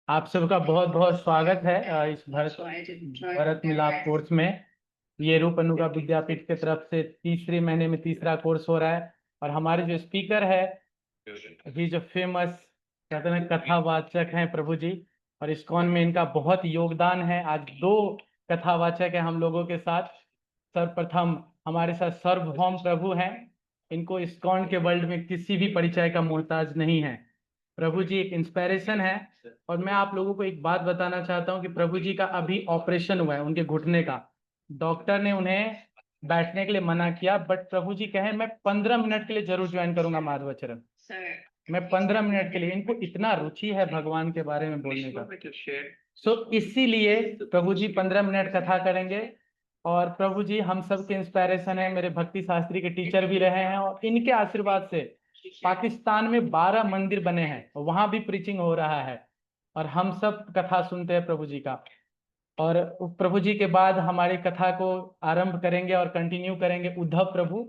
आप सबका बहुत बहुत स्वागत है इस भरत मिलाप कोर्स में। ये रूप अनुगा विद्यापीठ की तरफ से तीसरे महीने में तीसरा कोर्स हो रहा है। और हमारे जो स्पीकर है, ही जो फेमस कहते हैं कथावाचक हैं प्रभु जी। और इस्कॉन में इनका बहुत योगदान है। आज दो कथावाचक हैं हम लोगों के साथ। सर्वप्रथम हमारे साथ सार्वभौम प्रभु हैं। इनको इस्कॉन के वर्ल्ड में किसी भी परिचय का मोहताज नहीं है। प्रभु जी एक इंस्पिरेशन है। और मैं आप लोगों को एक बात बताना चाहता हूँ कि प्रभु जी का अभी ऑपरेशन हुआ है उनके घुटने का। डॉक्टर ने उन्हें बैठने के लिए मना किया, बट प्रभु जी कहे मैं 15 मिनट के लिए जरूर ज्वाइन करूंगा माधवाचरण। मैं 15 मिनट के लिए, इनको इतना रुचि है भगवान के बारे में बोलने का। इसीलिए प्रभु जी 15 मिनट कथा करेंगे। और प्रभु जी हम सब के इंस्पिरेशन है, मेरे भक्ति शास्त्री के टीचर भी रहे हैं। और इनके आशीर्वाद से पाकिस्तान में 12 मंदिर बने हैं, वहां भी प्रीचिंग हो रहा है। और हम सब कथा सुनते हैं प्रभु जी का। और प्रभु जी के बाद हमारी कथा को आरंभ करेंगे और कंटिन्यू करेंगे उद्धव प्रभु।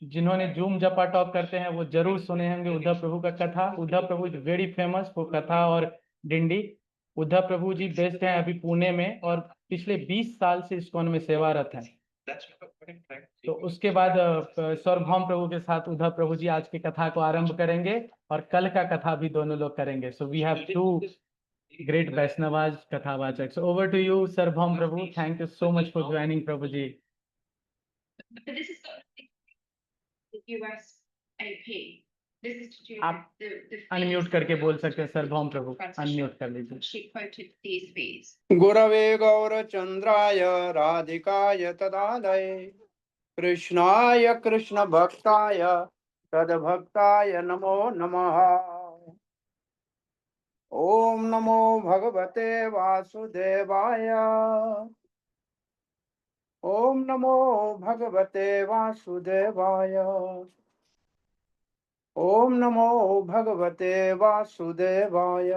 जिन्होंने जूम जपा टॉप करते हैं वो जरूर सुने होंगे उद्धव प्रभु का कथा। उद्धव प्रभु इज वेरी फेमस फॉर कथा और डिंडी। उद्धव प्रभु जी बेस्ड हैं अभी पुणे में, और पिछले 20 साल से इस्कॉन में सेवारत हैं। तो उसके बाद सार्वभौम प्रभु के साथ उद्धव प्रभु जी आज की कथा को आरंभ करेंगे। और कल का कथा भी दोनों लोग करेंगे। So we have to great Vaishnavas Kathavachak. So over to you, Sarvabhaum Prabhu. Thank you so much for joining, Prabhuji. This is the US AP. This is to do आप with the अनम्यूट करके बोल सकते हैं सरभौम प्रभु, unmute कर लीजिए। She quoted these fees. गुरवे गौरचंद्राय राधिकाय तदालये कृष्णाय कृष्ण भक्ताय तद्भक्ताय नमो नमः। ओम नमो भगवते वासुदेवाय। ओम नमो भगवते वासुदेवाय। ओम नमो भगवते वासुदेवाय।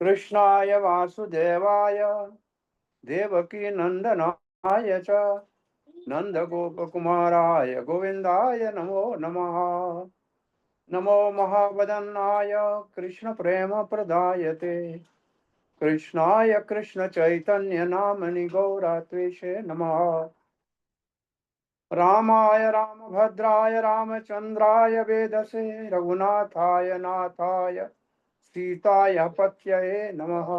कृष्णाय वासुदेवाय देवकी नंदनाय च नंदगोपकुमाराय गोविंदाय नमो नमः। नमो महावदनाय कृष्ण प्रेम प्रदायते कृष्णाय कृष्ण चैतन्य नामनि गौरात्वेषे नमः। रामाय रामभद्राय रामचंद्राय वेदसे रघुनाथाय नाथाय सीताय पत्यये नमः।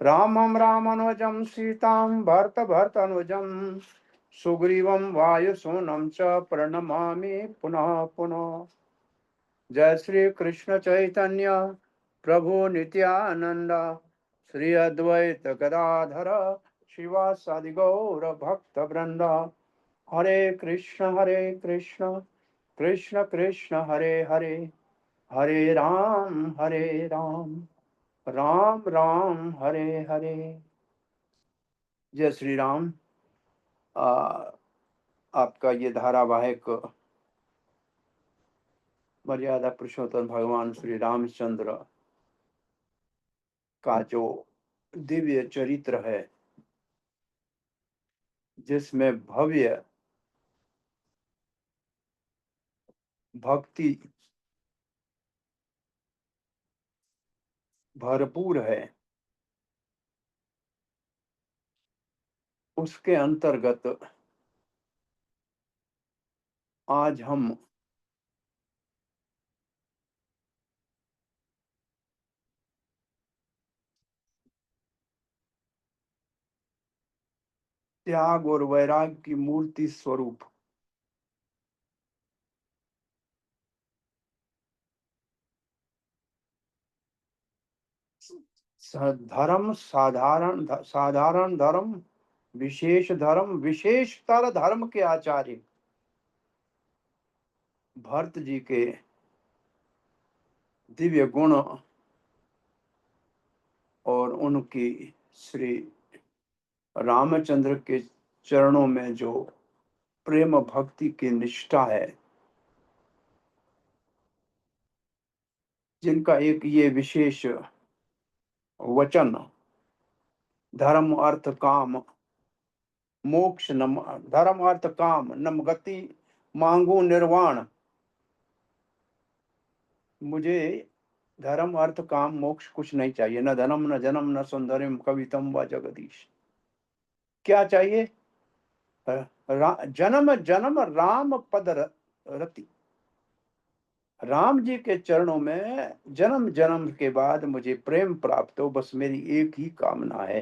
रामं रामानुजं सीतां भर्तभर्तनुजं सुग्रीवं वायुसूनं च प्रणमामि पुनः पुनः। जय श्री कृष्ण चैतन्य प्रभु नित्यानंद श्री अद्वैत गदाधर शिवासादि गौर भक्त वृंद। हरे कृष्ण कृष्ण कृष्ण हरे हरे हरे राम राम राम हरे हरे। जय श्री राम। आपका ये धारावाहिक मर्यादा पुरुषोत्तम भगवान श्री रामचंद्र का जो दिव्य चरित्र है, जिसमें भव्य भक्ति भरपूर है, उसके अंतर्गत आज हम त्याग और वैराग्य की मूर्ति स्वरूप धर्म साधारण धर्म विशेष धर्म विशेषतर धर्म के आचार्य भरत जी के दिव्य गुण और उनकी श्री रामचंद्र के चरणों में जो प्रेम भक्ति की निष्ठा है, जिनका एक ये विशेष वचन धर्म अर्थ काम मोक्ष नम धर्म अर्थ काम नम गति मांगू निर्वाण, मुझे धर्म अर्थ काम मोक्ष कुछ नहीं चाहिए, न धनम न जन्म न सौंदर्यम कवितम व जगदीश। क्या चाहिए? जन्म जन्म राम पद रति। राम जी के चरणों में जन्म जन्म के बाद मुझे प्रेम प्राप्त हो, बस मेरी एक ही कामना है।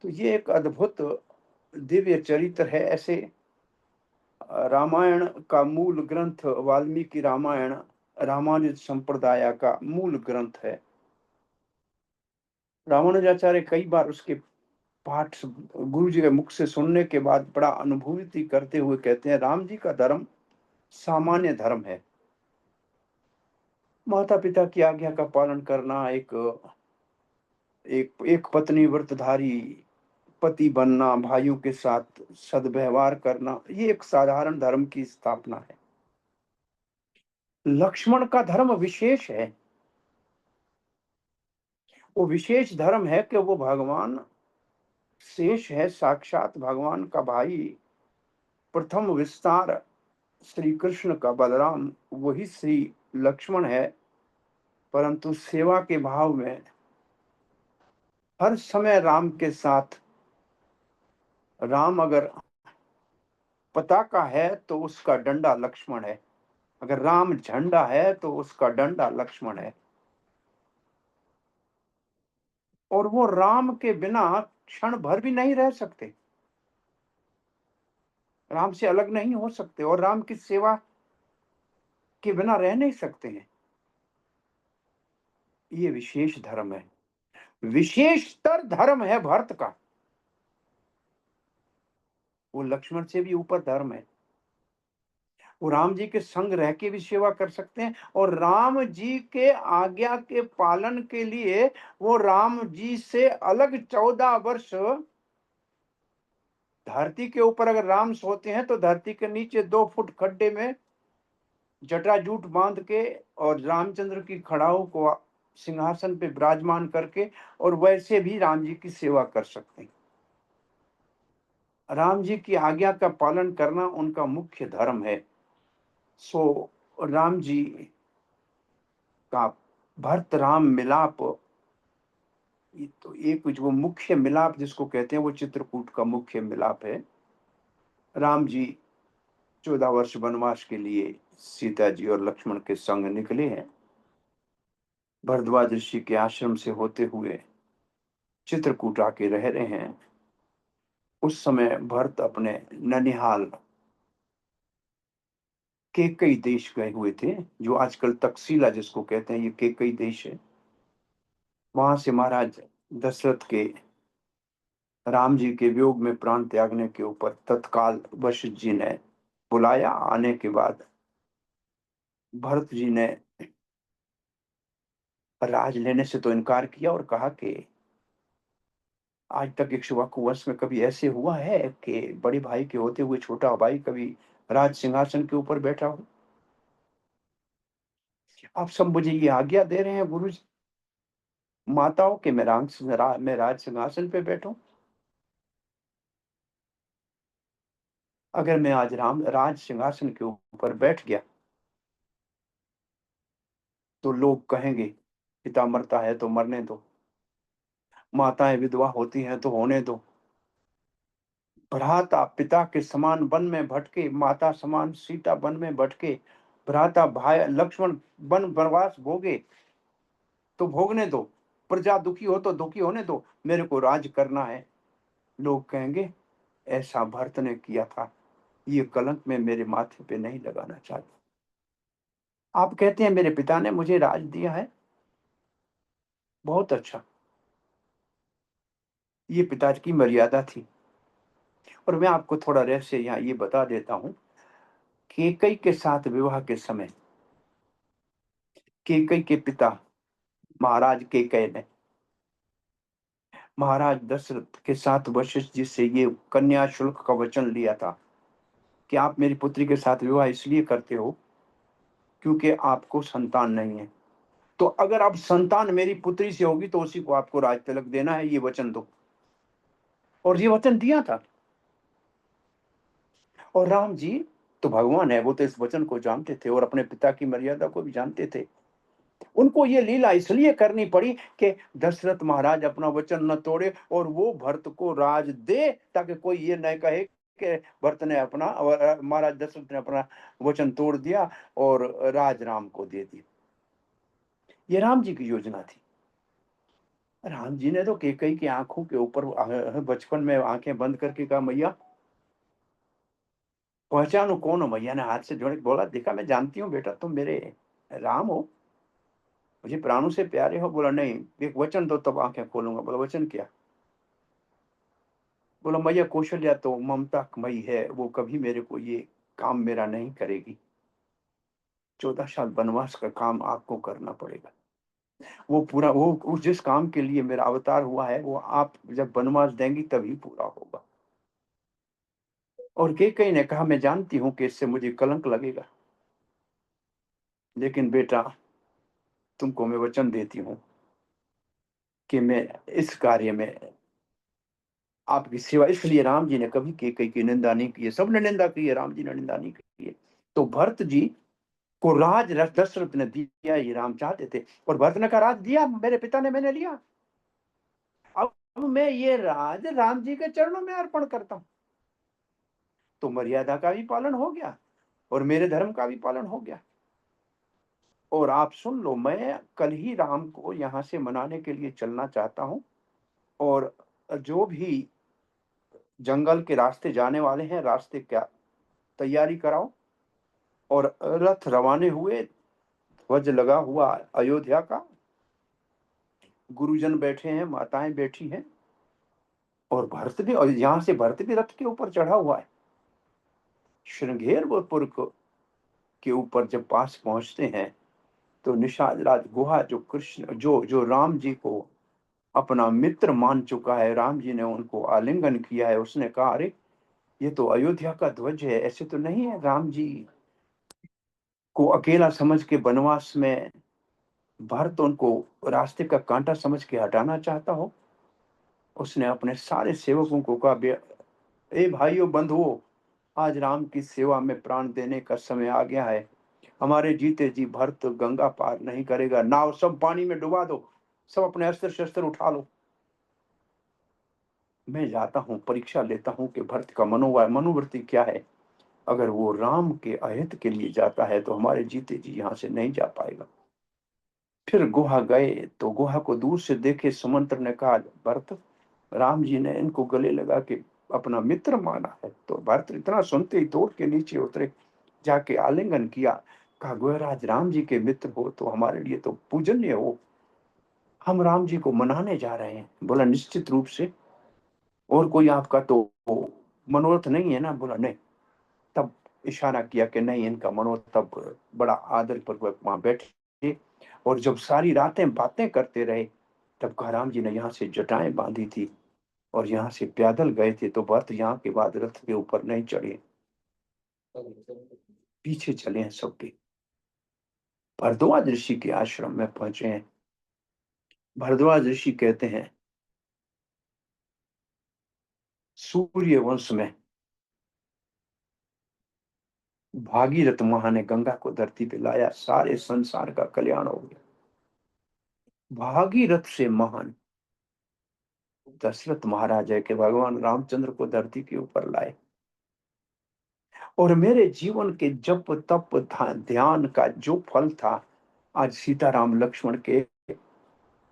तो ये एक अद्भुत दिव्य चरित्र है। ऐसे रामायण का मूल ग्रंथ वाल्मीकि रामायण रामानुज संप्रदाय का मूल ग्रंथ है। रामानुजाचार्य कई बार उसके पाठ गुरु जी के मुख से सुनने के बाद बड़ा अनुभूति करते हुए कहते हैं, राम जी का धर्म सामान्य धर्म है। माता पिता की आज्ञा का पालन करना, एक पत्नी व्रतधारी पति बनना, भाइयों के साथ सद्व्यवहार करना, ये एक साधारण धर्म की स्थापना है। लक्ष्मण का धर्म विशेष है। वो विशेष धर्म है कि वो भगवान शेष है, साक्षात भगवान का भाई, प्रथम विस्तार श्री कृष्ण का बलराम वही श्री लक्ष्मण है, परंतु सेवा के भाव में हर समय राम के साथ। राम अगर पताका है तो उसका डंडा लक्ष्मण है, अगर राम झंडा है तो उसका डंडा लक्ष्मण है। और वो राम के बिना क्षण भर भी नहीं रह सकते, राम से अलग नहीं हो सकते, और राम की सेवा के बिना रह नहीं सकते हैं। ये विशेष धर्म है, विशेषतर धर्म है भरत का। वो लक्ष्मण से भी ऊपर धर्म है। वो राम जी के संग रह के भी सेवा कर सकते हैं, और राम जी के आज्ञा के पालन के लिए वो राम जी से अलग 14 वर्ष धरती के ऊपर अगर राम सोते हैं तो धरती के नीचे 2 फुट खड्डे में जटाजूट बांध के और रामचंद्र की खड़ाओं को सिंहासन पे विराजमान करके, और वैसे भी राम जी की सेवा कर सकते हैं। राम जी की आज्ञा का पालन करना उनका मुख्य धर्म है। सो राम जी का भरत राम मिलाप, ये तो एक जो मुख्य मिलाप जिसको कहते हैं वो चित्रकूट का मुख्य मिलाप है। राम जी 14 वर्ष वनवास के लिए सीता जी और लक्ष्मण के संग निकले हैं। भरद्वाज ऋषि के आश्रम से होते हुए चित्रकूट आके रह रहे हैं। उस समय भरत अपने ननिहाल केकई देश गए हुए थे, जो आजकल तकसीला जिसको कहते हैं, ये केकई देश है। वहां से महाराज दशरथ के राम जी के वियोग में प्राण त्यागने के ऊपर तत्काल वशिष्ठ जी ने बुलाया। आने के बाद भरत जी ने राज लेने से तो इनकार किया और कहा कि आज तक इक्ष्वाकु वंश में कभी ऐसे हुआ है कि बड़े भाई के होते हुए छोटा भाई कभी राज सिंहासन के ऊपर बैठा हो? आप सब मुझे ये आज्ञा दे रहे हैं गुरु जी, माताओं के मैं राज सिंहासन पे बैठूं? अगर मैं आज राज सिंहासन के ऊपर बैठ गया तो लोग कहेंगे पिता मरता है तो मरने दो, माताएं विधवा होती हैं तो होने दो। भ्राता पिता के समान वन में भटके, माता समान सीता वन में भटके, भ्राता भाई लक्ष्मण वन वनवास भोगे तो भोगने दो, प्रजा दुखी हो तो दुखी होने दो, मेरे को राज करना है। लोग कहेंगे ऐसा भरत ने किया था, ये कलंक मैं मेरे माथे पे नहीं लगाना चाहता। आप कहते हैं मेरे पिता ने मुझे राज दिया है, बहुत अच्छा, ये पिताजी की मर्यादा थी। और मैं आपको थोड़ा रहस्य यहाँ ये बता देता हूँ, केकई के साथ विवाह के समय केकई के पिता महाराज केकय ने महाराज दशरथ के साथ वशिष्ठ जी से ये कन्या शुल्क का वचन लिया था कि आप मेरी पुत्री के साथ विवाह इसलिए करते हो क्योंकि आपको संतान नहीं है, तो अगर अब संतान मेरी पुत्री से होगी तो उसी को आपको राज तिलक देना है, ये वचन दो। और ये वचन दिया था। और राम जी तो भगवान है, वो तो इस वचन को जानते थे और अपने पिता की मर्यादा को भी जानते थे। उनको ये लीला इसलिए करनी पड़ी कि दशरथ महाराज अपना वचन न तोड़े और वो भरत को राज दे, ताकि कोई ये न कहे कि भरत ने अपना महाराज दशरथ ने अपना वचन तोड़ दिया और राज राम को दे दिया। ये राम जी की योजना थी। राम जी ने तो कैकेयी की आंखों के ऊपर बचपन में आंखें बंद करके कहा, मैया पहचानो कौन हो। मैया ने हाथ से जोड़ के बोला, देखा मैं जानती हूँ बेटा, तुम मेरे राम हो, मुझे प्राणों से प्यारे हो। बोला नहीं, एक वचन दो तब आंखें खोलूंगा। बोला वचन क्या? बोला मैया कौशल्या तो ममतामयी है, वो कभी मेरे को ये काम मेरा नहीं करेगी। 14 साल वनवास का काम आपको करना पड़ेगा। वो पूरा वो जिस काम के लिए मेरा अवतार हुआ है, वो आप जब वनवास देंगी तभी पूरा होगा। और कैकेयी ने कहा, मैं जानती हूं कि इससे मुझे कलंक लगेगा, लेकिन बेटा तुमको मैं वचन देती हूँ कि मैं इस कार्य में आपकी सेवा। इसलिए राम जी ने कभी कैकेयी की निंदा नहीं की है। सबने निंदा की है, राम जी ने निंदा नहीं की है। तो भरत जी को राज दशरथ ने दिया, ये राम चाहते थे। और भरत ने कहा, राज दिया मेरे पिता ने, मैंने लिया, अब मैं ये राज राम जी के चरणों में अर्पण करता हूं। तो मर्यादा का भी पालन हो गया और मेरे धर्म का भी पालन हो गया। और आप सुन लो, मैं कल ही राम को यहाँ से मनाने के लिए चलना चाहता हूँ। और जो भी जंगल के रास्ते जाने वाले हैं, रास्ते क्या तैयारी कराओ। और रथ रवाने हुए, ध्वज लगा हुआ अयोध्या का, गुरुजन बैठे हैं, माताएं बैठी हैं, और भरत भी, और यहाँ से भरत भी रथ के ऊपर चढ़ा हुआ है। श्रृंगेरपुर के ऊपर जब पास पहुंचते हैं, तो निषाद राज गुहा, जो कृष्ण जो जो राम जी को अपना मित्र मान चुका है, राम जी ने उनको आलिंगन किया है, उसने कहा, अरे ये तो अयोध्या का ध्वज है, ऐसे तो नहीं है। राम जी को अकेला समझ के वनवास में भरत उनको रास्ते का कांटा समझ के हटाना चाहता हो। उसने अपने सारे सेवकों को कहा, ए भाइयों बंधुओं, आज राम की सेवा में प्राण देने का समय आ गया है। हमारे जीते जी भरत गंगा पार नहीं करेगा। नाव सब पानी में डुबा दो, सब अपने अस्त्र शस्त्र उठा लो। मैं जाता हूँ, परीक्षा लेता हूँ कि भरत का मनोवृत्ति क्या है। अगर वो राम के अहित के लिए जाता है, तो हमारे जीते जी यहाँ से नहीं जा पाएगा। फिर गुहा गए, तो गुहा को दूर से देखे, सुमंत्र ने कहा, भरत, राम जी ने इनको गले लगा के अपना मित्र माना है। तो भरत इतना सुनते ही दौड़ के नीचे उतरे, जाके आलिंगन किया, कहा, गोयराज राम जी के मित्र हो तो हमारे लिए तो पूजनीय हो, हम राम जी को मनाने जा रहे हैं। बोला निश्चित रूप से, और कोई आपका तो मनोरथ नहीं है ना? बोला नहीं। तब इशारा किया कि नहीं, इनका मनोरथ। तब बड़ा आदर पूर्वक वहां बैठे, और जब सारी रातें बातें करते रहे, तब कहा, राम जी ने यहाँ से जटाएं बांधी थी और यहाँ से पैदल गए थे, तो भरत यहाँ के बाद रथ के ऊपर नहीं चढ़े, पीछे चले हैं सबके। भरद्वाज ऋषि के आश्रम में पहुंचे हैं। भरद्वाज ऋषि कहते हैं, सूर्य वंश में भागीरथ महा ने गंगा को धरती पे लाया, सारे संसार का कल्याण हो गया। भागीरथ से महान दशरथ महाराज है कि भगवान रामचंद्र को धरती के ऊपर लाए। और मेरे जीवन के जप तप ध्यान का जो फल था, आज सीताराम लक्ष्मण के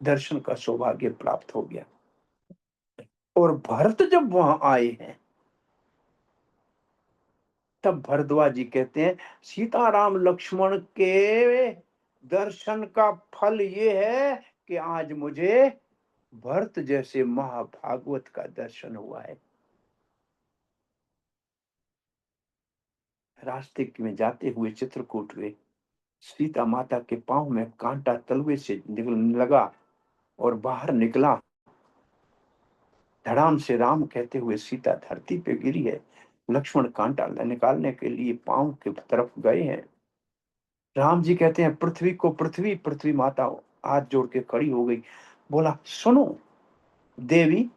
दर्शन का सौभाग्य प्राप्त हो गया। और भरत जब वहां आए हैं, तब भरद्वाज जी कहते हैं, सीताराम लक्ष्मण के दर्शन का फल ये है कि आज मुझे भरत जैसे महाभागवत का दर्शन हुआ है। रास्ते में जाते हुए चित्रकूट में सीता माता के पांव में कांटा तलवे से निकलने लगा, और बाहर निकला। धड़ाम से राम कहते हुए सीता धरती पे गिरी है। लक्ष्मण कांटा निकालने के लिए पांव की तरफ गए हैं। राम जी कहते हैं, पृथ्वी को पृथ्वी, पृथ्वी माता हाथ जोड़ के खड़ी हो गई। बोला, सुनो देवी,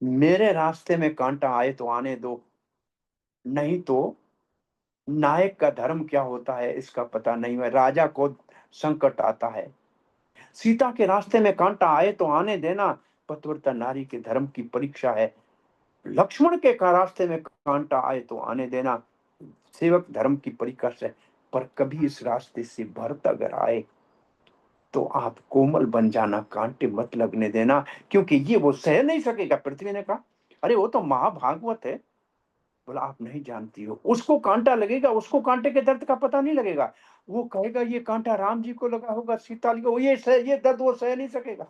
मेरे रास्ते में कांटा आए तो आने दो, नहीं तो नायक का धर्म क्या होता है इसका पता नहीं है, राजा को संकट आता है। सीता के रास्ते में कांटा आए तो आने देना, पतिव्रता नारी के धर्म की परीक्षा है। लक्ष्मण के रास्ते में कांटा आए तो आने देना, सेवक धर्म की परीक्षा है। पर कभी इस रास्ते से भरत अगर आए तो आप कोमल बन जाना, कांटे मत लगने देना, क्योंकि ये वो सह नहीं सकेगा। पृथ्वी ने कहा, अरे वो तो महाभागवत है। बोला, आप नहीं जानती हो, उसको कांटा लगेगा, उसको कांटे के दर्द का पता नहीं लगेगा। वो कहेगा ये कांटा राम जी को लगा होगा, सीता जी को, ये दर्द वो सह नहीं सकेगा।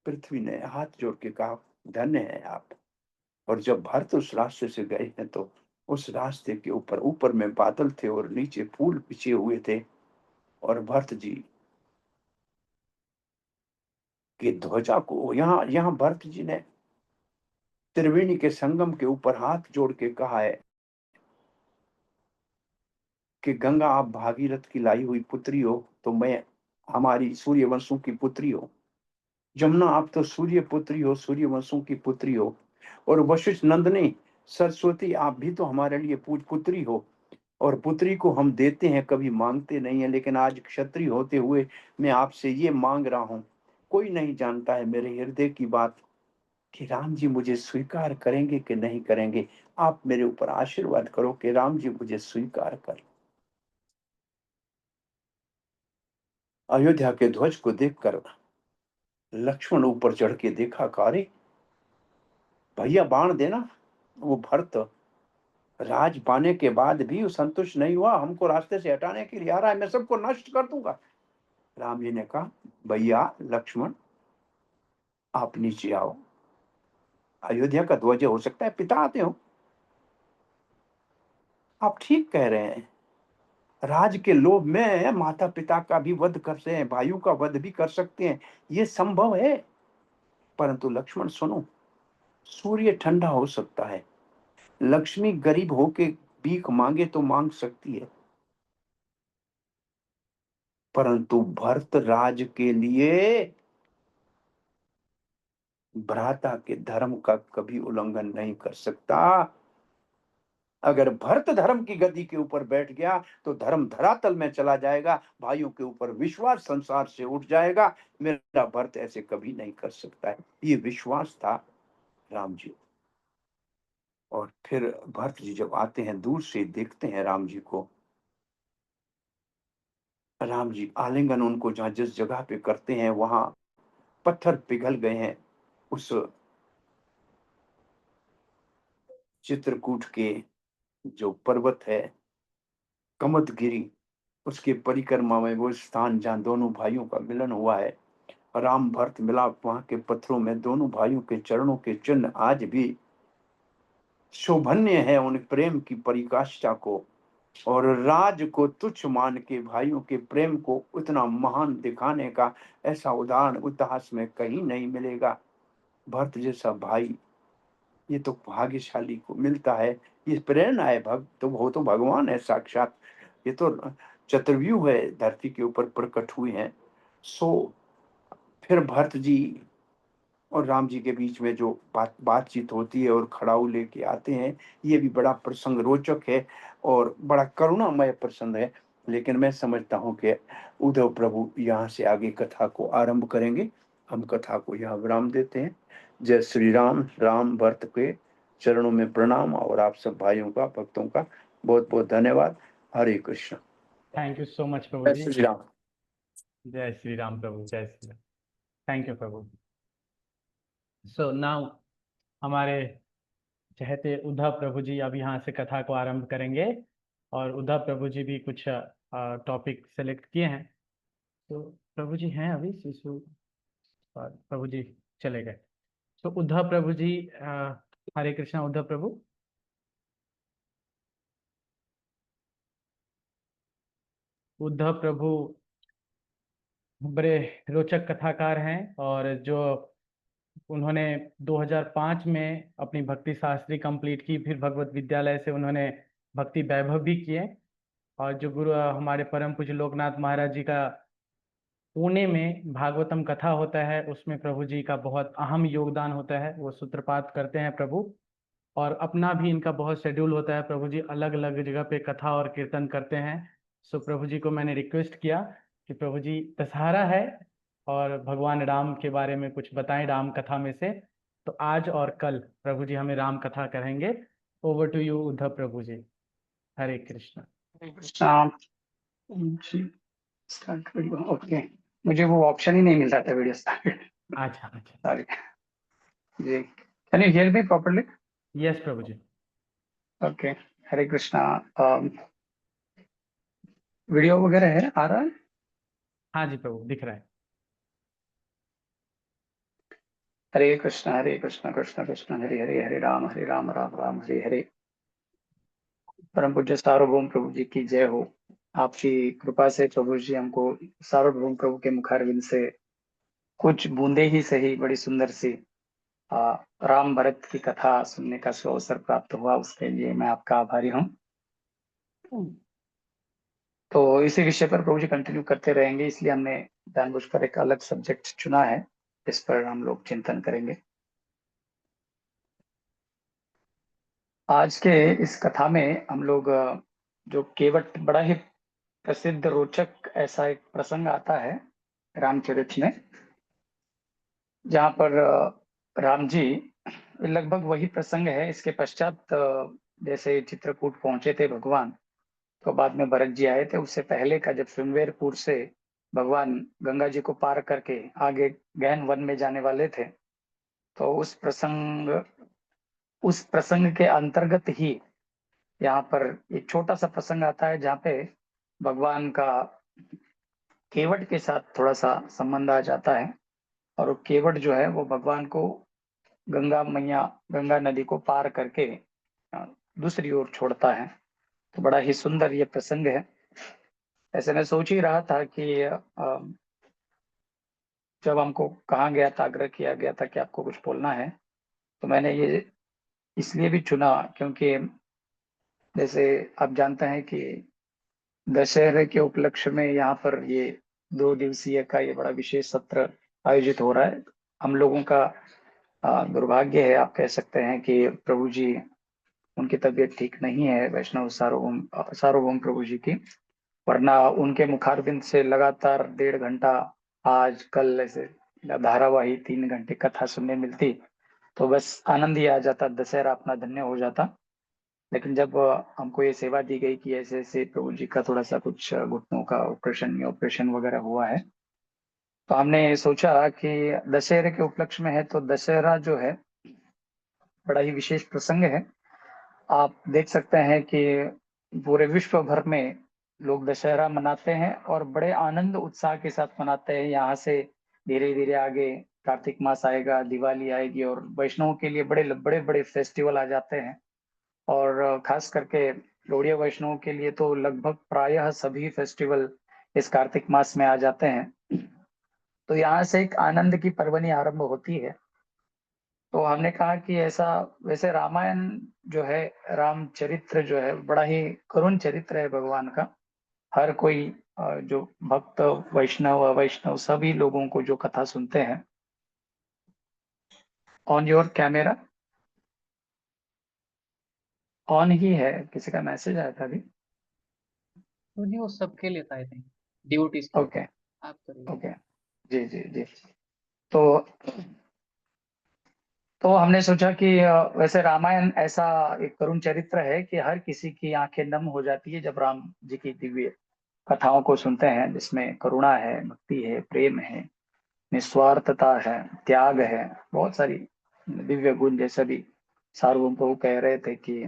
पृथ्वी ने हाथ जोड़ के कहा, धन्य है आप। और जब भरत उस रास्ते से गए हैं तो उस रास्ते के ऊपर ऊपर में बादल थे और नीचे फूल बिछे हुए थे, और भरत जी की ध्वजा को यहाँ यहाँ भरत जी ने त्रिवेणी के संगम के ऊपर हाथ जोड़ के कहा है कि गंगा आप भागीरथ की लाई हुई पुत्री हो, तो मैं हमारी सूर्यवंशों की पुत्री हो। जमुना आप तो सूर्य पुत्री हो, सूर्यवंशों की पुत्री हो। और वशिष्ठ नंदनी सरस्वती आप भी तो हमारे लिए पूज पुत्री हो। और पुत्री को हम देते हैं, कभी मांगते नहीं है, लेकिन आज क्षत्रिय होते हुए मैं आपसे ये मांग रहा हूं। कोई नहीं जानता है मेरे हृदय की बात कि राम जी मुझे स्वीकार करेंगे कि नहीं करेंगे। आप मेरे ऊपर आशीर्वाद करो कि राम जी मुझे स्वीकार कर। अयोध्या के ध्वज को देखकर लक्ष्मण ऊपर चढ़ के देखा, कारे भैया बाण देना। वो भरत राज पाने के बाद भी संतुष्ट नहीं हुआ, हमको रास्ते से हटाने के लिए आ रहा है, मैं सबको नष्ट कर दूंगा। राम जी ने कहा, भैया लक्ष्मण आप नीचे आओ। अयोध्या का ध्वज हो सकता है पिता आते हो। आप ठीक कह रहे हैं, राज के लोभ में माता पिता का भी वध कर सकते हैं, भाइयों का वध भी कर सकते हैं, ये संभव है। परंतु लक्ष्मण सुनो, सूर्य ठंडा हो सकता है, लक्ष्मी गरीब होके भीख मांगे तो मांग सकती है, परंतु भरत राज के लिए भ्राता के धर्म का कभी उल्लंघन नहीं कर सकता। अगर भरत धर्म की गद्दी के ऊपर बैठ गया तो धर्म धरातल में चला जाएगा, भाइयों के ऊपर विश्वास संसार से उठ जाएगा। मेरा भरत ऐसे कभी नहीं कर सकता है, ये विश्वास था राम जी। और फिर भरत जी जब आते हैं, दूर से देखते हैं राम जी को, राम जी आलिंगन उनको जहां जिस जगह पे करते हैं वहां पत्थर पिघल गए हैं। उस चित्रकूट के जो पर्वत है कमतगिरी, उसके परिक्रमा में वो स्थान जहाँ दोनों भाइयों का मिलन हुआ है, राम भरत मिलाप, वहां के पत्थरों में दोनों भाइयों के चरणों के चिन्ह आज भी शोभन्य है उन प्रेम की परिकाष्ठा को। और राज को तुच्छ मान के भाइयों के प्रेम को उतना महान दिखाने का ऐसा उदाहरण इतिहास में कहीं नहीं मिलेगा। भरत जैसा भाई ये तो भाग्यशाली को मिलता है, ये प्रेरणा है। भक्त तो वो तो भगवान है साक्षात, ये तो चतुर्व्यूह है धरती के ऊपर प्रकट हुए हैं। सो फिर भरत जी और राम जी के बीच में जो बातचीत होती है और खड़ाऊ लेके आते हैं, ये भी बड़ा प्रसंग रोचक है और बड़ा करुणामय प्रसंग है। लेकिन मैं समझता हूँ कि उद्धव प्रभु यहाँ से आगे कथा को आरंभ करेंगे, हम कथा को यहाँ विराम देते हैं। जय श्री राम। राम भरत के चरणों में प्रणाम और आप सब भाइयों का भक्तों का बहुत बहुत धन्यवाद। Hare Krishna. Thank you so much प्रभु जय जी। श्री राम। जय श्री राम प्रभु, जय श्री राम। थैंक यू प्रभु। सो नाउ हमारे चहते उद्धव प्रभु जी अब यहाँ से कथा को आरंभ करेंगे, और उद्धव प्रभु जी भी कुछ टॉपिक सेलेक्ट किए हैं। तो प्रभु जी हैं अभी शिशु, और प्रभु जी चले गए। तो उद्धव प्रभु जी, हरे कृष्णा उद्धव प्रभु। उद्धव प्रभु बड़े रोचक कथाकार हैं, और जो उन्होंने 2005 में अपनी भक्ति शास्त्री कंप्लीट की, फिर भगवत विद्यालय से उन्होंने भक्ति वैभव भी किए। और जो गुरु हमारे परम पूज्य लोकनाथ महाराज जी का पुणे में भागवतम कथा होता है, उसमें प्रभु जी का बहुत अहम योगदान होता है, वो सूत्रपात करते हैं प्रभु। और अपना भी इनका बहुत शेड्यूल होता है। प्रभु जी अलग अलग जगह पे कथा और कीर्तन करते हैं। सो प्रभु जी को मैंने रिक्वेस्ट किया कि प्रभु जी दशहरा है और भगवान राम के बारे में कुछ बताएं राम कथा में से। तो आज और कल प्रभु जी हमें राम कथा करेंगे। ओवर टू यू उद्धव प्रभु ji. Hare Krishna. Krishna ji. Start video. Okay, मुझे वो ऑप्शन ही नहीं मिल रहा था वीडियो स्टार्ट। अच्छा अच्छा। Sorry ji. Can you hear me properly? Yes प्रभु जी। ओके, हरे कृष्णा। वीडियो वगैरह है, आ रहा है? हाँ जी प्रभु दिख रहा है। हरे कृष्णा कृष्ण कृष्ण हरे हरे, हरे राम राम राम हरे हरे। परम पूज्य सार्वभौम प्रभु जी की जय हो। आपकी कृपा से प्रभु जी हमको सार्वभौम प्रभु के मुखारविंद से कुछ बूंदे ही सही बड़ी सुंदर सी राम भरत की कथा सुनने का अवसर प्राप्त हुआ, उसके लिए मैं आपका आभारी हूँ। तो इसी विषय पर प्रभु जी कंटिन्यू करते रहेंगे, इसलिए हमने जानबूझकर एक अलग सब्जेक्ट चुना है, इस पर हम लोग चिंतन करेंगे। आज के इस कथा में हम लोग जो केवट बड़ा ही प्रसिद्ध रोचक ऐसा एक प्रसंग आता है रामचरित में, जहाँ पर राम जी, लगभग वही प्रसंग है। इसके पश्चात जैसे चित्रकूट पहुंचे थे भगवान, तो बाद में भरत जी आए थे। उससे पहले का जब श्रृंगेरपुर से भगवान गंगा जी को पार करके आगे गहन वन में जाने वाले थे, तो उस प्रसंग के अंतर्गत ही यहाँ पर एक छोटा सा प्रसंग आता है, जहाँ पे भगवान का केवट के साथ थोड़ा सा संबंध आ जाता है। और वो केवट जो है वो भगवान को गंगा नदी को पार करके दूसरी ओर छोड़ता है। तो बड़ा ही सुंदर ये प्रसंग है। ऐसे मैं सोच ही रहा था कि जब हमको कहा गया था, आग्रह किया गया था कि आपको कुछ बोलना है, तो मैंने ये इसलिए भी चुना क्योंकि जैसे आप जानते हैं कि दशहरे के उपलक्ष्य में यहाँ पर ये 2 दिवसीय का ये बड़ा विशेष सत्र आयोजित हो रहा है। हम लोगों का दुर्भाग्य है, आप कह सकते हैं कि प्रभु जी उनकी तबीयत ठीक नहीं है, वैष्णव सार्वभौम प्रभु जी की, वरना उनके मुखारबिंद से लगातार 1.5 घंटा आज कल ऐसे धारावाही 3 घंटे कथा सुनने मिलती, तो बस आनंद ही आ जाता, दशहरा अपना धन्य हो जाता। लेकिन जब हमको ये सेवा दी गई कि ऐसे ऐसे प्रभु जी का थोड़ा सा कुछ घुटनों का ऑपरेशन वगैरह हुआ है, तो हमने सोचा कि दशहरे के उपलक्ष्य में है, तो दशहरा जो है बड़ा ही विशेष प्रसंग है। आप देख सकते हैं कि पूरे विश्व भर में लोग दशहरा मनाते हैं और बड़े आनंद उत्साह के साथ मनाते हैं। यहाँ से धीरे धीरे आगे कार्तिक मास आएगा, दिवाली आएगी, और वैष्णवों के लिए बड़े बड़े बड़े फेस्टिवल आ जाते हैं। और खास करके गौड़ीय वैष्णवों के लिए तो लगभग प्रायः सभी फेस्टिवल इस कार्तिक मास में आ जाते हैं। तो यहाँ से एक आनंद की पर्वणी आरंभ होती है। तो हमने कहा कि ऐसा, वैसे रामायण जो है, रामचरित्र जो है, बड़ा ही करुण चरित्र है भगवान का। हर कोई जो भक्त वैष्णव अवैष्णव सभी लोगों को जो कथा सुनते हैं। ऑन योर कैमरा ऑन ही है, किसी का मैसेज आया था अभी। नहीं, वो सबके लिए था, आई थिंक ड्यूटीज के। ओके आप करिए। ओके, जी जी जी। तो हमने सोचा कि वैसे रामायण ऐसा एक करुण चरित्र है कि हर किसी की आंखें नम हो जाती है जब राम जी की दिव्य कथाओं को सुनते हैं, जिसमें करुणा है, भक्ति है, प्रेम है, निस्वार्थता है, त्याग है, बहुत सारी दिव्य गुण। जैसा भी सार्वभौम प्रभु कह रहे थे कि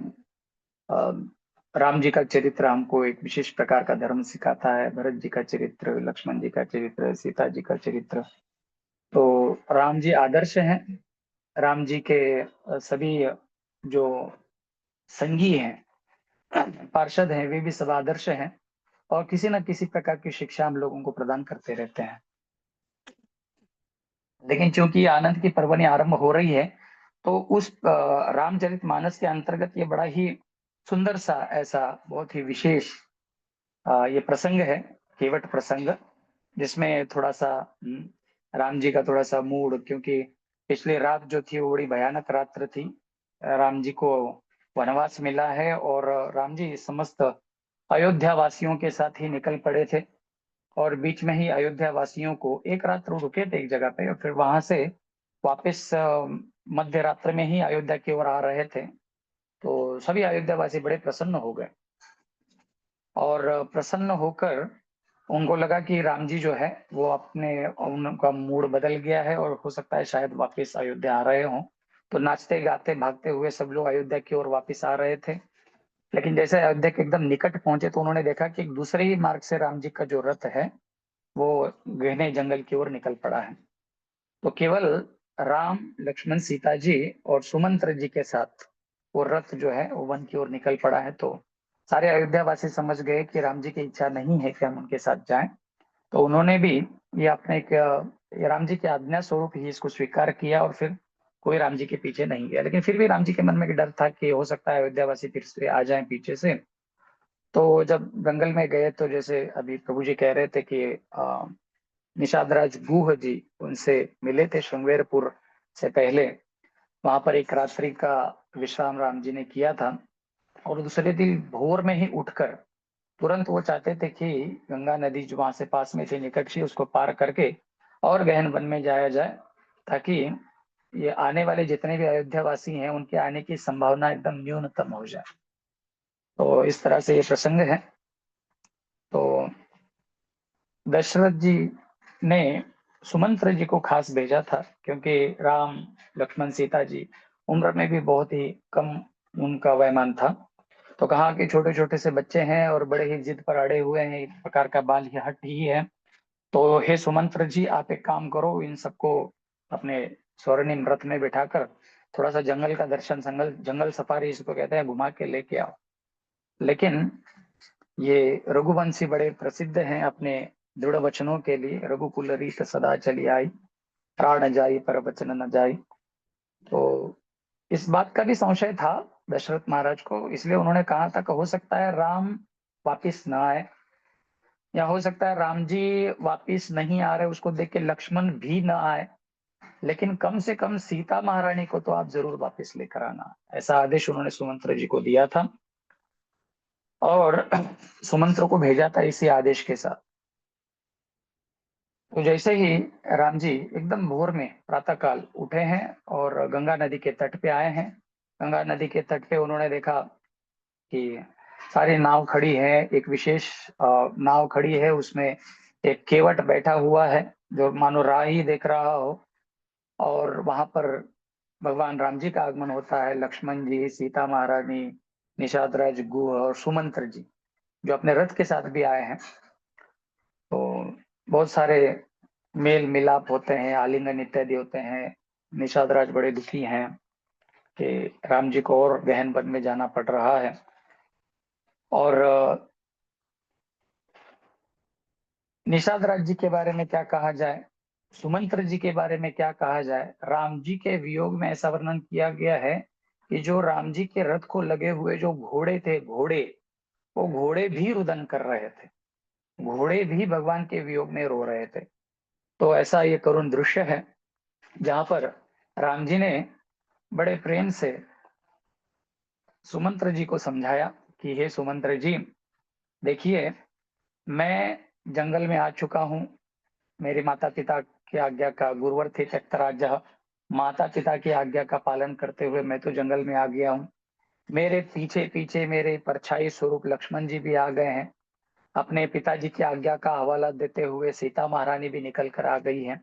राम जी का चरित्र हमको एक विशेष प्रकार का धर्म सिखाता है, भरत जी का चरित्र, लक्ष्मण जी का चरित्र, सीता जी का चरित्र। तो राम जी आदर्श हैं। राम जी के सभी जो संगी हैं, पार्षद हैं, वे भी सब आदर्श हैं और किसी न किसी प्रकार की शिक्षा हम लोगों को प्रदान करते रहते हैं। लेकिन चूंकि आनंद की पर्वणी आरंभ हो रही है, तो उस रामचरितमानस के अंतर्गत ये बड़ा ही सुंदर सा ऐसा बहुत ही विशेष ये प्रसंग है, केवट प्रसंग, जिसमें थोड़ा सा राम जी का थोड़ा सा मूड, क्योंकि पिछली रात जो थी वो बड़ी भयानक रात्र थी। राम जी को वनवास मिला है और राम जी समस्त अयोध्या वासियों के साथ ही निकल पड़े थे और बीच में ही अयोध्या वासियों को एक रात रुके थे एक जगह पे और फिर वहां से वापस मध्य रात्र में ही अयोध्या की ओर आ रहे थे। तो सभी अयोध्या वासी बड़े प्रसन्न हो गए और प्रसन्न होकर उनको लगा कि राम जी जो है वो उनका मूड बदल गया है और हो सकता है शायद वापस अयोध्या आ रहे हों। तो नाचते गाते भागते हुए सब लोग अयोध्या की ओर वापस आ रहे थे। लेकिन जैसे अयोध्या के एकदम निकट पहुंचे तो उन्होंने देखा कि एक दूसरे ही मार्ग से राम जी का जो रथ है वो गहने जंगल की ओर निकल पड़ा है। तो केवल राम लक्ष्मण सीता जी और सुमंत्र जी के साथ वो रथ जो है वो वन की ओर निकल पड़ा है। तो सारे अयोध्या वासी समझ गए कि राम जी की इच्छा नहीं है कि हम उनके साथ जाएं। तो उन्होंने भी ये अपने ये राम जी की आज्ञा स्वरूप ही इसको स्वीकार किया और फिर कोई राम जी के पीछे नहीं गया। लेकिन फिर भी राम जी के मन में एक डर था कि हो सकता है अयोध्या वासी फिर से आ जाएं पीछे से। तो जब जंगल में गए तो जैसे अभी प्रभु जी कह रहे थे कि निषाद राज गुह जी उनसे मिले थे श्रृंगेरपुर से पहले। वहां पर एक रात्रि का विश्राम राम जी ने किया था और दूसरे दिन भोर में ही उठकर तुरंत वो चाहते थे कि गंगा नदी जो वहां से पास में थी निकट से उसको पार करके और गहन वन में जाया जाए ताकि ये आने वाले जितने भी अयोध्या वासी हैं उनके आने की संभावना एकदम न्यूनतम हो जाए। तो इस तरह से ये प्रसंग है। तो दशरथ जी ने सुमंत्र जी को खास भेजा था क्योंकि राम लक्ष्मण सीता जी उम्र में भी बहुत ही कम उनका वयमान था। तो कहा कि छोटे छोटे से बच्चे हैं और बड़े ही जिद पर अड़े हुए हैं, एक प्रकार का बाल ही हट ही है। तो हे सुमंत्र जी आप एक काम करो, इन सबको अपने स्वर्णिम रथ में बिठाकर थोड़ा सा जंगल का दर्शन, जंगल सफारी इसको कहते हैं, घुमा के लेके आओ। लेकिन ये रघुवंशी बड़े प्रसिद्ध हैं अपने दृढ़ वचनों के लिए। रघुकुल रीत सदा चली आई, प्राण जाई पर वचन न जाई। तो इस बात का भी संशय था दशरथ महाराज को, इसलिए उन्होंने कहा था कि हो सकता है राम वापिस ना आए या हो सकता है राम जी वापिस नहीं आ रहे उसको देख के लक्ष्मण भी ना आए, लेकिन कम से कम सीता महारानी को तो आप जरूर वापिस लेकर आना। ऐसा आदेश उन्होंने सुमंत्र जी को दिया था और सुमंत्र को भेजा था इसी आदेश के साथ। तो जैसे ही राम जी एकदम भोर में प्रातःकाल उठे हैं और गंगा नदी के तट पे आए हैं, गंगा नदी के तट पे उन्होंने देखा कि सारी नाव खड़ी है। एक विशेष नाव खड़ी है, उसमें एक केवट बैठा हुआ है जो मानो राह ही देख रहा हो और वहां पर भगवान राम जी का आगमन होता है। लक्ष्मण जी, सीता महारानी, निषाद राज गुह और सुमंत्र जी जो अपने रथ के साथ भी आए हैं। तो बहुत सारे मेल मिलाप होते हैं, आलिंगन इत्यादि होते हैं। निषाद राज बड़े दुखी हैं कि राम जी को और गहन वन में जाना पड़ रहा है। और निषाद राज जी के बारे में क्या कहा जाए, सुमंत्र जी के बारे में क्या कहा जाए। राम जी के वियोग में ऐसा वर्णन किया गया है कि जो राम जी के रथ को लगे हुए जो घोड़े थे, वो घोड़े भी रुदन कर रहे थे, घोड़े भी भगवान के वियोग में रो रहे थे। तो ऐसा ये करुण दृश्य है जहां पर राम जी ने बड़े प्रेम से सुमंत्र जी को समझाया कि हे सुमंत्र जी, देखिए मैं जंगल में आ चुका हूँ, मेरे माता पिता की आज्ञा का गुरुवर थे त्यक्तराज, माता पिता की आज्ञा का पालन करते हुए मैं तो जंगल में आ गया हूँ। मेरे पीछे पीछे मेरे परछाई स्वरूप लक्ष्मण जी भी आ गए हैं। अपने पिताजी की आज्ञा का हवाला देते हुए सीता महारानी भी निकल कर आ गई है।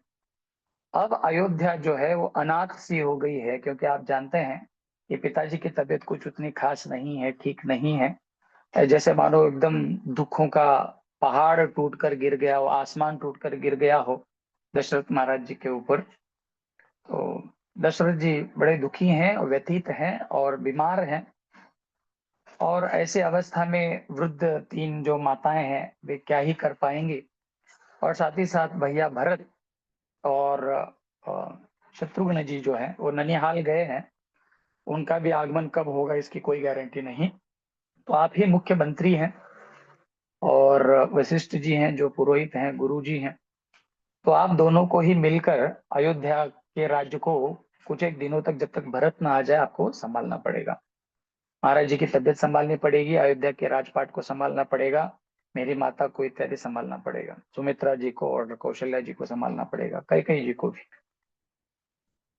अब अयोध्या जो है वो अनाथ सी हो गई है क्योंकि आप जानते हैं कि पिताजी की तबीयत कुछ उतनी खास नहीं है, ठीक नहीं है। जैसे मानो एकदम दुखों का पहाड़ टूट कर गिर गया हो, आसमान टूट कर गिर गया हो दशरथ महाराज जी के ऊपर। तो दशरथ जी बड़े दुखी हैं और व्यतीत हैं और बीमार हैं और ऐसे अवस्था में वृद्ध तीन जो माताएं हैं वे क्या ही कर पाएंगे। और साथ ही साथ भैया भरत और शत्रुघ्न जी जो है वो ननिहाल गए हैं, उनका भी आगमन कब होगा इसकी कोई गारंटी नहीं। तो आप ही मुख्य मंत्री हैं और वशिष्ठ जी हैं जो पुरोहित हैं, गुरु जी हैं। तो आप दोनों को ही मिलकर अयोध्या के राज्य को कुछ एक दिनों तक, जब तक भरत ना आ जाए, आपको संभालना पड़ेगा। महाराज जी की तबीयत संभालनी पड़ेगी, अयोध्या के राजपाट को संभालना पड़ेगा, मेरी माता को इत्यादि संभालना पड़ेगा, सुमित्रा जी को और कौशल्या जी को संभालना पड़ेगा, कई जी को भी।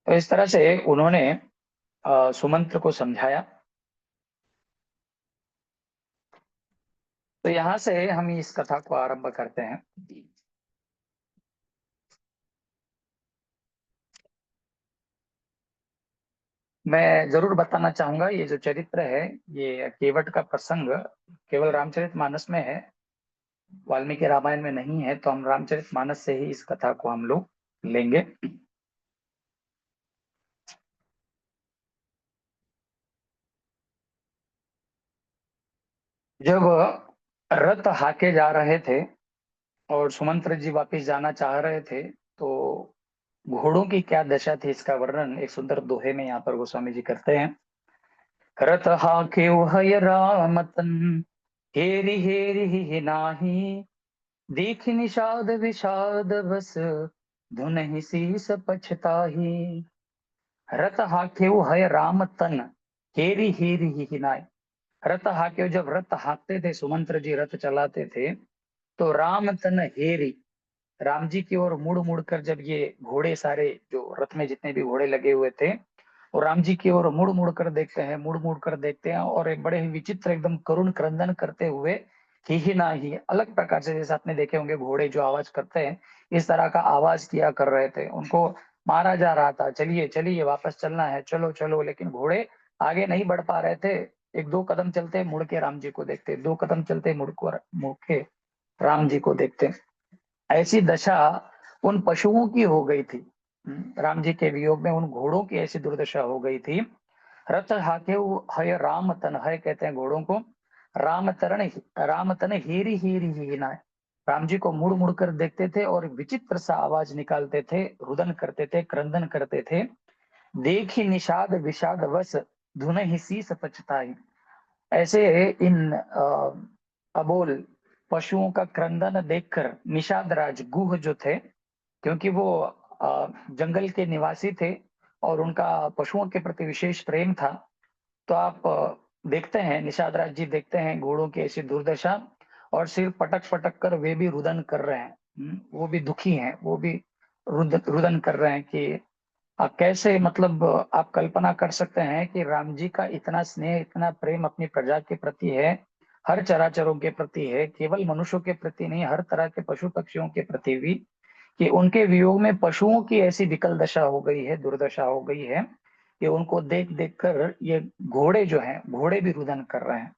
तो इस तरह से उन्होंने सुमंत्र को समझाया। तो यहाँ से हम इस कथा को आरंभ करते हैं। मैं जरूर बताना चाहूंगा, ये जो चरित्र है, ये केवट का प्रसंग केवल रामचरितमानस में है, वाल्मीकि रामायण में नहीं है। तो हम रामचरितमानस से ही इस कथा को हम लोग लेंगे। जब रथ हाके जा रहे थे और सुमंत्र जी वापस जाना चाह रहे थे, तो घोड़ों की क्या दशा थी, इसका वर्णन एक सुंदर दोहे में यहाँ पर गोस्वामी जी करते हैं। रथ हाके हय रामतन, हेरी हेरी ही नाही, देख निषाद विषाद बस, धुनहि शीस पछताही। रथ हाकेऊ हय राम तन, हेरी हेरी ही नाय। रथ हाकेऊ, जब रथ हाँकते थे, सुमंत्र जी रथ चलाते थे, तो राम तन हेरी, राम जी की ओर मुड़ मुड़ कर, जब ये घोड़े सारे, जो रथ में जितने भी घोड़े लगे हुए थे, वो राम जी की ओर मुड़ मुड़ कर देखते हैं, मुड़ मुड़ कर देखते हैं, और एक बड़े ही विचित्र, एकदम करुण क्रंदन करते हुए, ही ना ही अलग प्रकार से, जैसे आपने देखे होंगे घोड़े जो आवाज करते हैं, इस तरह का आवाज किया कर रहे थे। उनको मारा जा रहा था, चलिए चलिए वापस चलना है, चलो चलो, लेकिन घोड़े आगे नहीं बढ़ पा रहे थे। एक दो कदम चलते मुड़ के राम जी को देखते, दो कदम चलते मुड़ के राम जी को देखते। ऐसी दशा उन पशुओं की हो गई थी। राम जी के वियोग में उन घोड़ों की ऐसी दुर्दशा हो गई थी। रथ हाके हय राम तन, हय कहते हैं घोड़ों को, राम तन हेरी हेरी ही नाय। राम जी को मुड़ मुड़ कर देखते थे और विचित्र सा आवाज निकालते थे, रुदन करते थे, क्रंदन करते थे। देखी निषाद विषाद वस, धुन ही शीस पछताई। ऐसे इन अबोल पशुओं का क्रंदन देखकर निषाद राज गुह जो थे, क्योंकि वो जंगल के निवासी थे और उनका पशुओं के प्रति विशेष प्रेम था, तो आप देखते हैं, निषाद राज जी देखते हैं घोड़ों की ऐसी दुर्दशा, और सिर पटक पटक कर वे भी रुदन कर रहे हैं। वो भी दुखी हैं, वो भी रुदन कर रहे हैं कि कैसे, मतलब आप कल्पना कर सकते हैं कि राम जी का इतना स्नेह, इतना प्रेम अपनी प्रजा के प्रति है, हर चराचरों के प्रति है, केवल मनुष्यों के प्रति नहीं, हर तरह के पशु पक्षियों के प्रति भी, कि उनके वियोग में पशुओं की ऐसी विकल दशा हो गई है, दुर्दशा हो गई है, कि उनको देख देख कर ये घोड़े जो हैं, घोड़े भी रुदन कर रहे हैं।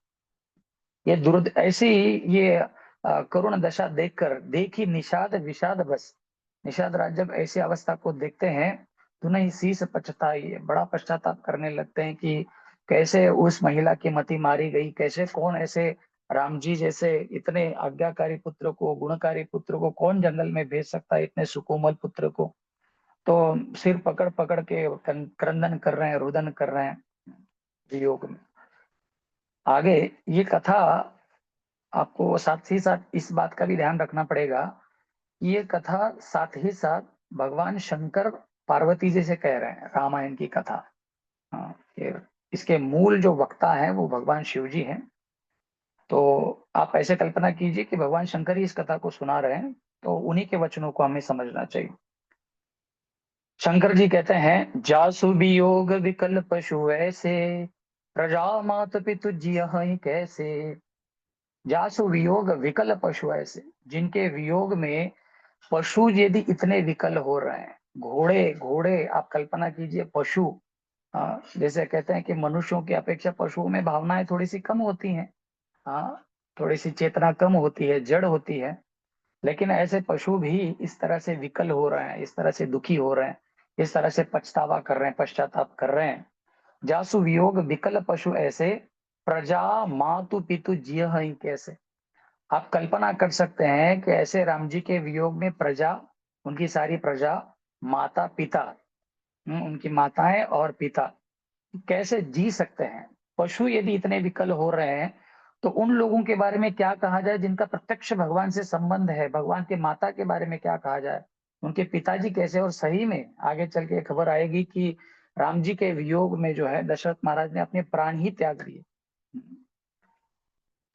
ये ऐसी ये करुण दशा देखकर, देखी निषाद विषाद बस, निषाद राज जब ऐसी अवस्था को देखते हैं तो नहीं शीस पछताई, बड़ा पश्चाताप करने लगते हैं कि कैसे उस महिला की मति मारी गई, कैसे कौन ऐसे राम जी जैसे इतने आज्ञाकारी पुत्र को, गुणकारी पुत्र को कौन जंगल में भेज सकता है, इतने सुकोमल पुत्र को। तो सिर पकड़ पकड़ के क्रंदन कर रहे हैं, रुदन कर रहे हैं वियोग में। आगे ये कथा आपको साथ ही साथ इस बात का भी ध्यान रखना पड़ेगा, ये कथा साथ ही साथ भगवान शंकर पार्वती जी से कह रहे हैं, रामायण की कथा। हाँ, इसके मूल जो वक्ता है वो भगवान शिव जी हैं। तो आप ऐसे कल्पना कीजिए कि भगवान शंकर ही इस कथा को सुना रहे हैं, तो उन्हीं के वचनों को हमें समझना चाहिए। शंकर जी कहते हैं, जासु वियोग विकल पशु ऐसे, प्रजा मात पितु जियहि कैसे। जासु वियोग विकल पशु ऐसे, जिनके वियोग में पशु यदि इतने विकल हो रहे हैं, घोड़े घोड़े आप कल्पना कीजिए, पशु, जैसे कहते हैं कि मनुष्यों की अपेक्षा पशुओं में भावनाएं थोड़ी सी कम होती हैं, हाँ, थोड़ी सी चेतना कम होती है, जड़ होती है, लेकिन ऐसे पशु भी इस तरह से विकल हो रहे हैं, इस तरह से दुखी हो रहे हैं, इस तरह से पछतावा कर रहे हैं, पश्चाताप कर रहे हैं। जासु वियोग विकल पशु ऐसे, प्रजा मातु पितु जियहि कैसे। आप कल्पना कर सकते हैं कि ऐसे राम जी के वियोग में प्रजा, उनकी सारी प्रजा, माता पिता, उनकी माताएं और पिता कैसे जी सकते हैं। पशु यदि इतने विकल हो रहे हैं तो उन लोगों के बारे में क्या कहा जाए जिनका प्रत्यक्ष भगवान से संबंध है, भगवान के माता के बारे में क्या कहा जाए, उनके पिताजी कैसे। और सही में आगे चल के खबर आएगी कि राम जी के वियोग में जो है दशरथ महाराज ने अपने प्राण ही त्याग दिए।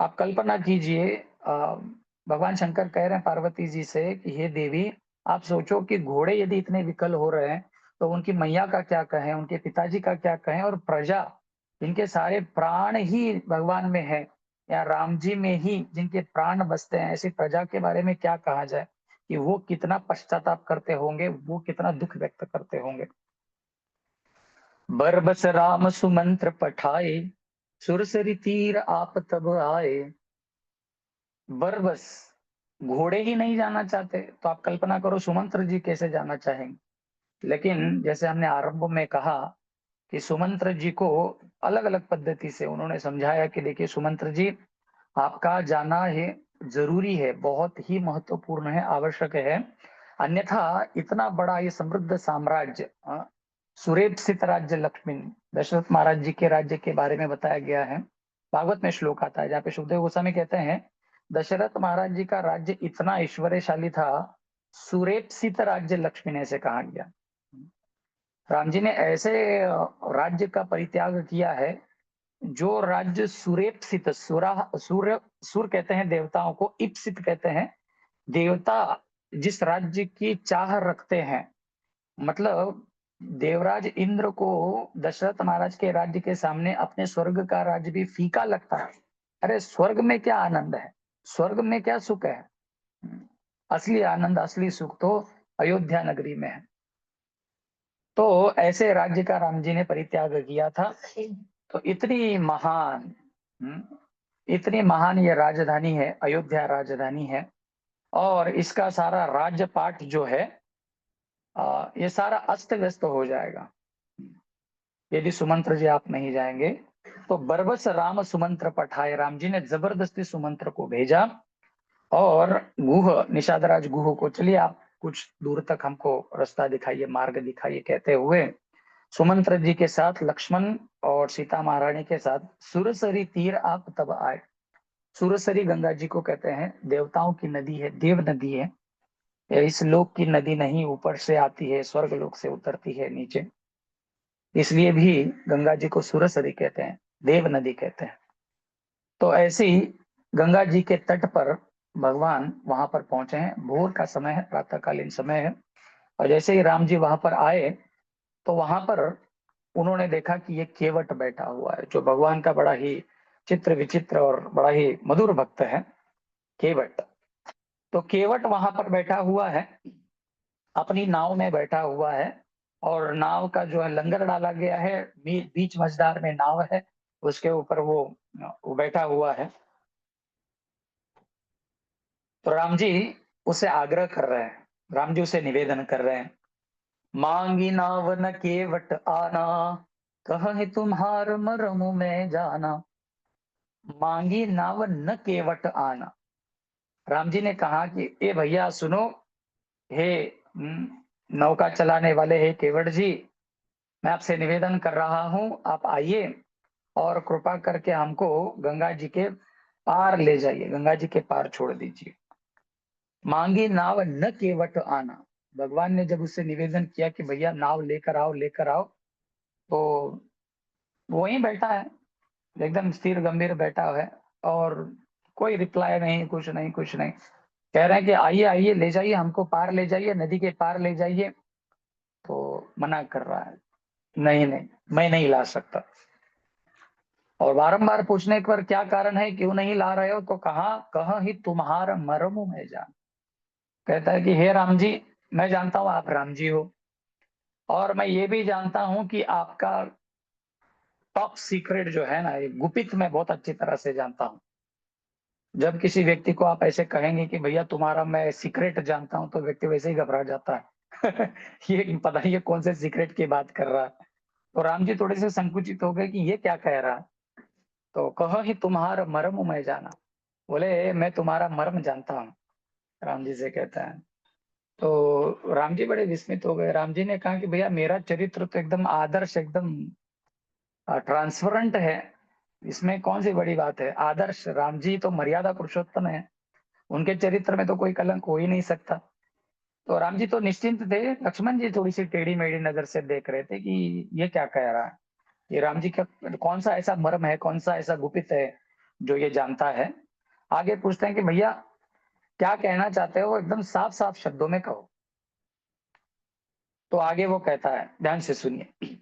आप कल्पना कीजिए, भगवान शंकर कह रहे हैं पार्वती जी से कि हे देवी, आप सोचो कि घोड़े यदि इतने विकल हो रहे हैं तो उनकी मैया का क्या कहें, उनके पिताजी का क्या कहें, और प्रजा जिनके सारे प्राण ही भगवान में है या राम जी में ही जिनके प्राण बसते हैं, ऐसी प्रजा के बारे में क्या कहा जाए कि वो कितना पश्चाताप करते होंगे, वो कितना दुख व्यक्त करते होंगे। बरबस राम सुमंत्र पठाए, सुरसरी तीर आप तब आए। बरबस घोड़े ही नहीं जाना चाहते तो आप कल्पना करो सुमंत्र जी कैसे जाना चाहेंगे। लेकिन जैसे हमने आरंभ में कहा कि सुमंत्र जी को अलग अलग पद्धति से उन्होंने समझाया कि देखिए सुमंत्र जी, आपका जाना है जरूरी है, बहुत ही महत्वपूर्ण है, आवश्यक है, अन्यथा इतना बड़ा ये समृद्ध साम्राज्य, सुरेप्सित राज्य लक्ष्मी, दशरथ महाराज जी के राज्य के बारे में बताया गया है। भागवत में श्लोक आता है जहाँ पे सुखदेव गोस्वामी कहते हैं दशरथ महाराज जी का राज्य इतना ऐश्वर्यशाली था, सुरेप्सित राज्य लक्ष्मी ने ऐसे कहा गया। राम जी ने ऐसे राज्य का परित्याग किया है जो राज्य सुरेप्सित, सूर्य, सुर कहते हैं देवताओं को, इप्सित कहते हैं देवता जिस राज्य की चाह रखते हैं। मतलब देवराज इंद्र को दशरथ महाराज के राज्य के सामने अपने स्वर्ग का राज्य भी फीका लगता है। अरे स्वर्ग में क्या आनंद है, स्वर्ग में क्या सुख है, असली आनंद असली सुख तो अयोध्या नगरी में है। तो ऐसे राज्य का राम जी ने परित्याग किया था। तो इतनी महान ये राजधानी है, अयोध्या राजधानी है, और इसका सारा राज्यपाठ जो है ये सारा अस्त व्यस्त हो जाएगा यदि सुमंत्र जी आप नहीं जाएंगे। तो बरबस राम सुमंत्र पठाए, राम जी ने जबरदस्ती सुमंत्र को भेजा और गुह, निषादराज गुह को चलिए आप कुछ दूर तक हमको रास्ता दिखाइए, मार्ग दिखाइए कहते हुए सुमंत्र जी के साथ लक्ष्मण और सीता महारानी के साथ सुरसरी तीर आप तब आए। सुरसरी गंगा जी को कहते हैं, देवताओं की नदी है, देव नदी है, इस लोक की नदी नहीं, ऊपर से आती है, स्वर्ग लोक से उतरती है नीचे, इसलिए भी गंगा जी को सुरसरी कहते हैं, देव नदी कहते हैं। तो ऐसी गंगा जी के तट पर भगवान वहां पर पहुंचे हैं, भोर का समय है, प्रातःकालीन समय है, और जैसे ही राम जी वहां पर आए तो वहां पर उन्होंने देखा कि ये केवट बैठा हुआ है, जो भगवान का बड़ा ही चित्र विचित्र और बड़ा ही मधुर भक्त है केवट। तो केवट वहां पर बैठा हुआ है, अपनी नाव में बैठा हुआ है, और नाव का जो है लंगर डाला गया है, बीच मझधार में नाव है, उसके ऊपर वो बैठा हुआ है। तो राम जी उसे आग्रह कर रहे हैं, राम जी उसे निवेदन कर रहे हैं, मांगी नाव न केवट आना, कहीं तुम्हार मरम में जाना। मांगी नाव न केवट आना, राम जी ने कहा कि ए भैया सुनो, हे नौका चलाने वाले, हे केवट जी, मैं आपसे निवेदन कर रहा हूँ, आप आइए और कृपा करके हमको गंगा जी के पार ले जाइए, गंगा जी के पार छोड़ दीजिए। मांगी नाव न केवट आना, भगवान ने जब उससे निवेदन किया कि भैया नाव लेकर आओ लेकर आओ, तो वहीं बैठा है, एकदम स्थिर गंभीर बैठा है, और कोई रिप्लाई नहीं, कुछ नहीं कुछ नहीं। कह रहे हैं कि आइए आइए, ले जाइए हमको, पार ले जाइए, नदी के पार ले जाइए। तो मना कर रहा है, नहीं नहीं मैं नहीं ला सकता। और बारंबार पूछने पर क्या कारण है, क्यों नहीं ला रहे हो, तो कहा ही तुम्हारा मरम में जान। कहता है कि हे राम जी, मैं जानता हूं आप राम जी हो, और मैं ये भी जानता हूं कि आपका टॉप सीक्रेट जो है ना, ये गुपित मैं बहुत अच्छी तरह से जानता हूं। जब किसी व्यक्ति को आप ऐसे कहेंगे कि भैया तुम्हारा मैं सीक्रेट जानता हूं, तो व्यक्ति वैसे ही घबरा जाता है ये पता नहीं ये कौन से सीक्रेट की बात कर रहा है। तो राम जी थोड़े से संकुचित हो गए कि ये क्या कह रहा है। तो कहो ही तुम्हारा मर्म मैं जाना, बोले मैं तुम्हारा मर्म जानता हूँ, राम जी से कहता है। तो राम जी बड़े विस्मित हो गए। राम जी ने कहा कि भैया मेरा चरित्र तो एकदम आदर्श, एकदम ट्रांसपेरेंट है, इसमें कौन सी बड़ी बात है। आदर्श राम जी तो मर्यादा पुरुषोत्तम है, उनके चरित्र में तो कोई कलंक हो ही नहीं सकता। तो राम जी तो निश्चिंत थे, लक्ष्मण जी थोड़ी सी टेढ़ी मेढ़ी नजर से देख रहे थे कि ये क्या कह रहा है, ये राम जी का कौन सा ऐसा मर्म है, कौन सा ऐसा गुपित है जो ये जानता है। आगे पूछते हैं कि भैया क्या कहना चाहते हो, एकदम साफ साफ शब्दों में कहो। तो आगे वो कहता है, ध्यान से सुनिए।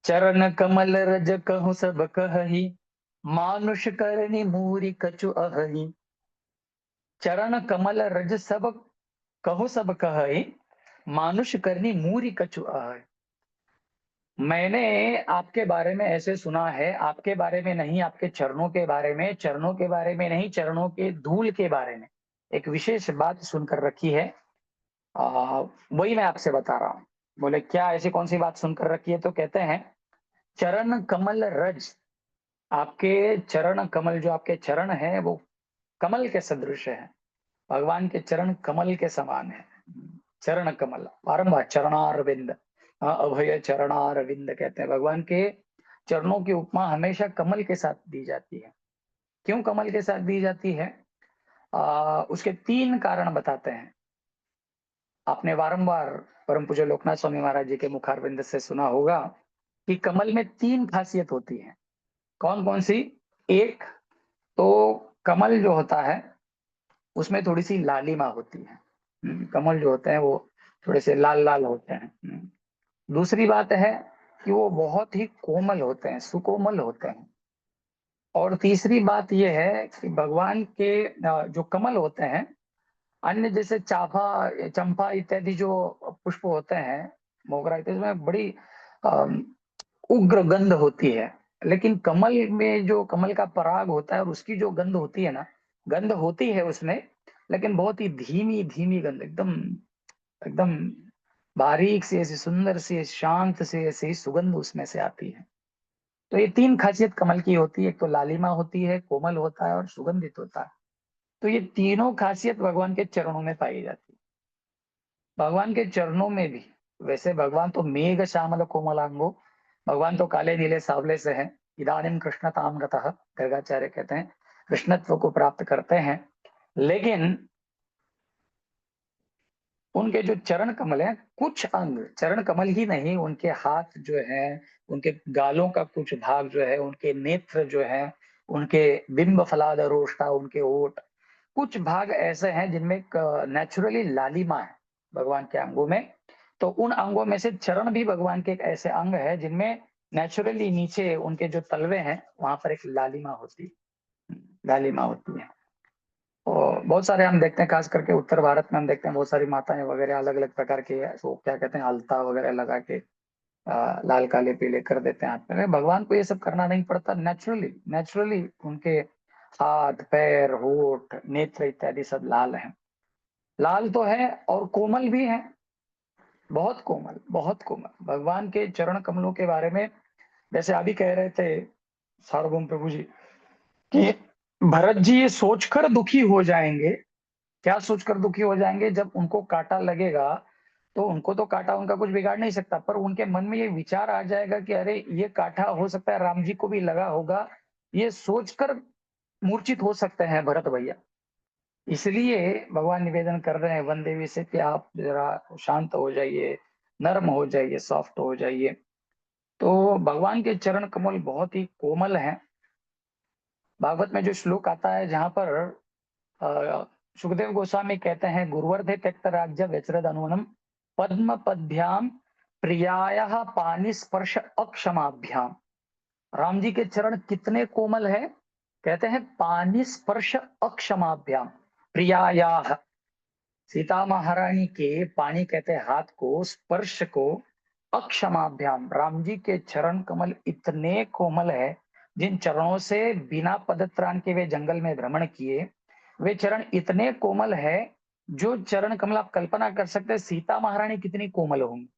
चरण कमल रज कहूं सब कहही, मानुष करनी मूरी कछु अहही। चरण कमल रज सब कहूं सब कहही, मानुष करनी मूरी कछु अहही। मैंने आपके बारे में ऐसे सुना है, आपके बारे में नहीं, आपके चरणों के बारे में, चरणों के बारे में नहीं, चरणों के धूल के बारे में एक विशेष बात सुनकर रखी है। वही मैं आपसे बता रहा हूँ। बोले क्या, ऐसी कौन सी बात सुनकर रखी है? तो कहते हैं चरण कमल रज, आपके चरण कमल, जो आपके चरण है वो कमल के सदृश है, भगवान के चरण कमल के समान है। चरण कमल, बारंबार चरणारविंद, अभय चरणारविंद कहते हैं। भगवान के चरणों की उपमा हमेशा कमल के साथ दी जाती है। क्यों कमल के साथ दी जाती है? उसके 3 कारण बताते हैं। आपने बारंबार परम पूज्य लोकनाथ स्वामी महाराज जी के मुखारविंद से सुना होगा कि कमल में 3 खासियत होती है। कौन कौन सी? एक तो कमल जो होता है उसमें थोड़ी सी लालिमा होती है। कमल जो होते हैं वो थोड़े से लाल लाल होते हैं। दूसरी बात है कि वो बहुत ही कोमल होते हैं, सुकोमल होते हैं। और तीसरी बात यह है कि भगवान के जो कमल होते हैं, अन्य जैसे चाफा, चंपा इत्यादि जो पुष्प होते हैं, मोगरा इत्यादि में बड़ी उग्र गंध होती है। लेकिन कमल में जो कमल का पराग होता है और उसकी जो गंध होती है ना, गंध होती है उसमें, लेकिन बहुत ही धीमी धीमी गंध, एकदम एकदम बारीक सी, ऐसी सुंदर सी, शांत सी ऐसी सुगंध उसमें से आती है। तो ये 3 खासियत कमल की होती है। एक तो लालिमा होती है, कोमल होता है और सुगंधित होता है। तो ये तीनों खासियत भगवान के चरणों में पाई जाती है। भगवान के चरणों में भी, वैसे भगवान तो मेघ श्यामल कोमलांगो, भगवान तो काले नीले सावले से हैं। इदानीम कृष्णताम गतः, गर्गाचार्य कहते हैं कृष्णत्व को प्राप्त करते हैं। लेकिन उनके जो चरण कमल हैं, कुछ अंग, चरण कमल ही नहीं, उनके हाथ जो है, उनके गालों का कुछ भाग जो है, उनके नेत्र जो है, उनके बिंब फलाद रोष्टा, उनके ओठ, कुछ भाग ऐसे हैं जिनमें नेचुरली लालिमा है भगवान के अंगों में। तो उन अंगों में से चरण भी भगवान के एक ऐसे अंग है जिनमें नेचुरली नीचे उनके जो तलवे हैं वहां पर एक लालिमा होती है। और बहुत सारे हम देखते हैं, खास करके उत्तर भारत में हम देखते हैं बहुत सारी माताएं वगैरह अलग अलग प्रकार के, वो क्या कहते हैं, अलता वगैरह लगा के लाल काले पीले कर देते हैं हाथ में। भगवान को ये सब करना नहीं पड़ता, नेचुरली नेचुरली उनके हाथ पैर होठ नेत्र इत्यादि सब लाल हैं। लाल तो है और कोमल भी है, बहुत कोमल, बहुत कोमल। भगवान के चरण कमलों के बारे में जैसे अभी कह रहे थे सार्वभौम प्रभु जी कि भरत जी ये सोचकर दुखी हो जाएंगे। क्या सोचकर दुखी हो जाएंगे? जब उनको कांटा लगेगा तो उनको तो कांटा उनका कुछ बिगाड़ नहीं सकता, पर उनके मन में ये विचार आ जाएगा कि अरे ये कांटा हो सकता है राम जी को भी लगा होगा, ये सोचकर मूर्छित हो सकते हैं भरत भैया। इसलिए भगवान निवेदन कर रहे हैं वन देवी से कि आप जरा शांत हो जाइए, नर्म हो जाइए, सॉफ्ट हो जाइए। तो भगवान के चरण कमल बहुत ही कोमल हैं। भागवत में जो श्लोक आता है जहां पर सुखदेव गोस्वामी कहते हैं, गुरुवर्धे त्यक्त राज्य व्यचरद अनुवनम पद्म पद्भ्याम प्रियाया पानी स्पर्श अक्षमाभ्याम। राम जी के चरण कितने कोमल है, कहते हैं पानी स्पर्श अक्षमाभ्याम प्रियाया। सीता महारानी के पानी कहते हैं हाथ को, स्पर्श को अक्षमाभ्याम। राम जी के चरण कमल इतने कोमल है, जिन चरणों से बिना पदत्राण के वे जंगल में भ्रमण किए, वे चरण इतने कोमल है, जो चरण कमल आप कल्पना कर सकते हैं सीता महारानी कितनी कोमल होंगी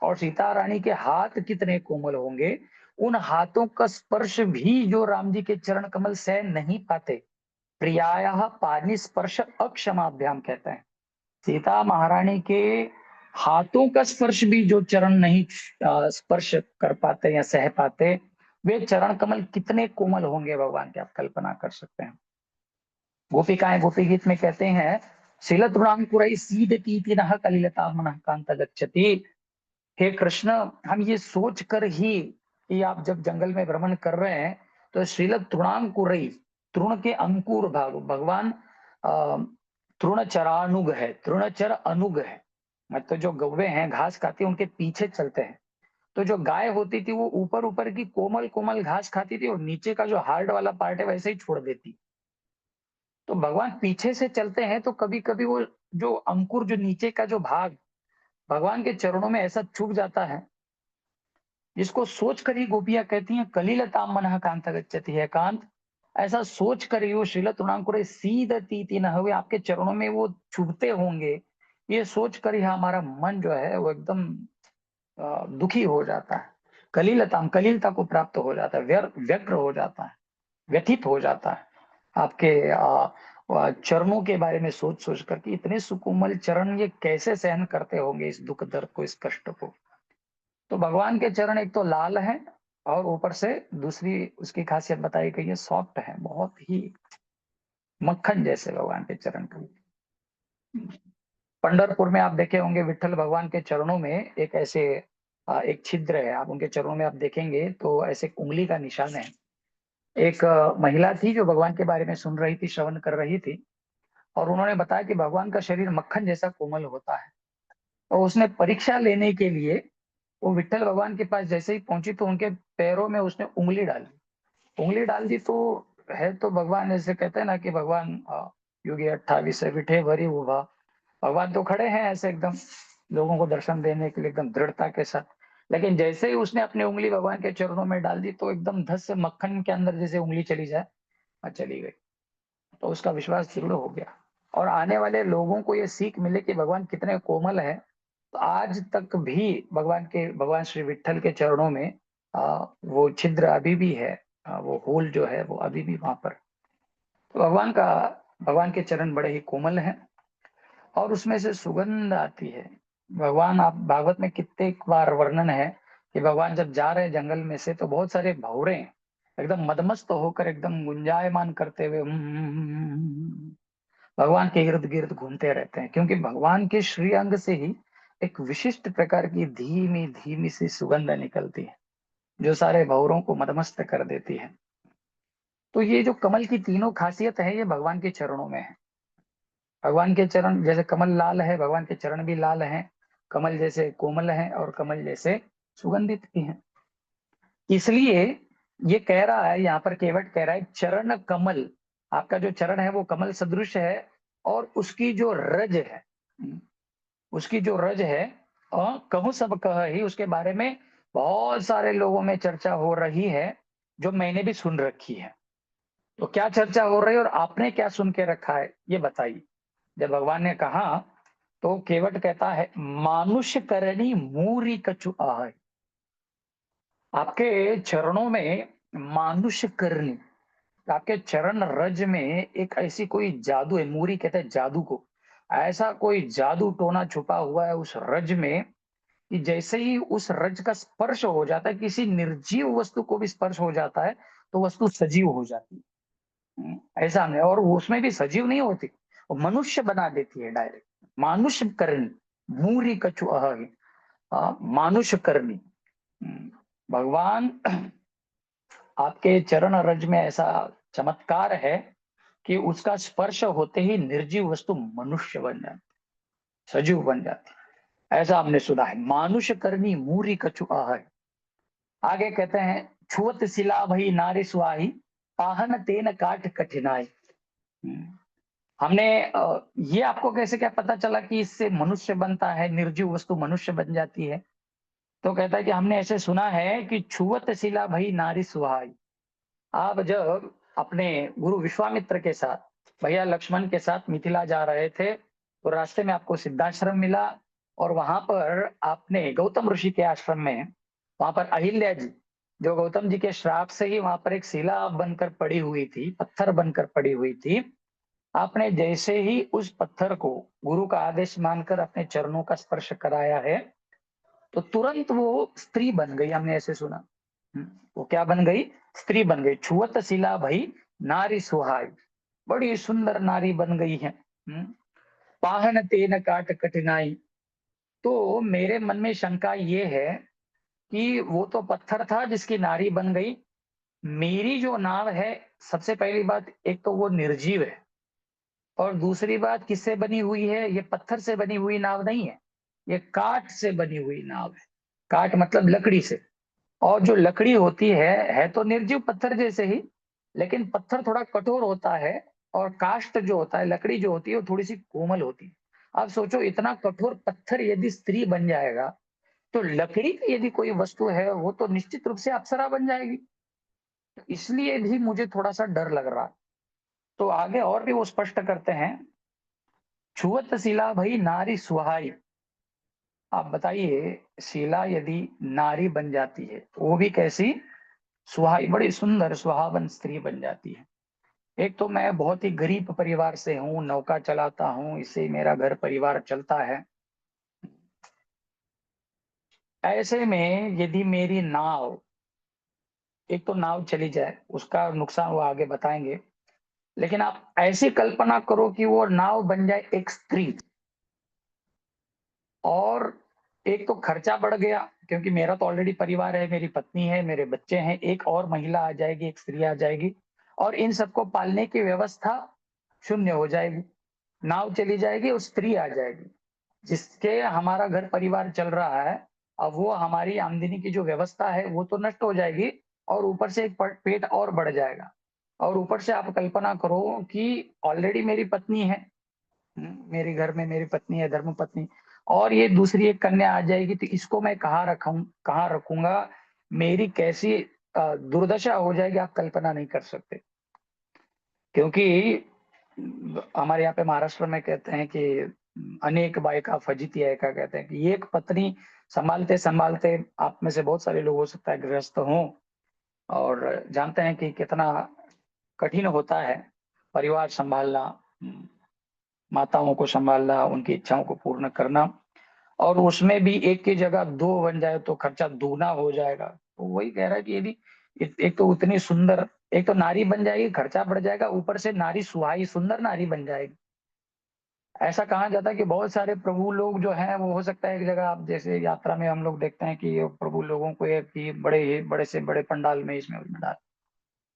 और सीता रानी के हाथ कितने कोमल होंगे। उन हाथों का स्पर्श भी जो राम जी के चरण कमल सह नहीं पाते, प्रियाया पानी स्पर्श अक्षमाभ्याम कहते हैं। सीता महारानी के हाथों का स्पर्श भी जो चरण नहीं स्पर्श कर पाते या सह पाते, वे चरण कमल कितने कोमल होंगे भगवान के, आप कल्पना कर सकते हैं। गोपिकाएं गोपी गीत में कहते हैं शीलतृणांकुरै सीदतीति नः कलिलता मनः कांत गच्छति। हे कृष्ण, हम ये सोच कर ही कि आप जब जंगल में भ्रमण कर रहे हैं तो शीलतृणांकुरै, तृण के अंकुर भाग, भगवान तृणचरानुग है, तृणचर अनुग है, मतलब जो गौवे हैं घास खाती है उनके पीछे चलते हैं। तो जो गाय होती थी वो ऊपर ऊपर की कोमल कोमल घास खाती थी और नीचे का जो हार्ड वाला पार्ट है वैसे ही छोड़ देती। तो भगवान पीछे से चलते हैं तो कभी कभी वो जो अंकुर, जो नीचे का जो भाग भगवान के चरणों में ऐसा चुभ जाता है, जिसको सोच कर ही गोपियां कहती हैं कलिलताम मनः कांत गच्छति है। कांत, ऐसा सोच कर ही वो शीलतृणांकुरे सीदतीति नः, हुए आपके चरणों में वो चुभते होंगे, ये सोच कर ही हमारा मन जो है वो एकदम दुखी हो जाता है। कलिलताम, कलिलता को प्राप्त हो जाता है, व्यग्र हो जाता है, व्यथित हो जाता है आपके चरणों के बारे में सोच सोच कर कि इतने सुकोमल चरण ये कैसे सहन करते होंगे इस दुख दर्द को, इस कष्ट को। तो भगवान के चरण एक तो लाल है और ऊपर से दूसरी उसकी खासियत बताई गई है, सॉफ्ट है, बहुत ही मक्खन जैसे भगवान के चरण का। पंढरपुर में आप देखे होंगे विठ्ठल भगवान के चरणों में एक ऐसे एक छिद्र है, आप उनके चरणों में आप देखेंगे तो ऐसे उंगली का निशान है। एक महिला थी जो भगवान के बारे में सुन रही थी, श्रवण कर रही थी, और उन्होंने बताया कि भगवान का शरीर मक्खन जैसा कोमल होता है। और उसने परीक्षा लेने के लिए वो विठ्ठल भगवान के पास जैसे ही पहुंची तो उनके पैरों में उसने उंगली डाल दी तो है तो भगवान ऐसे कहते हैं ना कि भगवान योगी 28 विठे भरी उभा, भगवान तो खड़े हैं ऐसे एकदम लोगों को दर्शन देने के लिए एकदम दृढ़ता के साथ, लेकिन जैसे ही उसने अपनी उंगली भगवान के चरणों में डाल दी तो एकदम धस से मक्खन के अंदर जैसे उंगली चली जाए चली गई। तो उसका विश्वास दृढ़ हो गया और आने वाले लोगों को ये सीख मिले कि भगवान कितने कोमल है। तो आज तक भी भगवान श्री विठ्ठल के चरणों में वो छिद्र अभी भी है, वो होल जो है वो अभी भी वहां पर। तो भगवान के चरण बड़े ही कोमल हैं और उसमें से सुगंध आती है। भगवान, आप भागवत में कितने बार वर्णन है कि भगवान जब जा रहे हैं जंगल में से तो बहुत सारे भौरे एकदम मदमस्त होकर एकदम गुंजायमान करते हुए भगवान के इर्द गिर्द घूमते रहते हैं, क्योंकि भगवान के श्री अंग से ही एक विशिष्ट प्रकार की धीमी धीमी सी सुगंध निकलती है जो सारे भौरों को मदमस्त कर देती है। तो ये जो कमल की तीनों खासियत है ये भगवान के चरणों में है। भगवान के चरण जैसे कमल लाल है, भगवान के चरण भी लाल हैं, कमल जैसे कोमल है और कमल जैसे सुगंधित भी हैं। इसलिए ये कह रहा है, यहाँ पर केवट कह रहा है चरण कमल, आपका जो चरण है वो कमल सदृश है और उसकी जो रज है, उसकी जो रज है कहूं सब कह ही, उसके बारे में बहुत सारे लोगों में चर्चा हो रही है जो मैंने भी सुन रखी है। तो क्या चर्चा हो रही है और आपने क्या सुन के रखा है ये बताइए। जब भगवान ने कहा तो केवट कहता है मानुष करणी मूरी कछु आय, आपके चरणों में मानुष करनी, आपके चरण रज में एक ऐसी कोई जादू है, मूरी कहते हैं जादू को, ऐसा कोई जादू टोना छुपा हुआ है उस रज में कि जैसे ही उस रज का स्पर्श हो जाता है, किसी निर्जीव वस्तु को भी स्पर्श हो जाता है तो वस्तु सजीव हो जाती है। ऐसा नहीं, और उसमें भी सजीव नहीं होती, वो मनुष्य बना देती है डायरेक्ट। मानुष करनी मूरी कछु अहि, मानुष करनी। भगवान आपके चरण रज में ऐसा चमत्कार है कि उसका स्पर्श होते ही निर्जीव वस्तु मनुष्य बन जाती, सजीव बन जाती, ऐसा हमने सुना है। मानुष करनी मूरी कछु आह। आगे कहते हैं छुअत शिला भई नारी सुआही, पाहन तेन काट कठिनाई। हमने ये आपको कैसे क्या पता चला कि इससे मनुष्य बनता है, निर्जीव वस्तु मनुष्य बन जाती है? तो कहता है कि हमने ऐसे सुना है कि छुअत शिला भई नारी सुहाई, आप जब अपने गुरु विश्वामित्र के साथ, भैया लक्ष्मण के साथ मिथिला जा रहे थे तो रास्ते में आपको सिद्धाश्रम मिला और वहां पर आपने गौतम ऋषि के आश्रम में, वहां पर अहिल्या जी जो गौतम जी के श्राप से ही वहां पर एक शिला बनकर पड़ी हुई थी, पत्थर बनकर पड़ी हुई थी, आपने जैसे ही उस पत्थर को गुरु का आदेश मानकर अपने चरणों का स्पर्श कराया है तो तुरंत वो स्त्री बन गई, हमने ऐसे सुना। वो क्या बन गई? स्त्री बन गई। छुअत शिला भई नारी सुहाई, बड़ी सुंदर नारी बन गई है। पाहन तेन काट कठिनाई। तो मेरे मन में शंका ये है कि वो तो पत्थर था जिसकी नारी बन गई, मेरी जो नाव है, सबसे पहली बात, एक तो वो निर्जीव है, और दूसरी बात किससे बनी हुई है? ये पत्थर से बनी हुई नाव नहीं है, ये काठ से बनी हुई नाव है। काठ मतलब लकड़ी से। और जो लकड़ी होती है तो निर्जीव पत्थर जैसे ही, लेकिन पत्थर थोड़ा कठोर होता है, और काष्ठ जो होता है, लकड़ी जो होती है, वो थोड़ी सी कोमल होती है। आप सोचो, इतना कठोर पत्थर यदि स्त्री बन जाएगा, तो लकड़ी की यदि कोई वस्तु है, वो तो निश्चित रूप से अप्सरा बन जाएगी। तो इसलिए भी मुझे थोड़ा सा डर लग रहा है। तो आगे और भी वो स्पष्ट करते हैं, छुअत शिला भई नारी सुहाई। आप बताइए, शिला यदि नारी बन जाती है, तो वो भी कैसी? सुहाई, बड़ी सुंदर सुहावन स्त्री बन जाती है। एक तो मैं बहुत ही गरीब परिवार से हूँ, नौका चलाता हूँ, इससे मेरा घर परिवार चलता है। ऐसे में यदि मेरी नाव, एक तो नाव चली जाए, उसका नुकसान वो आगे बताएंगे, लेकिन आप ऐसी कल्पना करो कि वो नाव बन जाए एक स्त्री, और एक तो खर्चा बढ़ गया, क्योंकि मेरा तो ऑलरेडी परिवार है, मेरी पत्नी है, मेरे बच्चे हैं, एक और महिला आ जाएगी, एक स्त्री आ जाएगी, और इन सबको पालने की व्यवस्था शून्य हो जाएगी। नाव चली जाएगी और स्त्री आ जाएगी, जिसके हमारा घर परिवार चल रहा है, अब वो हमारी आमदनी की जो व्यवस्था है वो तो नष्ट हो जाएगी, और ऊपर से एक पेट और बढ़ जाएगा। और ऊपर से आप कल्पना करो कि ऑलरेडी मेरी पत्नी है, मेरे घर में मेरी पत्नी है, धर्म पत्नी, और ये दूसरी एक कन्या आ जाएगी, तो इसको मैं कहाँ रखूंगा? मेरी कैसी दुर्दशा हो जाएगी, आप कल्पना नहीं कर सकते। क्योंकि हमारे यहाँ पे महाराष्ट्र में कहते हैं कि अनेक बायका फजिती है, क्या कहते हैं कि एक पत्नी संभालते संभालते, आप में से बहुत सारे लोग हो सकता है गृहस्थ हों और जानते हैं कि कितना कठिन होता है परिवार संभालना, माताओं को संभालना, उनकी इच्छाओं को पूर्ण करना, और उसमें भी एक की जगह दो बन जाए तो खर्चा दूना हो जाएगा। तो वही कह रहा है कि यदि एक तो उतनी सुंदर, एक तो नारी बन जाएगी, खर्चा बढ़ जाएगा, ऊपर से नारी सुहाई, सुंदर नारी बन जाएगी। ऐसा कहा जाता है कि बहुत सारे प्रभु लोग जो हैं, वो हो सकता है एक जगह, आप जैसे यात्रा में हम लोग देखते हैं कि प्रभु लोगों को एक ही बड़े से बड़े पंडाल में, इसमें उसमें डाल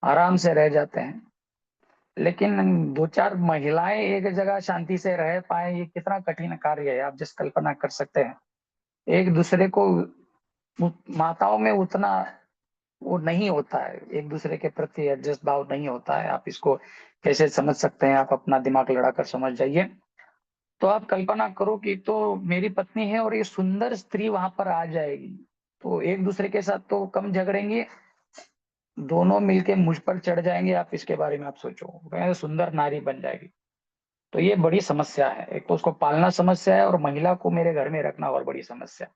आराम से रह जाते हैं, लेकिन दो चार महिलाएं एक जगह शांति से रह पाए, ये कितना कठिन कार्य है, आप जिस कल्पना कर सकते हैं। एक दूसरे को, माताओं में उतना वो नहीं होता है, एक दूसरे के प्रति एडजस्ट भाव नहीं होता है। आप इसको कैसे समझ सकते हैं? आप अपना दिमाग लड़ाकर समझ जाइए। तो आप कल्पना करो कि तो मेरी पत्नी है और ये सुंदर स्त्री वहां पर आ जाएगी, तो एक दूसरे के साथ तो कम झगड़ेंगे, दोनों मिलके मुझ पर चढ़ जाएंगे। आप इसके बारे में आप सोचो, सुंदर नारी बन जाएगी, तो ये बड़ी समस्या है। एक तो उसको पालना समस्या है, और महिला को मेरे घर में रखना और बड़ी समस्या।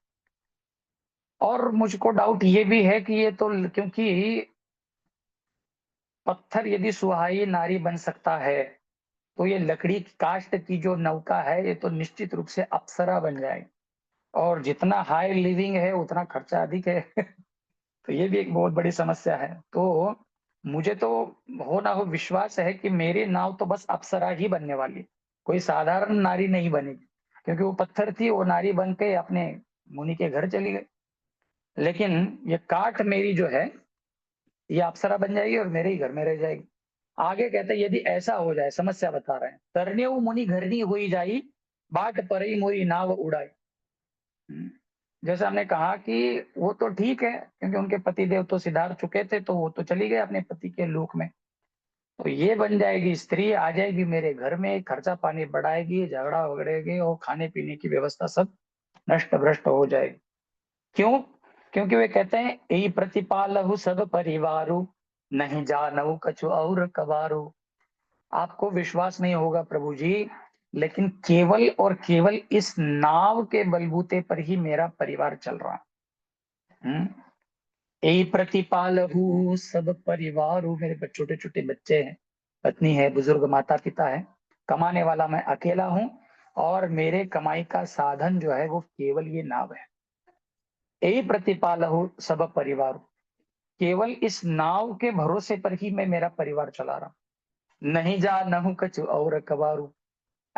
और मुझको डाउट ये भी है कि ये तो, क्योंकि पत्थर यदि सुहाई नारी बन सकता है, तो ये लकड़ी की काष्ठ की जो नौका है, ये तो निश्चित रूप से अप्सरा बन जाएगी, और जितना हाई लिविंग है उतना खर्चा अधिक है। तो ये भी एक बहुत बड़ी समस्या है। तो मुझे तो हो ना हो विश्वास है कि मेरी नाव तो बस अप्सरा ही बनने वाली, कोई साधारण नारी नहीं बनेगी, क्योंकि वो पत्थर थी, वो नारी बन के अपने मुनि के घर चली गई। लेकिन ये काठ मेरी जो है, ये अप्सरा बन जाएगी और मेरे ही घर में रह जाएगी। आगे कहते हैं, यदि ऐसा हो जाए, समस्या बता रहे हैं, तरनेऊ मुनि घरनी हुई जाई, बाट परई मोरी नाव उड़ाई। जैसे हमने कहा कि वो तो ठीक है, क्योंकि उनके पति देव तो सिधार चुके थे, तो वो तो चली गए अपने पति के लोक में। तो ये बन जाएगी, स्त्री आ जाएगी मेरे घर में, खर्चा पानी बढ़ाएगी, झगड़ा वगड़ेगी, और खाने पीने की व्यवस्था सब नष्ट भ्रष्ट हो जाएगी। क्यों? क्योंकि वे कहते हैं, यही प्रतिपालहु सब परिवारु, नहीं जानऊ कछु और कबारू। आपको विश्वास नहीं होगा प्रभु जी, लेकिन केवल और केवल इस नाव के बलबूते पर ही मेरा परिवार चल रहा है। यही प्रतिपालहु सब परिवारु, मेरे छोटे छोटे बच्चे हैं, पत्नी है, बुजुर्ग माता पिता है, कमाने वाला मैं अकेला हूं, और मेरे कमाई का साधन जो है वो केवल ये नाव है। यही प्रतिपालहु सब परिवार, केवल इस नाव के भरोसे पर ही मैं मेरा परिवार चला रहा हूं। नहीं जा नहु कछु और कबारू।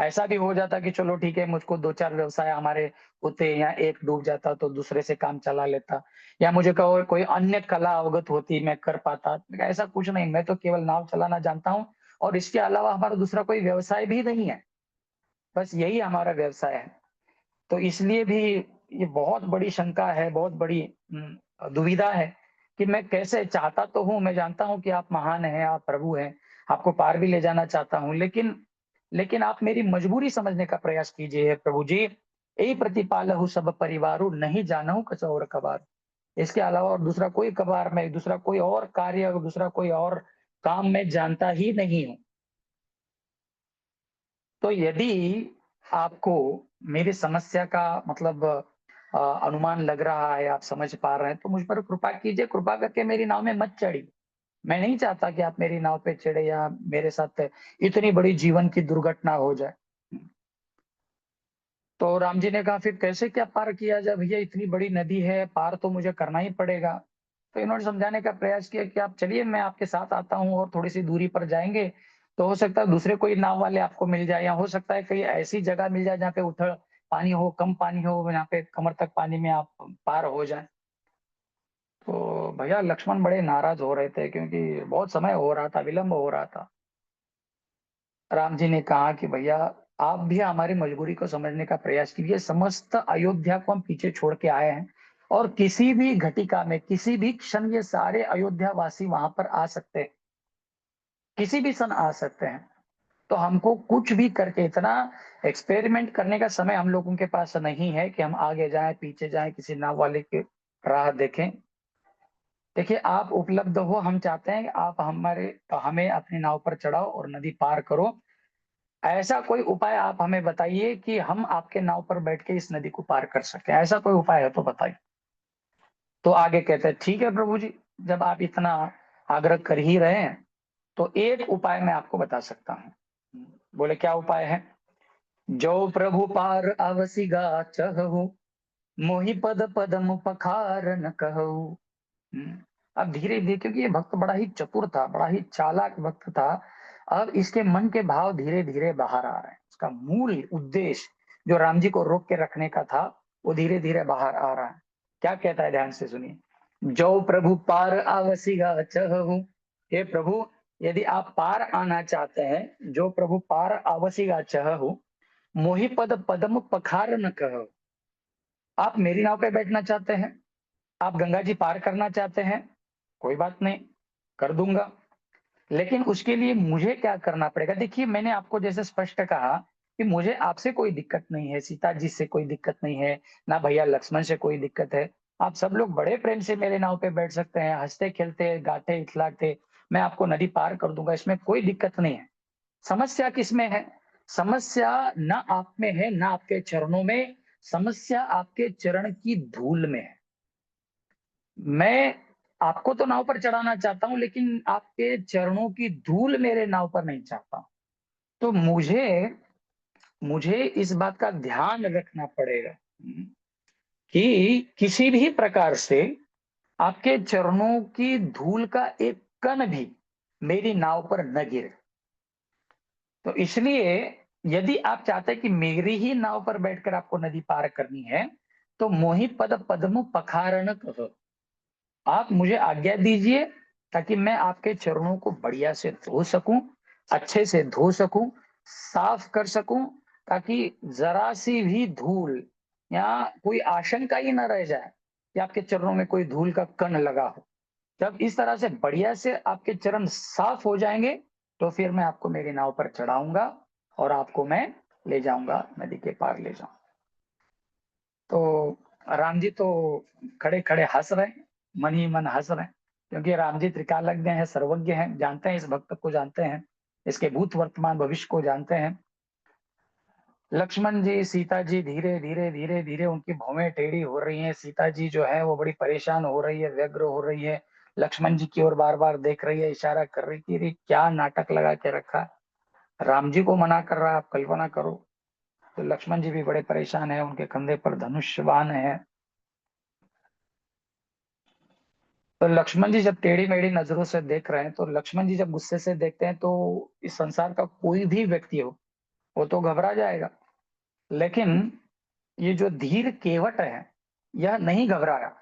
ऐसा भी हो जाता कि चलो ठीक है, मुझको 2-4 व्यवसाय हमारे होते, या एक डूब जाता तो दूसरे से काम चला लेता, या मुझे कहो कोई अन्य कला अवगत होती, मैं कर पाता। ऐसा कुछ नहीं, मैं तो केवल नाव चलाना जानता हूँ और इसके अलावा हमारा दूसरा कोई व्यवसाय भी नहीं है। बस यही हमारा व्यवसाय है। तो इसलिए भी ये बहुत बड़ी शंका है, बहुत बड़ी दुविधा है कि मैं कैसे, चाहता तो हूँ, मैं जानता हूँ कि आप महान हैं, आप प्रभु हैं, आपको पार भी ले जाना चाहता हूँ, लेकिन आप मेरी मजबूरी समझने का प्रयास कीजिए हे प्रभु जी। यही प्रतिपालहु सब परिवारु, नहीं जानहु कछु और कबार। इसके अलावा और दूसरा कोई कबार में, दूसरा कोई और कार्य, दूसरा कोई और काम मैं जानता ही नहीं हूँ। तो यदि आपको मेरी समस्या का मतलब अनुमान लग रहा है, आप समझ पा रहे हैं, तो मुझ पर कृपा कीजिए, कृपा करके मेरी नाव में मत चढ़िए। मैं नहीं चाहता कि आप मेरी नाव पे चढ़े या मेरे साथ इतनी बड़ी जीवन की दुर्घटना हो जाए। तो राम जी ने कहा, फिर कैसे क्या पार किया जाए भैया, इतनी बड़ी नदी है, पार तो मुझे करना ही पड़ेगा। तो इन्होंने समझाने का प्रयास किया कि आप चलिए, मैं आपके साथ आता हूँ और थोड़ी सी दूरी पर जाएंगे तो हो सकता है दूसरे कोई नाव वाले आपको मिल जाए, या हो सकता है कहीं ऐसी जगह मिल जाए जहाँ पे उथल पानी हो, कम पानी हो, यहाँ पे कमर तक पानी में आप पार हो जाए। तो भैया लक्ष्मण बड़े नाराज हो रहे थे क्योंकि बहुत समय हो रहा था, विलंब हो रहा था। राम जी ने कहा कि भैया आप भी हमारी मजबूरी को समझने का प्रयास कीजिए। समस्त अयोध्या को हम पीछे छोड़ के आए हैं और किसी भी घटिका में, किसी भी क्षण ये सारे अयोध्या वासी वहां पर आ सकते हैं, किसी भी क्षण आ सकते हैं। तो हमको कुछ भी करके, इतना एक्सपेरिमेंट करने का समय हम लोगों के पास नहीं है कि हम आगे जाएं, पीछे जाएं, किसी नाव वाले की राह देखें। देखिए आप उपलब्ध हो, हम चाहते हैं कि आप हमें अपनी नाव पर चढ़ाओ और नदी पार करो। ऐसा कोई उपाय आप हमें बताइए कि हम आपके नाव पर बैठ के इस नदी को पार कर सकें। ऐसा कोई उपाय है तो बताइए। तो आगे कहते हैं, ठीक है प्रभु जी, जब आप इतना आग्रह कर ही रहे हैं तो एक उपाय मैं आपको बता सकता हूँ। बोले क्या उपाय है? जो प्रभु पार आवसिगा चहु, मोहि पद पदम पखारन कहु। अब धीरे धीरे, क्योंकि ये भक्त बड़ा ही चतुर था, बड़ा ही चालाक भक्त था, अब इसके मन के भाव धीरे धीरे बाहर आ रहे हैं। उसका मूल उद्देश्य जो राम जी को रोक के रखने का था, वो धीरे धीरे बाहर आ रहा है। क्या कहता है, ध्यान से सुनिए। जो प्रभु पार आवसिगा चहु, हे प्रभु यदि आप पार आना चाहते हैं, जो प्रभु पार आवसिगा चहु, मोहि पद पदम पखार न कहो। आप मेरी नाव पे बैठना चाहते हैं, आप गंगा जी पार करना चाहते हैं, कोई बात नहीं, कर दूंगा। लेकिन उसके लिए मुझे क्या करना पड़ेगा? देखिए मैंने आपको जैसे स्पष्ट कहा कि मुझे आपसे कोई दिक्कत नहीं है, सीता जी से कोई दिक्कत नहीं है, ना भैया लक्ष्मण से कोई दिक्कत है। आप सब लोग बड़े प्रेम से मेरे नाव पे बैठ सकते हैं, हंसते खेलते गाते इतलाते मैं आपको नदी पार कर दूंगा, इसमें कोई दिक्कत नहीं है। समस्या किसमें है? समस्या ना आप में है, ना आपके चरणों में, समस्या आपके चरण की धूल में है। मैं आपको तो नाव पर चढ़ाना चाहता हूं, लेकिन आपके चरणों की धूल मेरे नाव पर नहीं चाहता। तो मुझे इस बात का ध्यान रखना पड़ेगा कि किसी भी प्रकार से आपके चरणों की धूल का एक कण भी मेरी नाव पर न गिरे। तो इसलिए यदि आप चाहते हैं कि मेरी ही नाव पर बैठकर आपको नदी पार करनी है, तो मोहि पद पद्म पखारन कहो। आप मुझे आज्ञा दीजिए ताकि मैं आपके चरणों को बढ़िया से धो सकूं, अच्छे से धो सकूं, साफ कर सकूं, ताकि जरा सी भी धूल या कोई आशंका ही न रह जाए कि आपके चरणों में कोई धूल का कण लगा हो। जब इस तरह से बढ़िया से आपके चरण साफ हो जाएंगे तो फिर मैं आपको मेरी नाव पर चढ़ाऊंगा और आपको मैं ले जाऊंगा, नदी के पार ले जाऊंगा। तो राम जी तो खड़े खड़े हंस रहे हैं, मन ही मन हंस रहे हैं, क्योंकि राम जी त्रिकालज्ञ हैं, सर्वज्ञ हैं, जानते हैं, इस भक्त को जानते हैं, इसके भूत वर्तमान भविष्य को जानते हैं। लक्ष्मण जी, सीता जी धीरे धीरे धीरे धीरे उनकी भौवें टेढ़ी हो रही हैं। सीता जी जो है वो बड़ी परेशान हो रही है, व्यग्र हो रही है, लक्ष्मण जी की ओर बार बार देख रही है, इशारा कर रही थी, अरे क्या नाटक लगा के रखा, राम जी को मना कर रहा है, आप कल्पना करो। तो लक्ष्मण जी भी बड़े परेशान है, उनके कंधे पर धनुष बाण है। तो लक्ष्मण जी जब टेढ़ी मेढ़ी नजरों से देख रहे हैं, तो लक्ष्मण जी जब गुस्से से देखते हैं तो इस संसार का कोई भी व्यक्ति हो, वो तो घबरा जाएगा। लेकिन ये जो धीर केवट है, यह नहीं घबराया।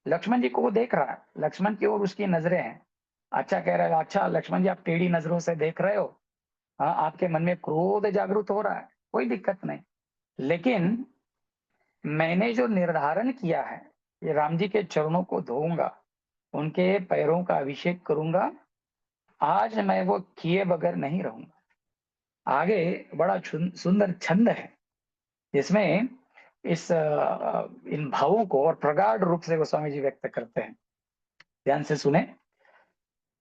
लक्ष्मण जी को वो देख रहा है, लक्ष्मण की ओर उसकी नजरें हैं। अच्छा कह रहा है, अच्छा लक्ष्मण जी आप टेढ़ी नजरों से देख रहे हो, हाँ आपके मन में क्रोध जागृत हो रहा है, कोई दिक्कत नहीं। लेकिन मैंने जो निर्धारण किया है, ये राम जी के चरणों को धोऊंगा, उनके पैरों का अभिषेक करूंगा, आज मैं वो किए बगैर नहीं रहूंगा। आगे बड़ा सुंदर छंद है जिसमें इन भावों को और प्रगाढ़ रूप से गोस्वामी जी व्यक्त करते हैं। ध्यान से सुने।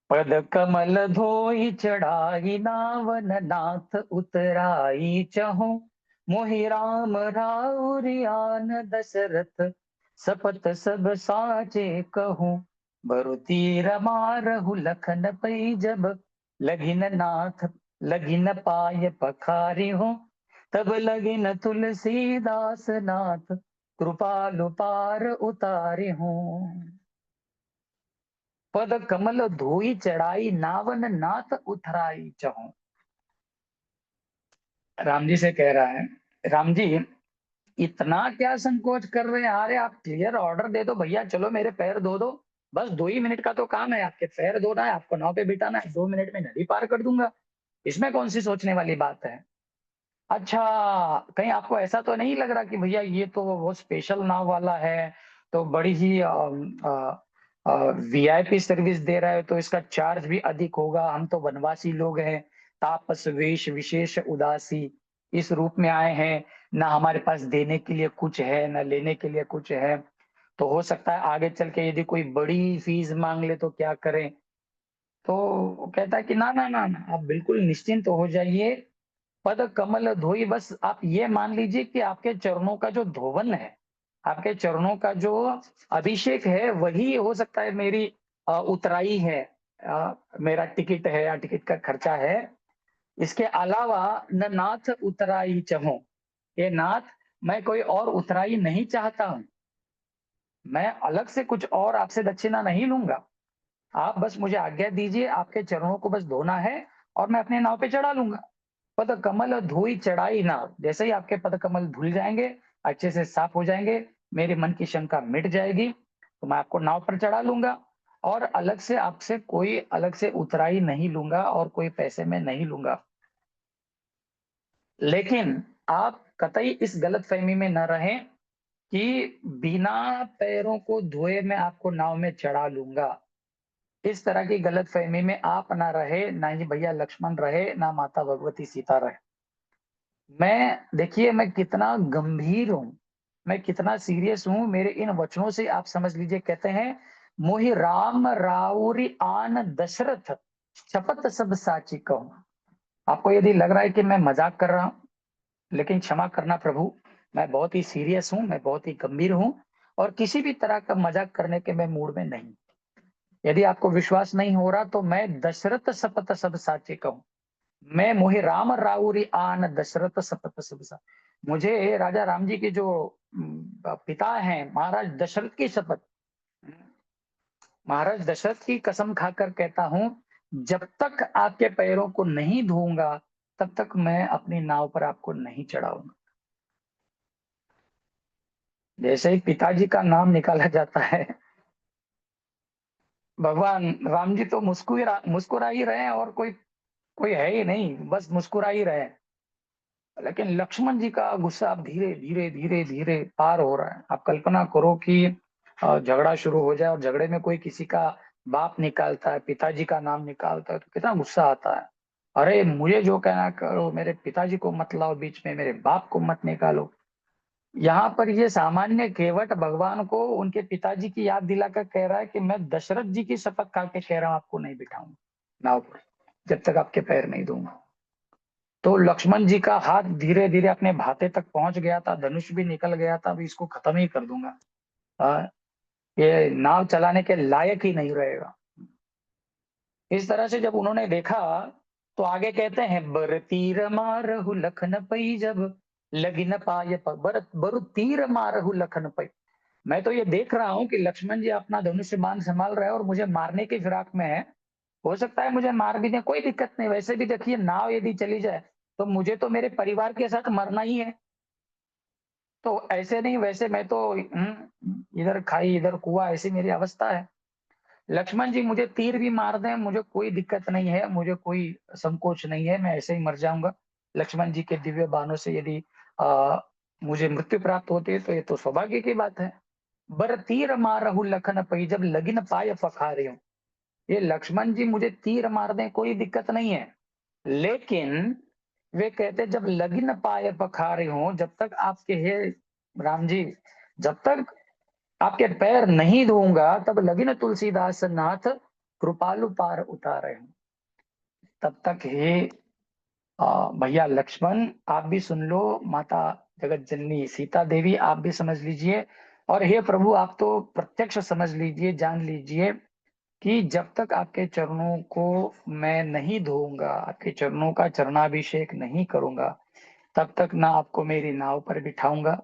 पद कमल धोई चढ़ाई नावन नाथ उतराई चहु, मोहि राम राउरियान दशरथ सपत सब साचे कहूँ। बरु तीर मारहु लखन पई जब, लगिन नाथ लगिन पाय पखारी हो, तब लगिन तुलसीदास नाथ कृपालु पार उतारे हूँ। पद कमल धोई चढ़ाई नावन नाथ उतराई चहु। राम जी से कह रहा है, राम जी इतना क्या संकोच कर रहे हैं, अरे आप क्लियर ऑर्डर दे दो भैया, चलो मेरे पैर धो दो, बस 2 ही मिनट का तो काम है, आपके पैर धोना है, आपको नाव पे बिठाना है, 2 मिनट में नदी पार कर दूंगा, इसमें कौन सी सोचने वाली बात है। अच्छा कहीं आपको ऐसा तो नहीं लग रहा कि भैया ये तो वो स्पेशल नाव वाला है, तो बड़ी ही वीआईपी सर्विस दे रहा है, तो इसका चार्ज भी अधिक होगा, हम तो वनवासी लोग हैं, तापस वेश विशेष उदासी, इस रूप में आए हैं, ना हमारे पास देने के लिए कुछ है ना लेने के लिए कुछ है, तो हो सकता है आगे चल के यदि कोई बड़ी फीस मांग ले तो क्या करें। तो वो कहता है कि ना ना ना ना, आप बिल्कुल निश्चिंत हो जाइए, पद कमल धोई, बस आप ये मान लीजिए कि आपके चरणों का जो धोवन है, आपके चरणों का जो अभिषेक है, वही हो सकता है मेरी उतराई है, मेरा टिकट है या टिकट का खर्चा है। इसके अलावा न नाथ उतराई चाहूं, ये नाथ मैं कोई और उतराई नहीं चाहता हूं, मैं अलग से कुछ और आपसे दक्षिणा नहीं लूंगा, आप बस मुझे आज्ञा दीजिए, आपके चरणों को बस धोना है और मैं अपने नाव पे चढ़ा लूंगा। पद कमल धोई चढ़ाई नाव, जैसे ही आपके पद कमल धुल जाएंगे, अच्छे से साफ हो जाएंगे, मेरे मन की शंका मिट जाएगी, तो मैं आपको नाव पर चढ़ा लूंगा और अलग से आपसे कोई अलग से उतराई नहीं लूंगा और कोई पैसे में नहीं लूंगा। लेकिन आप कतई इस गलतफहमी में न रहें कि बिना पैरों को धोए मैं आपको नाव में चढ़ा लूंगा, इस तरह की गलतफहमी में आप ना रहे, ना ही भैया लक्ष्मण रहे, ना माता भगवती सीता रहे। देखिए मैं कितना गंभीर हूँ, मैं कितना सीरियस हूँ, मेरे इन वचनों से आप समझ लीजिए। कहते हैं मोहि राम राउरी आन दशरथ शपथ सब साची कहूं। आपको यदि लग रहा है कि मैं मजाक कर रहा हूं, लेकिन क्षमा करना प्रभु, मैं बहुत ही सीरियस हूँ, मैं बहुत ही गंभीर हूँ और किसी भी तरह का मजाक करने के मैं मूड में नहीं। यदि आपको विश्वास नहीं हो रहा तो मैं दशरथ शपथ सब साचे कहूं, मैं मोहि राम राउरी आन दशरथ शपथ सब सा, मुझे राजा राम जी के जो पिता हैं महाराज दशरथ की शपथ, महाराज दशरथ की कसम खाकर कहता हूं, जब तक आपके पैरों को नहीं धोऊंगा तब तक मैं अपनी नाव पर आपको नहीं चढ़ाऊंगा। जैसे ही पिताजी का नाम निकाला जाता है, भगवान राम जी तो मुस्कुरा ही रहे हैं और कोई कोई है ही नहीं, बस मुस्कुरा ही रहे हैं। लेकिन लक्ष्मण जी का गुस्सा अब धीरे धीरे धीरे धीरे पार हो रहा है। आप कल्पना करो कि झगड़ा शुरू हो जाए और झगड़े में कोई किसी का बाप निकालता है, पिताजी का नाम निकालता है, तो कितना गुस्सा आता है। अरे मुझे जो कहना करो, मेरे पिताजी को मत लाओ बीच में, मेरे बाप को मत निकालो। यहाँ पर ये सामान्य केवट भगवान को उनके पिताजी की याद दिलाकर कह रहा है कि मैं दशरथ जी की शपथ खा के कह रहा हूँ आपको नहीं बिठाऊंगा नाव पर जब तक आपके पैर नहीं दूंगा। तो लक्ष्मण जी का हाथ धीरे धीरे अपने भाते तक पहुंच गया था, धनुष भी निकल गया था, अभी इसको खत्म ही कर दूंगा, ये नाव चलाने के लायक ही नहीं रहेगा। इस तरह से जब उन्होंने देखा तो आगे कहते हैं बर तीर मारहु लखन पई जब, लगी न पाय बरु तीर मारहु लखन पई। मैं तो ये देख रहा हूं कि लक्ष्मण जी अपना धनुष्य बाण संभाल रहे हैं और मुझे मारने की फिराक में है। हो सकता है मुझे मार भी दें, कोई दिक्कत नहीं, वैसे भी देखिए नाव यदि चली जाए तो मुझे तो मेरे परिवार के साथ मरना ही है। तो ऐसे नहीं वैसे मैं तो इधर खाई इधर कुआं, ऐसी मेरी अवस्था है। लक्ष्मण जी मुझे तीर भी मार दें, मुझे कोई दिक्कत नहीं है, मुझे कोई संकोच नहीं है, मैं ऐसे ही मर जाऊंगा। लक्ष्मण जी के दिव्य बाणों से यदि आ, मुझे मृत्यु प्राप्त होती है तो ये तो सौभाग्य की बात है। बर तीर मारहु लखन पई, जब लगिन पाय पखारे हूं। ये लक्ष्मण जी मुझे तीर मार दें कोई दिक्कत नहीं है, लेकिन वे कहते जब लगिन पाय पखारे हो, जब तक आपके हे राम जी, जब तक आपके पैर नहीं धोऊंगा तब लगिन तुलसीदास नाथ कृपालु पार उतारे हूं। तब तक हे भैया लक्ष्मण आप भी सुन लो, माता जगत जननी सीता देवी आप भी समझ लीजिए, और हे प्रभु आप तो प्रत्यक्ष समझ लीजिए, जान लीजिए कि जब तक आपके चरणों को मैं नहीं धोऊंगा, आपके चरणों का चरणाभिषेक नहीं करूंगा, तब तक ना आपको मेरी नाव पर बिठाऊंगा,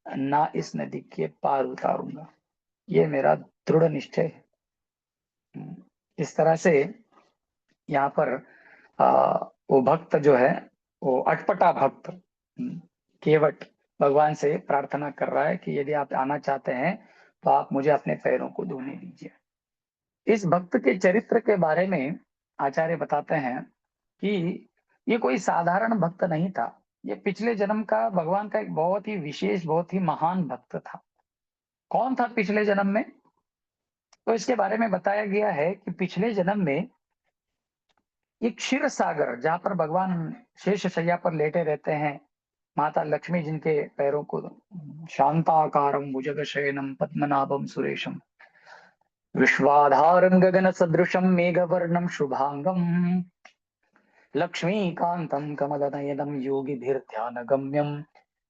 ना इस नदी के पार उतारूंगा। ये मेरा दृढ़ निश्चय है। इस तरह से यहाँ पर वो भक्त जो है, वो अटपटा भक्त केवट भगवान से प्रार्थना कर रहा है कि यदि आप आना चाहते हैं तो आप मुझे अपने पैरों को धोने दीजिए। इस भक्त के चरित्र के बारे में आचार्य बताते हैं कि ये कोई साधारण भक्त नहीं था, ये पिछले जन्म का भगवान का एक बहुत ही विशेष, बहुत ही महान भक्त था। कौन था पिछले जन्म में? तो इसके बारे में बताया गया है कि पिछले जन्म में एक क्षीर सागर, जहां पर भगवान शेष शैया पर लेटे रहते हैं, माता लक्ष्मी जिनके पैरों को शांताकारं भुजगशयनं पद्मनाभं सुरेशम विश्वाधारं गगन सदृशं मेघवर्णं शुभांगं लक्ष्मीकान्तं कमलनयनं योगिभिर्ध्यानगम्यं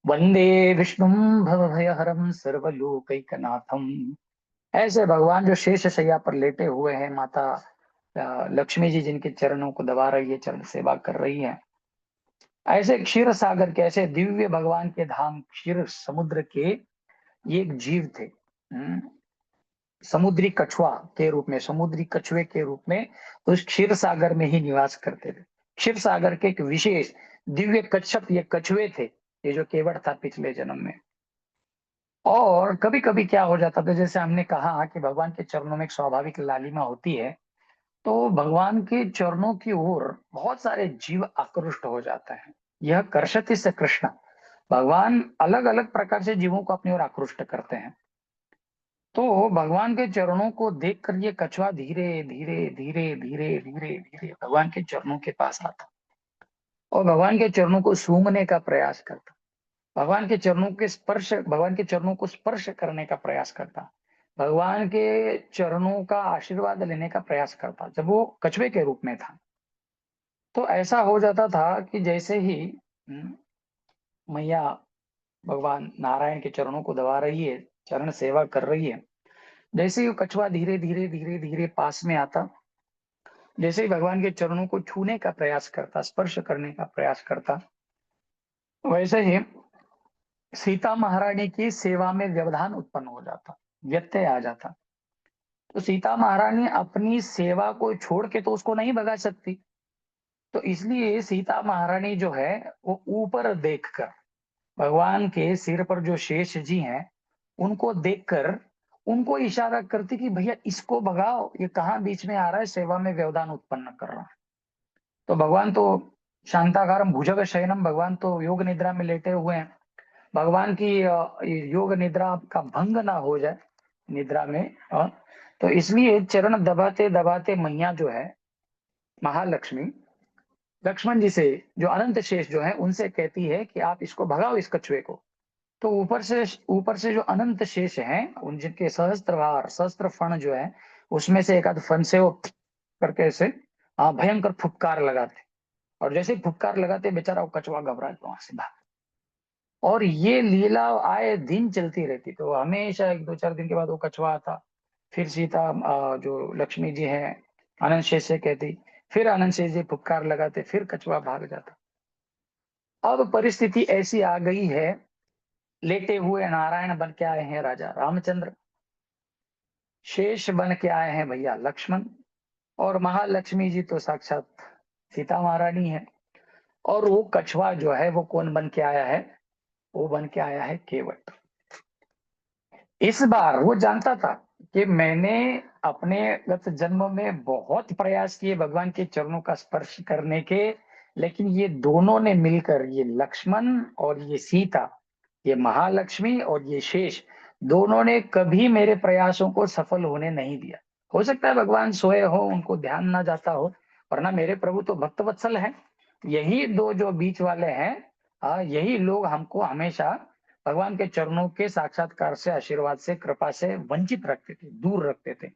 वंदे विष्णुं भवभयहरं सर्वलोकैकनाथं। ऐसे भगवान जो शेष शैया पर लेटे हुए हैं, माता लक्ष्मी जी जिनके चरणों को दबा रही है, चरण सेवा कर रही है, ऐसे क्षीर सागर के, ऐसे दिव्य भगवान के धाम क्षीर समुद्र के ये एक जीव थे। समुद्री कछुआ के रूप में, समुद्री कछुए के रूप में उस क्षीर सागर में ही निवास करते थे। क्षीर सागर के एक विशेष दिव्य कच्छप ये कछुए थे, ये जो केवट था पिछले जन्म में। और कभी कभी क्या हो जाता था, जैसे हमने कहा कि भगवान के चरणों में एक स्वाभाविक लालिमा होती है, तो भगवान के चरणों की ओर बहुत सारे जीव आकृष्ट हो जाते हैं। यह कर्षति से कृष्ण, भगवान अलग अलग प्रकार से जीवों को अपनी ओर आकृष्ट करते हैं। तो भगवान के चरणों को देखकर ये कछुआ धीरे धीरे धीरे धीरे धीरे धीरे भगवान के चरणों के पास आता और भगवान के चरणों को सूंघने का प्रयास करता, भगवान के चरणों के स्पर्श, भगवान के चरणों को स्पर्श करने का प्रयास करता, भगवान के चरणों का आशीर्वाद लेने का प्रयास करता जब वो कछुए के रूप में था। तो ऐसा हो जाता था कि जैसे ही मैया भगवान नारायण के चरणों को दबा रही है, चरण सेवा कर रही है, जैसे ही कछुआ धीरे धीरे धीरे धीरे पास में आता, जैसे ही भगवान के चरणों को छूने का प्रयास करता, स्पर्श करने का प्रयास करता, वैसे ही सीता महारानी की सेवा में व्यवधान उत्पन्न हो जाता, व्यत्यय आ जाता। तो सीता महारानी अपनी सेवा को छोड़ के तो उसको नहीं भगा सकती, तो इसलिए सीता महारानी जो है वो ऊपर देखकर, भगवान के सिर पर जो शेष जी हैं उनको देखकर उनको इशारा करती कि भैया इसको भगाओ, ये कहाँ बीच में आ रहा है, सेवा में व्यवधान उत्पन्न कर रहा है। तो भगवान तो शांताकारम भुजग शयनम, भगवान तो योग निद्रा में लेटे हुए हैं, भगवान की योग निद्रा का भंग ना हो जाए निद्रा में, तो इसलिए चरण दबाते दबाते मैया जो है महालक्ष्मी लक्ष्मण जी से, जो अनंत शेष जो है उनसे कहती है कि आप इसको भगाओ, इस कछुए को। तो ऊपर से जो अनंत शेष हैं, उन जिनके सहस्त्रवार सहस्त्र फण जो है, उसमें से एक आध फण से वो करके ऐसे भयंकर फुफकार लगाते, और जैसे ही फुफकार लगाते बेचारा वो कछुआ घबरा के वहां से भाग। और ये लीला आए दिन चलती रहती, तो हमेशा 1-2-4 दिन के बाद वो कछुआ आता, फिर सीता जो लक्ष्मी जी है आनंद शेष से कहती, फिर आनंद शेष जी फुफकार लगाते, फिर कछुआ भाग जाता। अब परिस्थिति ऐसी आ गई है, लेटे हुए नारायण बन के आए हैं राजा रामचंद्र, शेष बन के आए हैं भैया लक्ष्मण, और महालक्ष्मी जी तो साक्षात सीता महारानी है। और वो कछुआ जो है वो कौन बन के आया है? वो बन के आया है केवट। इस बार वो जानता था कि मैंने अपने गत जन्म में बहुत प्रयास किए भगवान के चरणों का स्पर्श करने के, लेकिन ये दोनों ने मिलकर, ये लक्ष्मण और ये सीता, ये महालक्ष्मी और ये शेष, दोनों ने कभी मेरे प्रयासों को सफल होने नहीं दिया। हो सकता है भगवान सोए हो, उनको ध्यान ना जाता हो, वरना मेरे प्रभु तो भक्त वत्सल हैं। यही दो जो बीच वाले हैं, यही लोग हमको हमेशा भगवान के चरणों के साक्षात्कार से, आशीर्वाद से, कृपा से वंचित रखते थे, दूर रखते थे।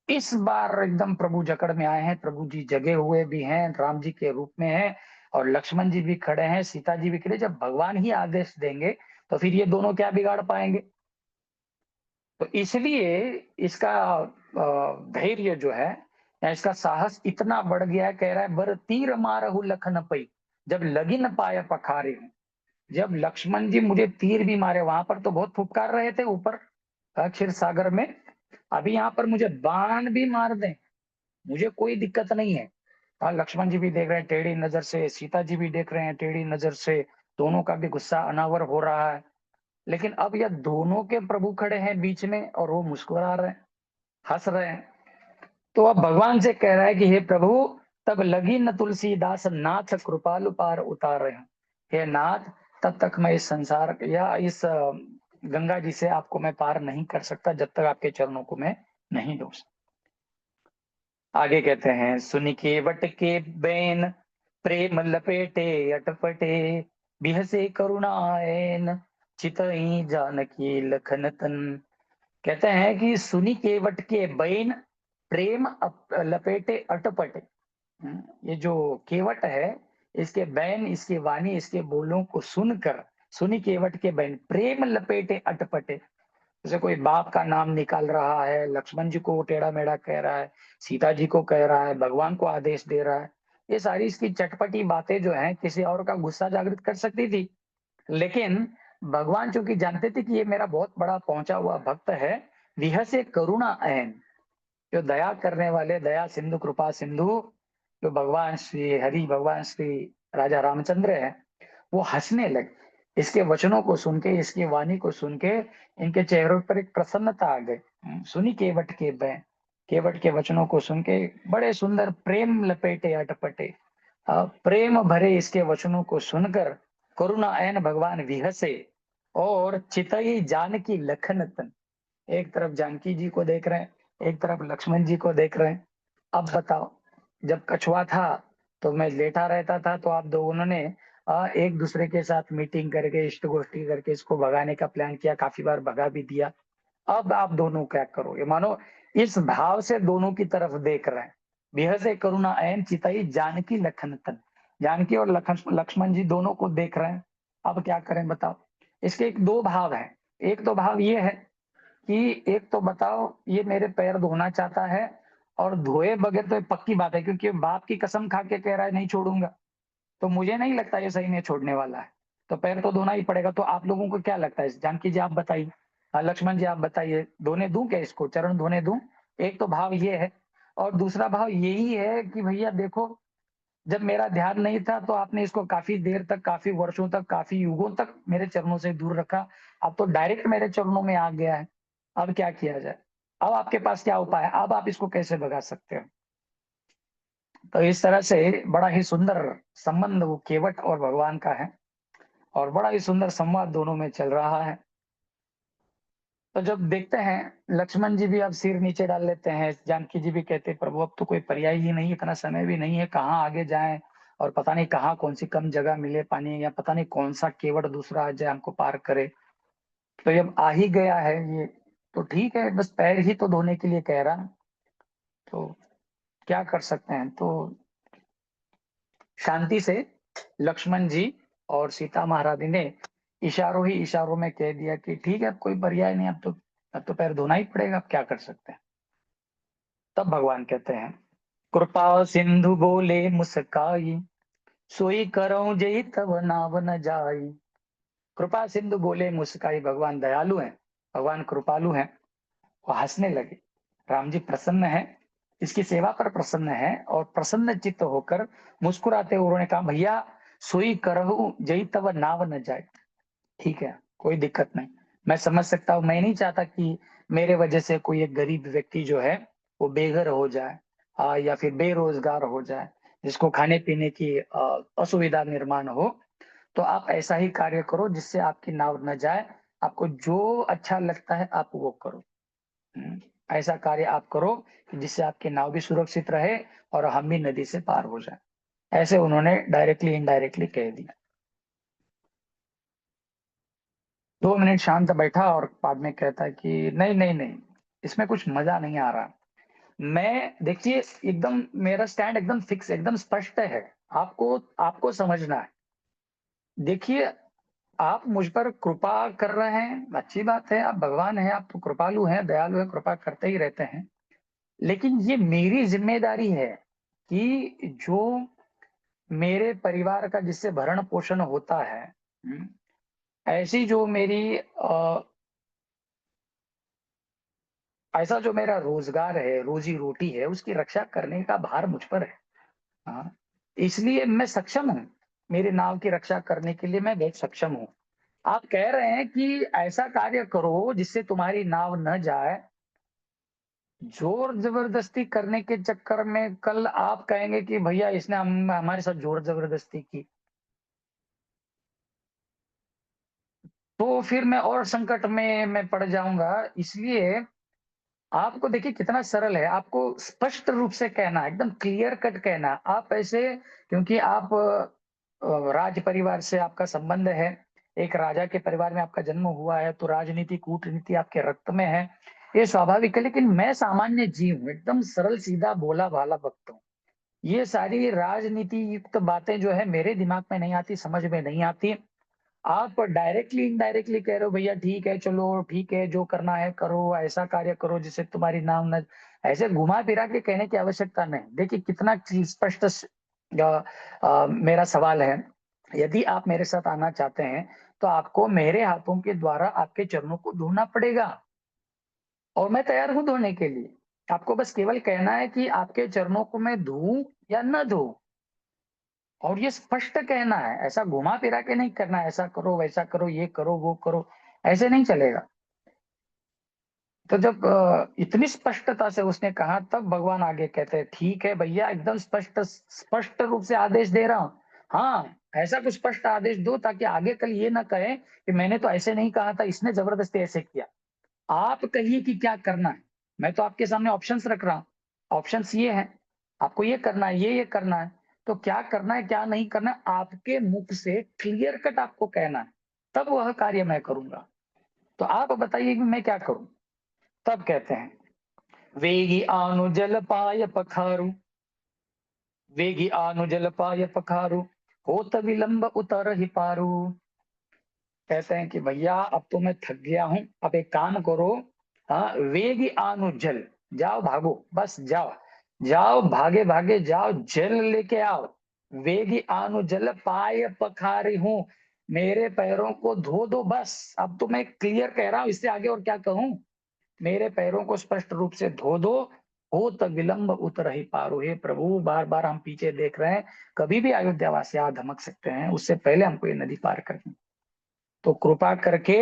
इस बार एकदम प्रभु जकड़ में आए हैं, प्रभु जी जगे हुए भी हैं, राम जी के रूप में हैं, और लक्ष्मण जी भी खड़े हैं, सीता जी भी खड़े। जब भगवान ही आदेश देंगे तो फिर ये दोनों क्या बिगाड़ पाएंगे? तो इसलिए इसका धैर्य जो है, या इसका साहस इतना बढ़ गया है, कह रहा है बर तीर मारहु लखन पई, जब लगी न पाए पखारे हूं। जब लक्ष्मण जी मुझे तीर भी मारे, वहां पर तो बहुत फुफकार रहे थे ऊपर क्षीर सागर में, अभी यहाँ पर मुझे बाण भी मार दें, मुझे कोई दिक्कत नहीं है। लक्ष्मण जी भी देख रहे हैं टेढ़ी नजर से, सीता जी भी देख रहे हैं टेढ़ी नजर से, दोनों का भी गुस्सा अनावर हो रहा है। लेकिन अब यह दोनों के प्रभु खड़े हैं बीच में और वो मुस्कुरा रहे हैं, हंस रहे हैं। तो अब भगवान से कह रहा है कि हे प्रभु, तब लगी न तुलसीदास नाथ कृपालु पार उतार, हे नाथ, तब तक मैं इस संसार या इस गंगा जी से आपको मैं पार नहीं कर सकता, जब तक आपके चरणों को मैं नहीं दूं। आगे कहते हैं, सुनि केवट के बैन प्रेम लपेटे अटपटे, बिहसे करुणाएन चितई जानकी लखन तन। कहते हैं कि सुनि केवट के बैन प्रेम लपेटे अटपटे। ये जो केवट है, इसके बैन, इसकी वाणी, इसके बोलों को सुनकर, सुनी केवट के बैन प्रेम लपेटे अटपटे, जैसे कोई बाप का नाम निकाल रहा है, लक्ष्मण जी को टेढ़ा मेढ़ा कह रहा है, सीता जी को कह रहा है, भगवान को आदेश दे रहा है। ये सारी इसकी चटपटी बातें जो हैं किसी और का गुस्सा जागृत कर सकती थी, लेकिन भगवान चूंकि जानते थे कि ये मेरा बहुत बड़ा पहुंचा हुआ भक्त है, विह से करुणा ऐन, जो दया करने वाले, दया सिंधु कृपा सिंधु, जो भगवान श्री हरि, भगवान श्री राजा रामचंद्र है, वो हंसने लगे। इसके वचनों को सुन के, इसकी वाणी को सुन के इनके चेहरों पर एक प्रसन्नता आ गई। सुनी केवट के बैन, केवट के वचनों को सुन के बड़े सुंदर प्रेम लपेटे अटपटे, प्रेम भरे इसके वचनों को सुनकर करुणा ऐन भगवान विहसे और चितई जानकी लखन तन। एक तरफ जानकी जी को देख रहे हैं, एक तरफ लक्ष्मण जी को देख रहे हैं। अब बताओ, जब कछुआ था तो मैं लेटा रहता था, तो आप दोनों ने एक दूसरे के साथ मीटिंग करके, इष्ट गोष्ठी करके इसको भगाने का प्लान किया, काफी बार भगा भी दिया। अब आप दोनों क्या करोगे? मानो इस भाव से दोनों की तरफ देख रहे हैं। बेहद करुणा ऐन चितई जानकी लखन तन, जानकी और लक्ष्मण जी दोनों को देख रहे हैं। अब क्या करें बताओ? इसके एक दो भाव है। एक तो भाव ये है कि एक तो बताओ, ये मेरे पैर धोना चाहता है, और धोए बगैर तो पक्की बात है, क्योंकि बाप की कसम खा के कह रहा है नहीं छोड़ूंगा, तो मुझे नहीं लगता ये सही में छोड़ने वाला है, तो पैर तो धोना ही पड़ेगा। तो आप लोगों को क्या लगता है? जानकी जी आप बताइए, लक्ष्मण जी आप बताइए, धोने दूं क्या इसको, चरण धोने दूं? एक तो भाव ये है, और दूसरा भाव यही है कि भैया देखो, जब मेरा ध्यान नहीं था तो आपने इसको काफी देर तक, काफी वर्षों तक, काफी युगों तक मेरे चरणों से दूर रखा, अब तो डायरेक्ट मेरे चरणों में आ गया है। अब क्या किया जाए? अब आपके पास क्या उपाय है? अब आप इसको कैसे भगा सकते हो? तो इस तरह से बड़ा ही सुंदर संबंध वो केवट और भगवान का है, और बड़ा ही सुंदर संवाद दोनों में चल रहा है। तो जब देखते हैं, लक्ष्मण जी भी अब सिर नीचे डाल लेते हैं, जानकी जी भी कहते हैं प्रभु अब तो कोई पर्याय ही नहीं, इतना समय भी नहीं है, कहाँ आगे जाएं, और पता नहीं कहाँ कौन सी कम जगह मिले पानी, या पता नहीं कौन सा केवट दूसरा आ जाए हमको पार करे। तो जब आ ही गया है ये, तो ठीक है, बस पैर ही तो धोने के लिए कह रहा, तो क्या कर सकते हैं? तो शांति से लक्ष्मण जी और सीता महारानी ने इशारों ही इशारों में कह दिया कि ठीक है, अब कोई पर्याय नहीं, अब तो पैर धोना ही पड़ेगा, अब क्या कर सकते हैं। तब भगवान कहते हैं, कृपा सिंधु बोले मुस्काई, सोई करो जय तब नाव न जाई। कृपा सिंधु बोले मुस्काई, भगवान दयालु हैं, भगवान कृपालु हैं। वो हंसने लगे, राम जी प्रसन्न है, इसकी सेवा पर प्रसन्न है, और प्रसन्न चित्त होकर मुस्कुराते हुए उन्होंने कहा, भैया सोई करहु जई तब नाव न जाए। ठीक है, कोई दिक्कत नहीं, मैं समझ सकता हूँ। मैं नहीं चाहता कि मेरे वजह से कोई एक गरीब व्यक्ति जो है वो बेघर हो जाए या फिर बेरोजगार हो जाए, जिसको खाने पीने की असुविधा निर्माण हो। तो आप ऐसा ही कार्य करो जिससे आपकी नाव न जाए। आपको जो अच्छा लगता है आप वो करो। ऐसा कार्य आप करो कि जिससे आपकी नाव भी सुरक्षित रहे और हम भी नदी से पार हो जाए। ऐसे उन्होंने डायरेक्टली इनडायरेक्टली कह दिया। 2 मिनट शांत बैठा और बाद में कहता है कि नहीं नहीं नहीं, इसमें कुछ मजा नहीं आ रहा। मैं देखिए एकदम मेरा स्टैंड एकदम फिक्स, एकदम स्पष्ट है। आपको आपको समझना है। देखिए, आप मुझ पर कृपा कर रहे हैं, अच्छी बात है, आप भगवान हैं, आप तो कृपालु हैं, दयालु हैं, कृपा करते ही रहते हैं। लेकिन ये मेरी जिम्मेदारी है कि जो मेरे परिवार का जिससे भरण पोषण होता है, ऐसी जो मेरी ऐसा जो मेरा रोजगार है, रोजी रोटी है, उसकी रक्षा करने का भार मुझ पर है। हाँ, इसलिए मैं सक्षम हूँ, मेरी नाव की रक्षा करने के लिए मैं बहुत सक्षम हूँ। आप कह रहे हैं कि ऐसा कार्य करो जिससे तुम्हारी नाव न जाए। जोर जबरदस्ती करने के चक्कर में कल आप कहेंगे कि भैया इसने हमारे साथ जोर जबरदस्ती की, तो फिर मैं और संकट में मैं पड़ जाऊंगा। इसलिए आपको देखिए कितना सरल है, आपको स्पष्ट रूप से कहना, एकदम क्लियर कट कहना। आप ऐसे, क्योंकि आप राज परिवार से आपका संबंध है, एक राजा के परिवार में आपका जन्म हुआ है, तो राजनीति कूटनीति आपके रक्त में है, ये स्वाभाविक है। लेकिन मैं सामान्य जीव हूँ, एकदम सरल सीधा भोला भाला भक्त हूँ। ये सारी राजनीति युक्त बातें जो है मेरे दिमाग में नहीं आती, समझ में नहीं आती। आप डायरेक्टली इनडायरेक्टली कह रहे हो भैया ठीक है, चलो ठीक है, जो करना है करो, ऐसा कार्य करो जिससे तुम्हारी नाव न, ऐसे घुमा फिरा के कहने की आवश्यकता नहीं। देखिए कितना स्पष्ट मेरा सवाल है। यदि आप मेरे साथ आना चाहते हैं तो आपको मेरे हाथों के द्वारा आपके चरणों को धोना पड़ेगा, और मैं तैयार हूं धोने के लिए। आपको बस केवल कहना है कि आपके चरणों को मैं धोऊं या न धोऊं, और ये स्पष्ट कहना है, ऐसा घुमा फिरा के नहीं करना है, ऐसा करो वैसा करो, ये करो वो करो, ऐसे नहीं चलेगा। तो जब इतनी स्पष्टता से उसने कहा, तब भगवान आगे कहते हैं ठीक है भैया, एकदम स्पष्ट स्पष्ट रूप से आदेश दे रहा हूं। हाँ, ऐसा कुछ स्पष्ट आदेश दो ताकि आगे कल ये ना कहे कि मैंने तो ऐसे नहीं कहा था, इसने जबरदस्ती ऐसे किया। आप कहिए कि क्या करना है, मैं तो आपके सामने ऑप्शंस रख रहा हूँ। ऑप्शंस ये है, आपको ये करना है, ये करना है। तो क्या करना है क्या नहीं करना है, आपके मुख से क्लियर कट आपको कहना है, तब वह कार्य मैं करूंगा। तो आप बताइए कि मैं क्या करूं। तब कहते हैं वेगी आनु जल पाय पखारू, वेगी आनु जल पाय पखारू, होत विलंब उतर ही पारू। कहते हैं कि भैया अब तो मैं थक गया हूं, अब एक काम करो, हाँ, वेगी आनु जल, जाओ भागो, बस जाओ, जाओ भागे भागे जाओ, जल लेके आओ। वेगी आनु जल पाय पखारी हूं, मेरे पैरों को धो दो बस। अब तो मैं क्लियर कह रहा हूं, इससे आगे और क्या कहूं। मेरे पैरों को स्पष्ट रूप से धो दो, हो तब विलंब उतर ही पारो। हे प्रभु, बार बार हम पीछे देख रहे हैं, कभी भी अयोध्यावासी आ धमक सकते हैं, उससे पहले हमको ये नदी पार करनी। तो कृपा करके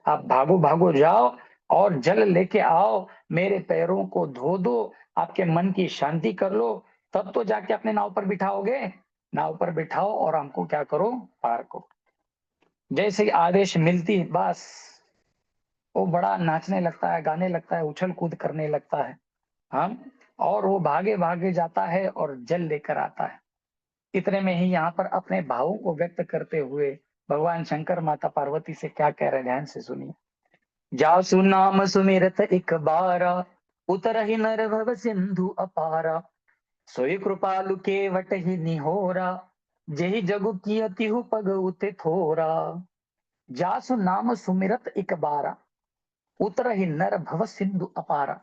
आप भागो भागो जाओ और जल लेके आओ, मेरे पैरों को धो दो, आपके मन की शांति कर लो, तब तो जाके अपने नाव पर बिठाओगे। नाव पर बिठाओ और हमको क्या करो, पार करो। जैसे ही आदेश मिलती बस वो बड़ा नाचने लगता है, गाने लगता है, उछल कूद करने लगता है। हम और वो भागे भागे जाता है और जल लेकर आता है। इतने में ही यहाँ पर अपने भावों को व्यक्त करते हुए भगवान शंकर माता पार्वती से क्या कह रहे हैं, ध्यान से सुनिए। जासु नाम सुमिरत एक बारा, उतर ही नर भव सिंधु अपारा, सोई कृपालु के वट ही निहोरा, जेहि जगु कियतिहु पग उते थोरा। जासु नाम सुमिरत एक बारा, उतर ही नर भव सिंधु अपारा।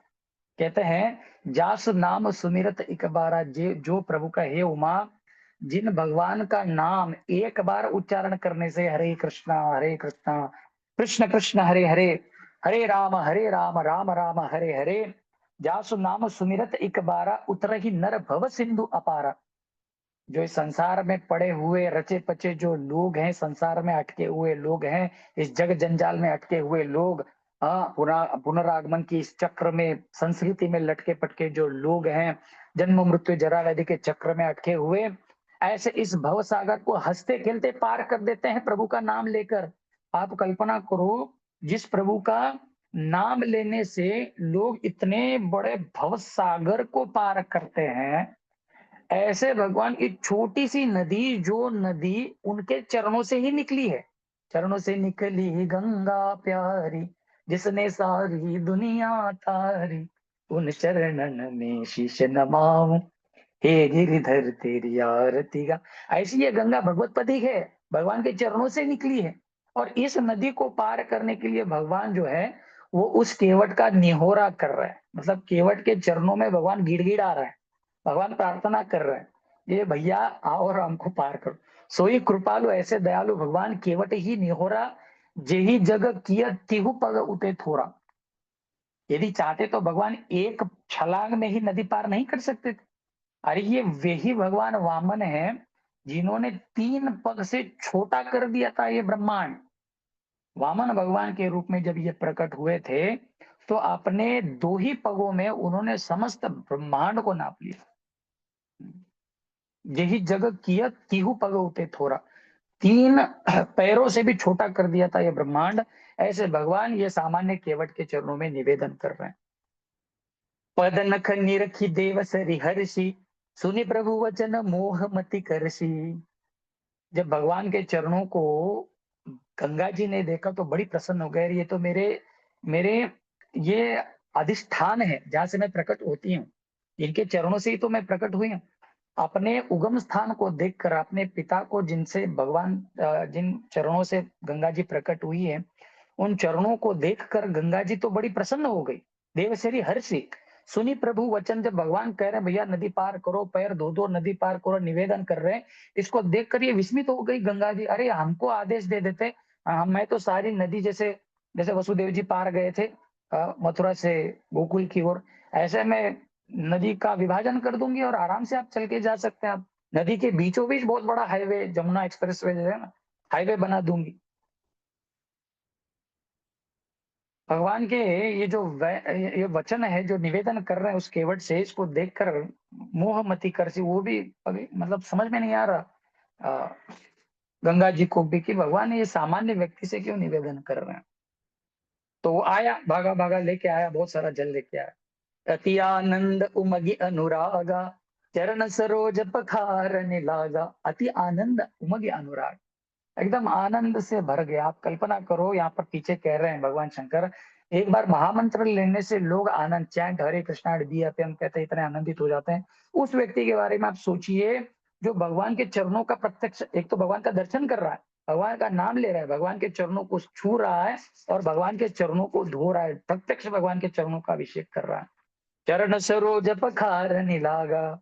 कहते हैं जासु नाम सुमिरत एक बारा, जो प्रभु का हे उमा, जिन भगवान का नाम एक बार उच्चारण करने से, हरे कृष्णा कृष्ण कृष्ण हरे हरे, हरे राम राम राम हरे हरे, जासु नाम सुमिरत एक बारा, उतर ही नर भव सिंधु अपारा। जो इस संसार में पड़े हुए रचे पचे जो लोग हैं, संसार में अटके हुए लोग हैं, इस जग जंजाल में अटके हुए लोग, पुनरागमन की इस चक्र में, संस्कृति में लटके पटके जो लोग हैं, जन्म मृत्यु जरा व्याधि के चक्र में अटके हुए, ऐसे इस भव सागर को हंसते खेलते पार कर देते हैं प्रभु का नाम लेकर। आप कल्पना करो, जिस प्रभु का नाम लेने से लोग इतने बड़े भव सागर को पार करते हैं, ऐसे भगवान की छोटी सी नदी, जो नदी उनके चरणों से ही निकली है, चरणों से निकली गंगा प्यारी, जिसने सारी दुनिया तारी, उन चरणन में शीश नमाऊं, हे गिरिधर तेरी आरती गा। ऐसी ये गंगा भगवत पदी है, भगवान के चरणों से निकली है। और इस नदी को पार करने के लिए भगवान जो है वो उस केवट का निहोरा कर रहा है, मतलब केवट के चरणों में भगवान गिड़गिड़ा रहा है, भगवान प्रार्थना कर रहे हैं, ये भैया आओ और हमको पार करो। सोई कृपालु ऐसे दयालु भगवान केवट ही निहोरा, जेही जग किया तिहु पग उते थोरा। यदि चाहते तो भगवान एक छलांग में ही नदी पार नहीं कर सकते थे। अरे ये वही भगवान वामन है जिन्होंने 3 पग से छोटा कर दिया था ये ब्रह्मांड। वामन भगवान के रूप में जब ये प्रकट हुए थे तो अपने 2 ही पगों में उन्होंने समस्त ब्रह्मांड को नाप लिया। यही जग किया तिहु पग उते थोरा, 3 पैरों से भी छोटा कर दिया था ये ब्रह्मांड। ऐसे भगवान ये सामान्य केवट के चरणों में निवेदन कर रहे हैं। पद नख निरखी देव सरि हर्षि, सुनि प्रभु वचन मोह मति करसी। जब भगवान के चरणों को गंगा जी ने देखा तो बड़ी प्रसन्न हो गए, ये तो मेरे मेरे ये अधिष्ठान है जहां से मैं प्रकट होती हूँ, इनके चरणों से ही तो मैं प्रकट हुई हूँ। अपने उगम स्थान को देखकर, अपने पिता को जिनसे भगवान जिन चरणों से गंगा जी प्रकट हुई है, उन चरणों को देखकर गंगा जी तो बड़ी प्रसन्न हो गई। देवश्री हर्षि सुनी प्रभु वचन, जब भगवान कह रहे हैं भैया नदी पार करो, पैर धो दो, नदी पार करो, निवेदन कर रहे हैं, इसको देखकर ये विस्मित हो गई गंगा जी। अरे हमको आदेश दे देते, मैं तो सारी नदी जैसे जैसे वसुदेव जी पार गए थे मथुरा से गोकुल की ओर, ऐसे में नदी का विभाजन कर दूंगी और आराम से आप चल के जा सकते हैं। आप नदी के बीचों बीच बहुत बड़ा हाईवे, जमुना एक्सप्रेस वे है ना, हाईवे बना दूंगी। भगवान के ये जो ये वचन है जो निवेदन कर रहे हैं उस केवट से, इसको देखकर मोह मति कर सी, वो भी अभी मतलब समझ में नहीं आ रहा गंगा जी को भी कि भगवान ये सामान्य व्यक्ति से क्यों निवेदन कर रहे हैं। तो वो आया, भागा भागा लेके आया, बहुत सारा जल लेके आया। अति आनंद उमगी अनुरागा, चरण सरोज पखारने लागा। अति आनंद उमगी अनुराग, एकदम आनंद से भर गया। आप कल्पना करो, यहाँ पर पीछे कह रहे हैं भगवान शंकर, एक बार महामंत्र लेने से लोग आनंद, चैंट हरे कृष्णा डीएपी हम कहते हैं, इतने आनंदित हो जाते हैं। उस व्यक्ति के बारे में आप सोचिए जो भगवान के चरणों का प्रत्यक्ष, एक तो भगवान का दर्शन कर रहा है, भगवान का नाम ले रहा है, भगवान के चरणों को छू रहा है और भगवान के चरणों को धो रहा है, प्रत्यक्ष भगवान के चरणों का अभिषेक कर रहा है। चरण सरोज पखारने लागा,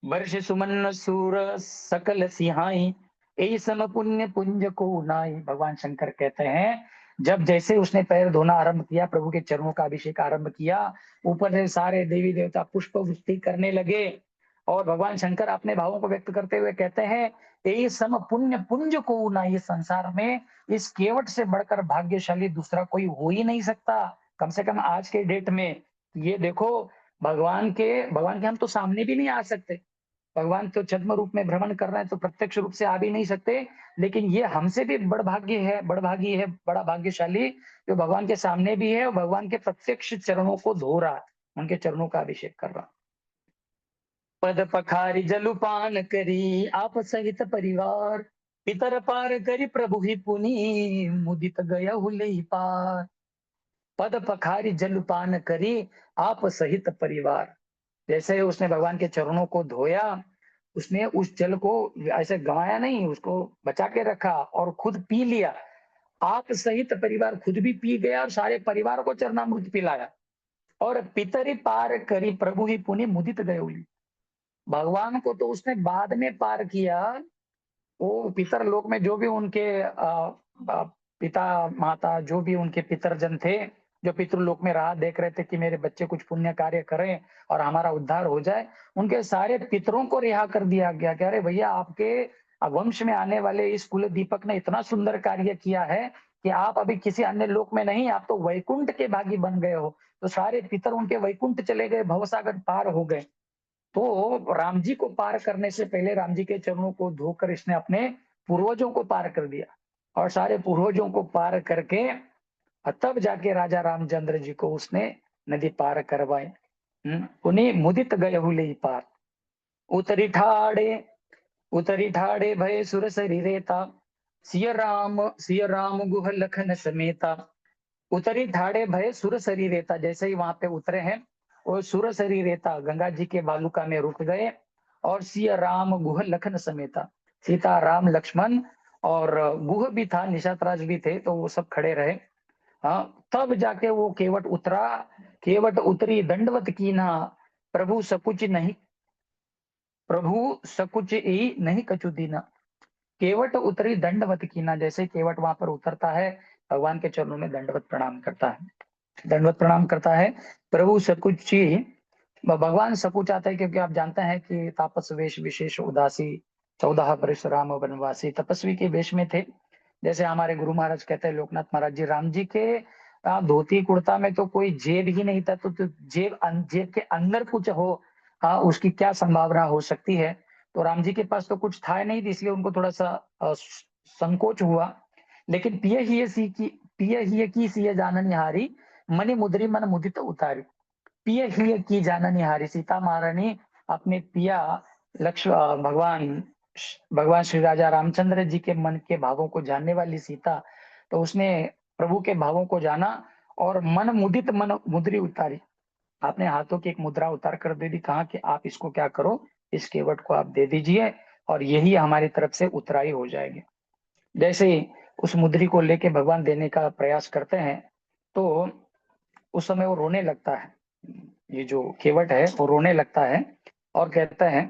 वर्ष सुमन सूर सकल सिहाई, ए सम पुण्य पुंज को नाई। भगवान शंकर कहते हैं जब जैसे उसने पैर धोना आरंभ किया, प्रभु के चरणों का अभिषेक आरंभ किया, ऊपर से सारे देवी देवता पुष्प वृष्टि करने लगे। और भगवान शंकर अपने भावों को व्यक्त करते हुए कहते हैं ए सम पुण्य पुंज को नाई, संसार में इस केवट से बढ़कर भाग्यशाली दूसरा कोई हो ही नहीं सकता, कम से कम आज के डेट में। ये देखो, भगवान के हम तो सामने भी नहीं आ सकते, भगवान तो छद्म रूप में भ्रमण कर रहे हैं तो प्रत्यक्ष रूप से आ भी नहीं सकते, लेकिन ये हमसे भी बड़भागी है, बड़ा भाग्यशाली जो भगवान के सामने भी है और भगवान के प्रत्यक्ष चरणों को धो रहा है, उनके चरणों का अभिषेक कर रहा। पद पखारी जलुपान करी, आप सहित परिवार, पितर पार करी प्रभु ही पुनि, मुदित गया हुले पार। पद पखारी जलुपान करी, आप सहित परिवार। जैसे उसने भगवान के चरणों को धोया, उसने उस जल को ऐसे गंवाया नहीं, उसको बचा के रखा और खुद पी लिया। आप सहित परिवार खुद भी पी गया और सारे परिवार को चरणामृत पिलाया। और पितरी पार करी प्रभु ही पुनि मुदित गए हुई, भगवान को तो उसने बाद में पार किया। वो पितर लोक में जो भी उनके पिता माता जो भी उनके पितरजन थे, जो पितृलोक में राह देख रहे थे कि मेरे बच्चे कुछ पुण्य कार्य करें और हमारा उद्धार हो जाए, उनके सारे पितरों को रिहा कर दिया गया कि अरे भैया, आपके वंश में आने वाले इस कुल दीपक ने इतना सुंदर कार्य किया है कि आप अभी किसी अन्य लोक में नहीं, आप तो वैकुंठ के भागी बन गए हो। तो सारे पितर उनके वैकुंठ चले गए, भवसागर पार हो गए। तो राम जी को पार करने से पहले राम जी के चरणों को धोकर इसने अपने पूर्वजों को पार कर दिया, और सारे पूर्वजों को पार करके तब जाके राजा रामचंद्र जी को उसने नदी पार करवाई। उन्हें मुदित गए हुले पार, उतरी ठाड़े भय सुर शरीरेता, सिय राम गुह लखन समेता। उतरी ठाड़े भय सुर शरीरेता, जैसे ही वहां पे उतरे हैं और सुर शरीरेता गंगा जी के बालुका में रुक गए, और सिय राम गुह लखन समेता, सीता राम लक्ष्मण और गुह भी था, निशातराज भी थे, तो वो सब खड़े रहे। हाँ, तब जाके वो केवट उतरा, केवट उतरी दंडवत कीना, प्रभु सकुच नहीं, प्रभु सकुच ही नहीं कछु दीना। केवट उतरी दंडवत कीना, जैसे केवट वहां पर उतरता है, भगवान के चरणों में दंडवत प्रणाम करता है, दंडवत प्रणाम करता है। प्रभु सकुची, भगवान सकुच आता है क्योंकि आप जानते हैं कि तापस वेश विशेष उदासी, 14 परशुराम वनवासी, तपस्वी के वेश में थे। जैसे हमारे गुरु महाराज कहते हैं, लोकनाथ महाराज जी, राम जी के धोती कुर्ता में तो कोई जेब ही नहीं था, तो जेब के अंदर कुछ हो, हाँ, उसकी क्या संभावना हो सकती है। तो राम जी के पास तो कुछ था नहीं, इसलिए उनको थोड़ा सा संकोच हुआ। लेकिन पिय ही की सिय जाननी हारी, मणि मुद्री मन मुदित उतारी। पिय ही की जाननी हारी, सीता महारानी अपने पिया भगवान श्री राजा रामचंद्र जी के मन के भावों को जानने वाली सीता, तो उसने प्रभु के भावों को जाना और मन मुद्री उतारी, आपने हाथों की एक मुद्रा उतार कर दे दी, कहा कि आप इसको क्या करो, इस केवट को आप दे दीजिए और यही हमारी तरफ से उतराई हो जाएगी। जैसे ही उस मुद्री को लेके भगवान देने का प्रयास करते हैं, तो उस समय वो रोने लगता है, ये जो केवट है वो रोने लगता है और कहता है,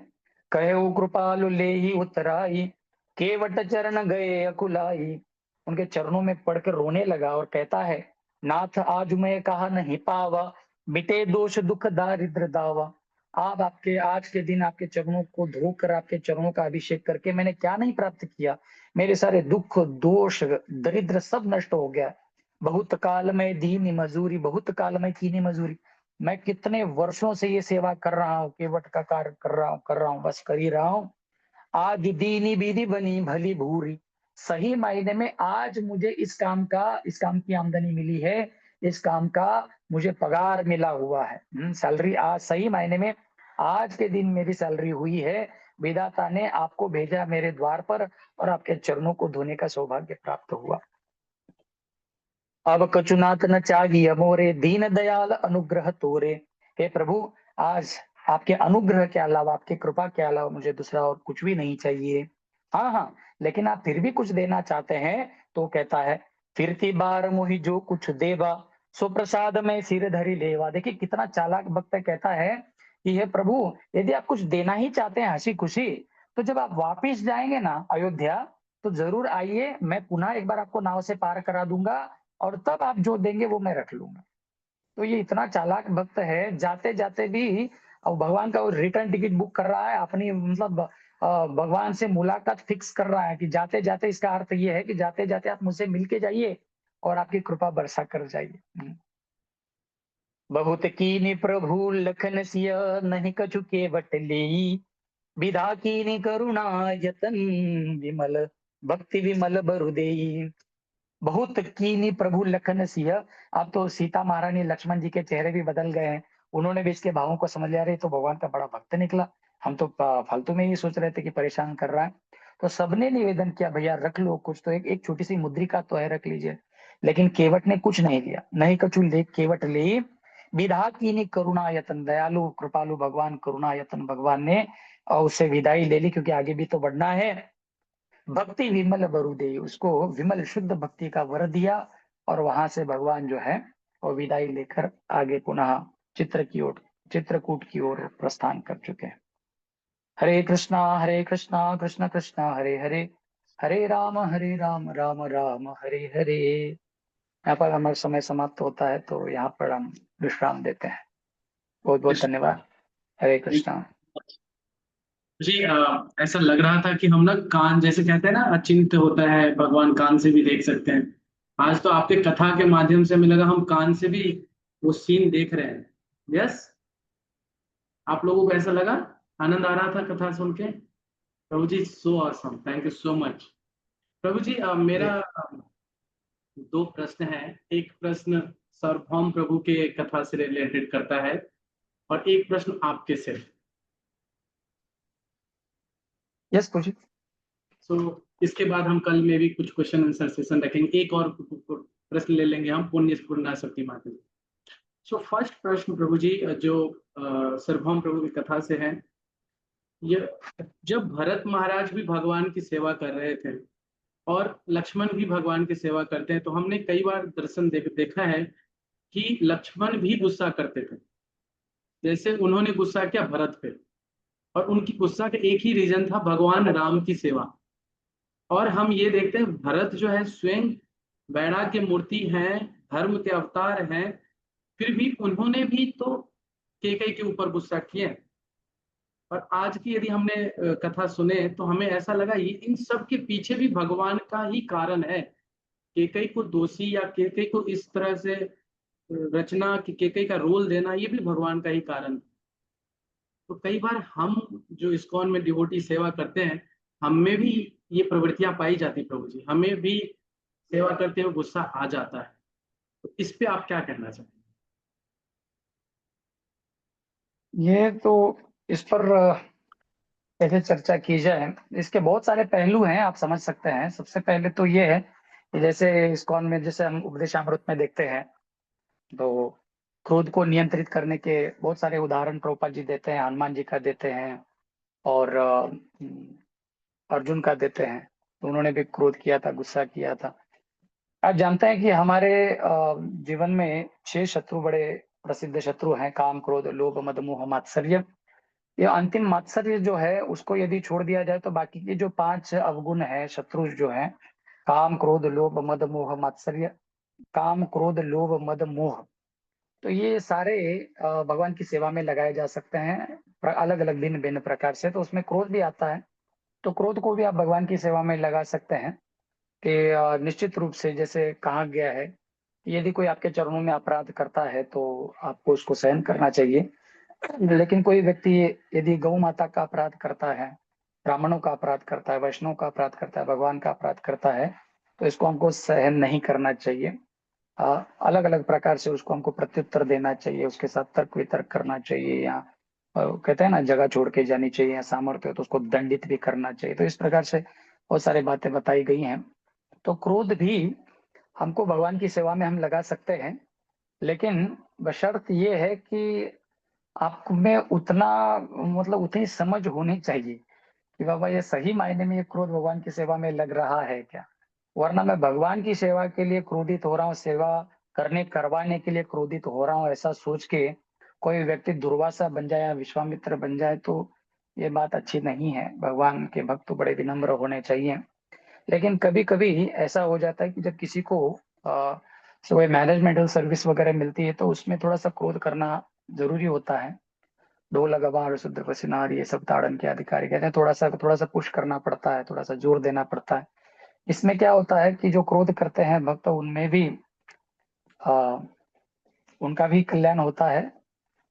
कहे कृपालु ले ही उतराई, केवट चरण गए अकुलाई। उनके चरणों में पड़कर रोने लगा और कहता है, नाथ आज मैं कहा नहीं पावा, मिटे दोष दुख दारिद्र दावा। आप आपके आज के दिन आपके चरणों को धोकर, आपके चरणों का अभिषेक करके मैंने क्या नहीं प्राप्त किया, मेरे सारे दुख दोष दरिद्र सब नष्ट हो गया। बहुत काल में दीनी मजूरी, बहुत काल में कीनी मजूरी, मैं कितने वर्षों से ये सेवा कर रहा हूँ, केवट का कार्य कर रहा हूँ, बस कर ही रहा हूँ। आज दीनी बीदी बनी भली भूरी, सही मायने में आज मुझे इस काम की आमदनी मिली है, इस काम का मुझे पगार मिला हुआ है, सैलरी आज सही मायने में आज के दिन मेरी सैलरी हुई है। विधाता ने आपको भेजा मेरे द्वार पर और आपके चरणों को धोने का सौभाग्य प्राप्त हुआ। अब कचुनाथ न चाहिए मोरे, दीन दयाल अनुग्रह तोरे। हे प्रभु, आज आपके अनुग्रह के अलावा, आपकी कृपा के अलावा मुझे दूसरा और कुछ भी नहीं चाहिए। हाँ हाँ, लेकिन आप फिर भी कुछ देना चाहते हैं, तो कहता है, फिरती बार मुहि जो कुछ देवा, सो प्रसाद में सिर धरी लेवा। देखिए कितना चालाक भक्त कहता है कि हे प्रभु, यदि आप कुछ देना ही चाहते हैं हंसी खुशी, तो जब आप वापिस जाएंगे ना अयोध्या, तो जरूर आइए, मैं पुनः एक बार आपको नाव से पार करा दूंगा और तब आप जो देंगे वो मैं रख लूंगा। तो ये इतना चालाक भक्त है, जाते जाते भी और भगवान का रिटर्न टिकट बुक कर रहा है, अपनी मतलब भगवान से मुलाकात फिक्स कर रहा है कि जाते जाते, इसका अर्थ ये है कि जाते जाते आप मुझसे मिलके जाइए और आपकी कृपा बरसा कर जाइए। बहुत कीनी प्रभु लखन सिय, नहीं कछु केवट लेई, विधा कीनी करुणा यतन, विमल भक्ति विमल बरु देई। बहुत कीनी प्रभु लखन सिंह, अब तो सीता महारानी लक्ष्मण जी के चेहरे भी बदल गए हैं, उन्होंने भी इसके भावों को समझ लिया, रहे तो भगवान का बड़ा भक्त निकला, हम तो फालतू में ही सोच रहे थे कि परेशान कर रहा है। तो सबने निवेदन किया, भैया रख लो कुछ तो, एक छोटी सी मुद्रिका तो है, रख लीजिए। लेकिन केवट ने कुछ नहीं लिया, नहीं कछु ले केवट ले, विधा कीनी करुणायतन, दयालु कृपालु भगवान, करुणायतन भगवान ने और उससे विदाई ले ली, क्योंकि आगे भी तो बढ़ना है। भक्ति विमल वरु दे, उसको विमल शुद्ध भक्ति का वर दिया और वहां से भगवान जो है वो विदाई लेकर आगे पुनः चित्रकूट की ओर प्रस्थान कर चुके हैं। हरे कृष्णा कृष्ण कृष्ण हरे हरे, हरे राम राम राम हरे हरे। यहाँ पर हमारा समय समाप्त होता है, तो यहाँ पर हम विश्राम देते हैं। बहुत बहुत धन्यवाद। हरे कृष्णा। जी ऐसा लग रहा था कि हम ना कान, जैसे कहते हैं ना अचिंत्य होता है, भगवान कान से भी देख सकते हैं। आज तो आपके कथा के माध्यम से हमें लगा हम कान से भी वो सीन देख रहे हैं। यस, आप लोगों को ऐसा लगा? आनंद आ रहा था कथा सुन के? प्रभु जी so awesome, thank you so much. प्रभु जी मेरा दो प्रश्न है। एक प्रश्न सार्वभौम प्रभु के कथा से रिलेटेड करता है और एक प्रश्न आपके से। यस पूछिए। सो इसके बाद हम कल में भी कुछ क्वेश्चन आंसर सेशन रखेंगे। एक और प्रश्न ले लेंगे हम पुण्य पूर्णा शक्ति माता जी। सो फर्स्ट प्रश्न प्रभु जी जो सार्वभौम प्रभु की कथा से है, ये जब भरत महाराज भी भगवान की सेवा कर रहे थे और लक्ष्मण भी भगवान की सेवा करते हैं, तो हमने कई बार दर्शन देखा है कि लक्ष्मण भी गुस्सा करते थे। जैसे उन्होंने गुस्सा किया भरत पे, और उनकी गुस्सा का एक ही रीजन था, भगवान राम की सेवा। और हम ये देखते हैं भरत जो है स्वयं वैराग्य मूर्ति हैं, धर्म के अवतार हैं, फिर भी उन्होंने भी तो केकई के ऊपर गुस्सा किया। और आज की यदि हमने कथा सुने तो हमें ऐसा लगा ये इन सब के पीछे भी भगवान का ही कारण है। केकई को दोषी या केकई को इस तरह से रचना कि केकई का रोल देना, ये भी भगवान का ही कारण। तो कई बार हम जो इस्कॉन में डिवोटी सेवा करते हैं, हम में भी ये प्रवृत्तियां पाई जाती प्रभु जी, हमें भी सेवा करते हुए गुस्सा आ जाता है। तो इस पे आप क्या कहना चाहेंगे? ये तो इस पर कैसे चर्चा की जाए, इसके बहुत सारे पहलू हैं, आप समझ सकते हैं। सबसे पहले तो ये है कि जैसे इस्कॉन में, जैसे हम उपदेशामृत में देखते हैं, तो क्रोध को नियंत्रित करने के बहुत सारे उदाहरण प्रभुपाद जी देते हैं। हनुमान जी का देते हैं और अर्जुन का देते हैं। तो उन्होंने भी क्रोध किया था, गुस्सा किया था। आप जानते हैं कि हमारे जीवन में 6 शत्रु बड़े प्रसिद्ध शत्रु हैं: काम, क्रोध, लोभ, मद, मोह, मात्सर्य। ये अंतिम मात्सर्य जो है, उसको यदि छोड़ दिया जाए तो बाकी के जो 5 अवगुण है, शत्रु जो है, काम, क्रोध, लोभ, मद, मोह, मात्सर्य, काम, क्रोध, लोभ, मद, मोह, तो ये सारे भगवान की सेवा में लगाए जा सकते हैं अलग अलग भिन्न भिन्न प्रकार से। तो उसमें क्रोध भी आता है, तो क्रोध को भी आप भगवान की सेवा में लगा सकते हैं कि निश्चित रूप से जैसे कहा गया है, यदि कोई आपके चरणों में अपराध करता है तो आपको उसको सहन करना चाहिए। लेकिन कोई व्यक्ति यदि गौ माता का अपराध करता है, ब्राह्मणों का अपराध करता है, वैष्णव का अपराध करता है, भगवान का अपराध करता है, तो इसको हमको सहन नहीं करना चाहिए। अलग अलग प्रकार से उसको हमको प्रत्युत्तर देना चाहिए, उसके साथ तर्क वितर्क करना चाहिए, या कहते हैं ना, जगह छोड़ के जानी चाहिए, या सामर्थ्य हो तो उसको दंडित भी करना चाहिए। तो इस प्रकार से बहुत सारी बातें बताई गई हैं। तो क्रोध भी हमको भगवान की सेवा में हम लगा सकते हैं, लेकिन बशर्त ये है कि आप में उतना, मतलब उतनी समझ होनी चाहिए कि बाबा ये सही मायने में ये क्रोध भगवान की सेवा में लग रहा है क्या। वरना मैं भगवान की सेवा के लिए क्रोधित हो रहा हूँ, सेवा करवाने के लिए क्रोधित हो रहा हूँ, ऐसा सोच के कोई व्यक्ति दुर्वासा बन जाए या विश्वामित्र बन जाए, तो ये बात अच्छी नहीं है। भगवान के भक्त तो बड़े विनम्र होने चाहिए। लेकिन कभी कभी ऐसा हो जाता है कि जब किसी को कोई मैनेजमेंटल सर्विस वगैरह मिलती है, तो उसमें थोड़ा सा क्रोध करना जरूरी होता है। ढोल गवार शुद्ध पसीनार, ये सब ताड़न के अधिकारी कहते हैं, थोड़ा सा पुश करना पड़ता है, थोड़ा सा जोर देना पड़ता है। इसमें क्या होता है कि जो क्रोध करते हैं भक्त, उनमें भी उनका भी कल्याण होता है।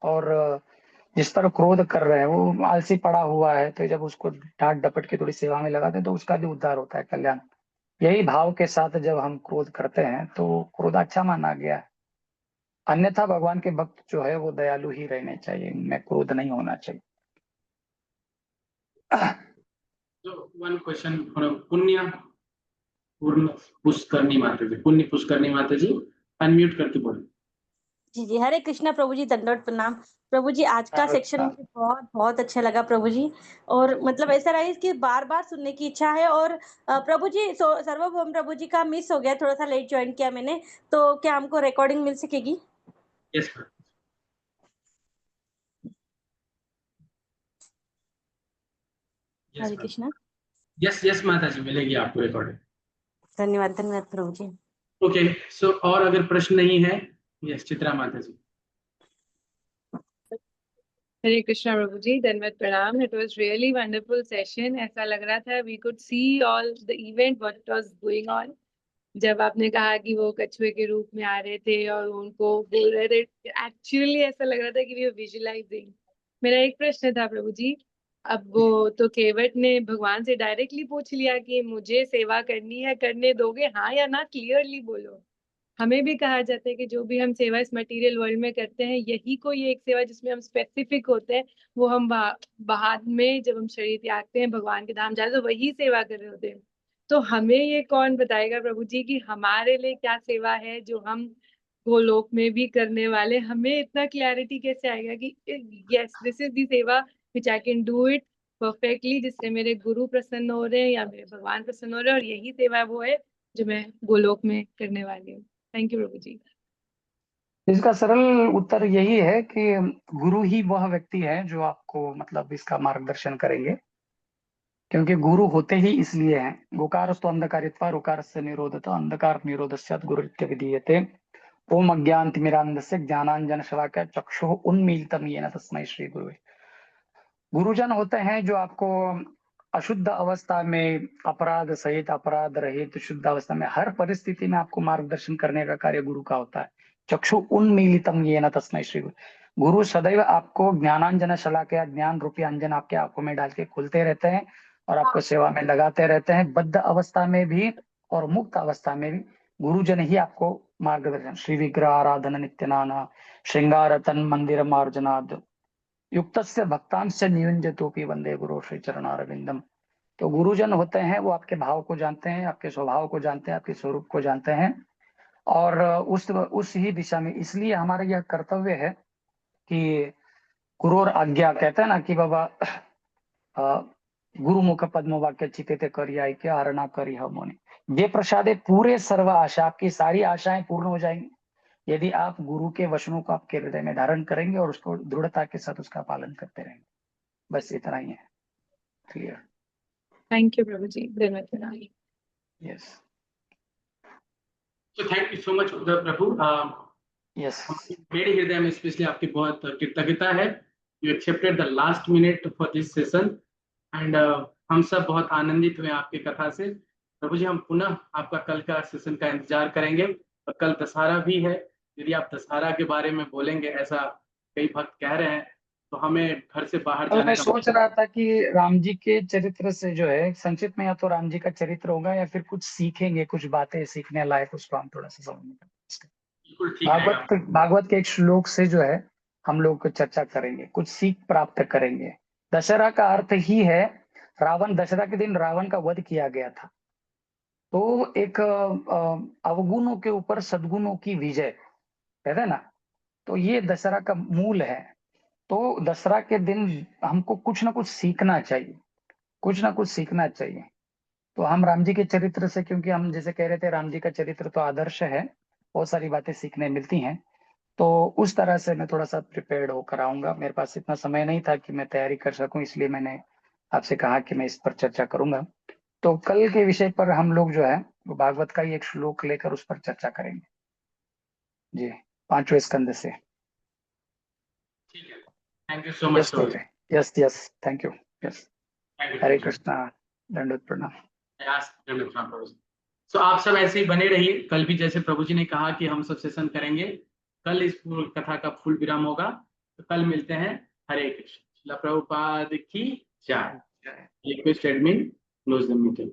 और जिस पर क्रोध कर रहे हैं वो आलसी पड़ा हुआ है, तो जब उसको डांट डपट के थोड़ी सेवा में लगाते हैं तो उसका भी उद्धार होता है, कल्याण। यही भाव के साथ जब हम क्रोध करते हैं तो क्रोध अच्छा माना गया है। अन्यथा भगवान के भक्त जो है वो दयालु ही रहने चाहिए, उनमें क्रोध नहीं होना चाहिए। So one question for पुण्य पूर्ण पुष्करणी माता जी, पुण्य पुष्करणी माता जी अनम्यूट करके बोले। जी जी, हरे कृष्णा प्रभु जी, दंडवत प्रणाम। प्रभु जी आज का सेक्शन मुझे बहुत बहुत अच्छा लगा प्रभु जी, और मतलब ऐसा रहा है कि बार बार सुनने की इच्छा है। और प्रभु जी सर्वभौम प्रभु जी का मिस हो गया, थोड़ा सा लेट ज्वाइन किया मैंने, तो क्या हमको रिकॉर्डिंग मिल सकेगी? Yes Hare Krishna. Yes yes माता जी, मिलेगी आपको रिकॉर्डिंग। धन्यवाद धन्यवाद प्रभु जी। ओके, सो और अगर प्रश्न नहीं है, यस चित्रा माता जी। हरे कृष्णा प्रभु जी, धन्यवाद प्रणाम। It was really wonderful session. ऐसा लग रहा था we could see all the event what was going on. जब आपने कहा कि वो कछुए के रूप में आ रहे थे और उनको बोल रहे थे, एक्चुअली ऐसा लग रहा था कि वी आर विजुअलाइजिंग। मेरा एक प्रश्न था प्रभु जी, अब वो तो केवट ने भगवान से डायरेक्टली पूछ लिया कि मुझे सेवा करनी है, करने दोगे हाँ या ना, क्लियरली बोलो। हमें भी कहा जाता है कि जो भी हम सेवा इस मटेरियल वर्ल्ड में करते हैं, यही कोई एक सेवा जिसमें हम स्पेसिफिक होते हैं, वो हम बाद में जब हम शरीर त्यागते हैं, भगवान के धाम जाते हैं, तो वही सेवा कर रहे होते हैं। तो हमें ये कौन बताएगा प्रभु जी कि हमारे लिए क्या सेवा है जो हम गोलोक में भी करने वाले? हमें इतना क्लैरिटी कैसे आएगा कि यस दिस इज दी सेवा which I can do it perfectly, जिससे मेरे गुरु प्रसन्न हो रहे हैं या मेरे भगवान प्रसन्न हो रहे हैं, और यही सेवा वो है जो मैं गोलोक में करने वाली हूँ। थैंक यू प्रभु जी। इसका सरल उत्तर यही है कि गुरु ही वह व्यक्ति है जो आपको मतलब इसका मार्गदर्शन करेंगे, क्योंकि गुरु होते ही इसलिए हैं। गुकारस्तु अंधकारित्वा रुकारस्य निरोधता अंधकार निरोधस्यात् गुरुरित्य विधीयते। ओम अज्ञानतिमिरान्धस्य ज्ञानांजन शलाकया चक्षुः उन्मीलितं येन तस्मै श्री गुरुवे। गुरुजन होते हैं जो आपको अशुद्ध अवस्था में, अपराध सहित, अपराध रहित शुद्ध अवस्था में, हर परिस्थिति में आपको मार्गदर्शन करने का कार्य गुरु का होता है। चक्षु उन्मीलितम येन तस्मै श्री गुरु। गुरु सदैव आपको ज्ञानांजन शलाकया, ज्ञान रूपी अंजन आपके आंखों में डाल के खोलते रहते हैं और आपको सेवा में लगाते रहते हैं। बद्ध अवस्था में भी और मुक्त अवस्था में भी गुरुजन ही आपको मार्गदर्शन। श्री विग्रह आराधन नित्यनाना श्रृंगार तन मंदिर मार्जनाद युक्तस्य भक्तांश नियुंजतोपि वंदे गुरु श्री चरणारविंदम। तो गुरुजन होते हैं वो आपके भाव को जानते हैं, आपके स्वभाव को जानते हैं, आपके स्वरूप को जानते हैं, और उस ही दिशा में इसलिए हमारा यह कर्तव्य है कि गुरुर आज्ञा, कहते हैं ना कि बाबा गुरुमुख पद्म वाक्य चिते करिया के आरणा करी हमोने ये प्रसादे पूरे सर्व आशा, आपकी सारी आशाएं पूर्ण हो जाएंगी यदि आप गुरु के वचनों को आपके हृदय में धारण करेंगे और उसको दृढ़ता के साथ उसका पालन करते रहेंगे। बस इतना ही है। क्लियर? थैंक यू प्रभु जी, धन्यवाद प्रणाम। Yes So thank you so much Prabhu. Yes मेरे हृदय में स्पेशली आपकी बहुत कृतज्ञता है। You accepted the last minute for this session and हम सब बहुत आनंदित हुए आपकी कथा से। प्रभु जी, हम पुनः आपका कल का सेशन का इंतजार करेंगे। और कल दशहरा भी है, यदि आप दशहरा के बारे में बोलेंगे, ऐसा कई भक्त कह रहे हैं, तो हमें घर से बाहर मैं जाने का सोच रहा था कि राम जी के चरित्र से जो है संक्षिप्त में, या तो राम जी का चरित्र होगा या फिर कुछ सीखेंगे, कुछ बातें सीखने लायक, उसको हम थोड़ा सा समझने का बिल्कुल ठीक रहेगा। भागवत के एक श्लोक से जो है हम लोग चर्चा करेंगे, कुछ सीख प्राप्त करेंगे। दशहरा का अर्थ ही है रावण, दशहरा के दिन रावण का वध किया गया था, तो एक अवगुणों के ऊपर सद्गुणों की विजय, कहते हैं ना, तो ये दशहरा का मूल है। तो दशहरा के दिन हमको कुछ ना कुछ सीखना चाहिए, कुछ ना कुछ सीखना चाहिए। तो हम राम जी के चरित्र से, क्योंकि हम जैसे कह रहे थे राम जी का चरित्र तो आदर्श है, बहुत सारी बातें सीखने मिलती हैं, तो उस तरह से मैं थोड़ा सा प्रिपेयर्ड होकर आऊंगा। मेरे पास इतना समय नहीं था कि मैं तैयारी कर सकूं, इसलिए मैंने आपसे कहा कि मैं इस पर चर्चा करूंगा। तो कल के विषय पर हम लोग जो है वो भागवत का ही एक श्लोक लेकर उस पर चर्चा करेंगे जी, 5वें स्कंद से। ठीक है, thank you so much. Yes yes, thank you. Yes, Hare Krishna, दंडवत प्रणाम। तो आप सब ऐसे ही बने रहिए। कल भी जैसे प्रभु जी ने कहा कि हम सब सेशन करेंगे, कल इस पूर्ण कथा का फुल विराम होगा। तो कल मिलते हैं। हरे कृष्ण। प्रभुपाद की जय। Request admin close the meeting.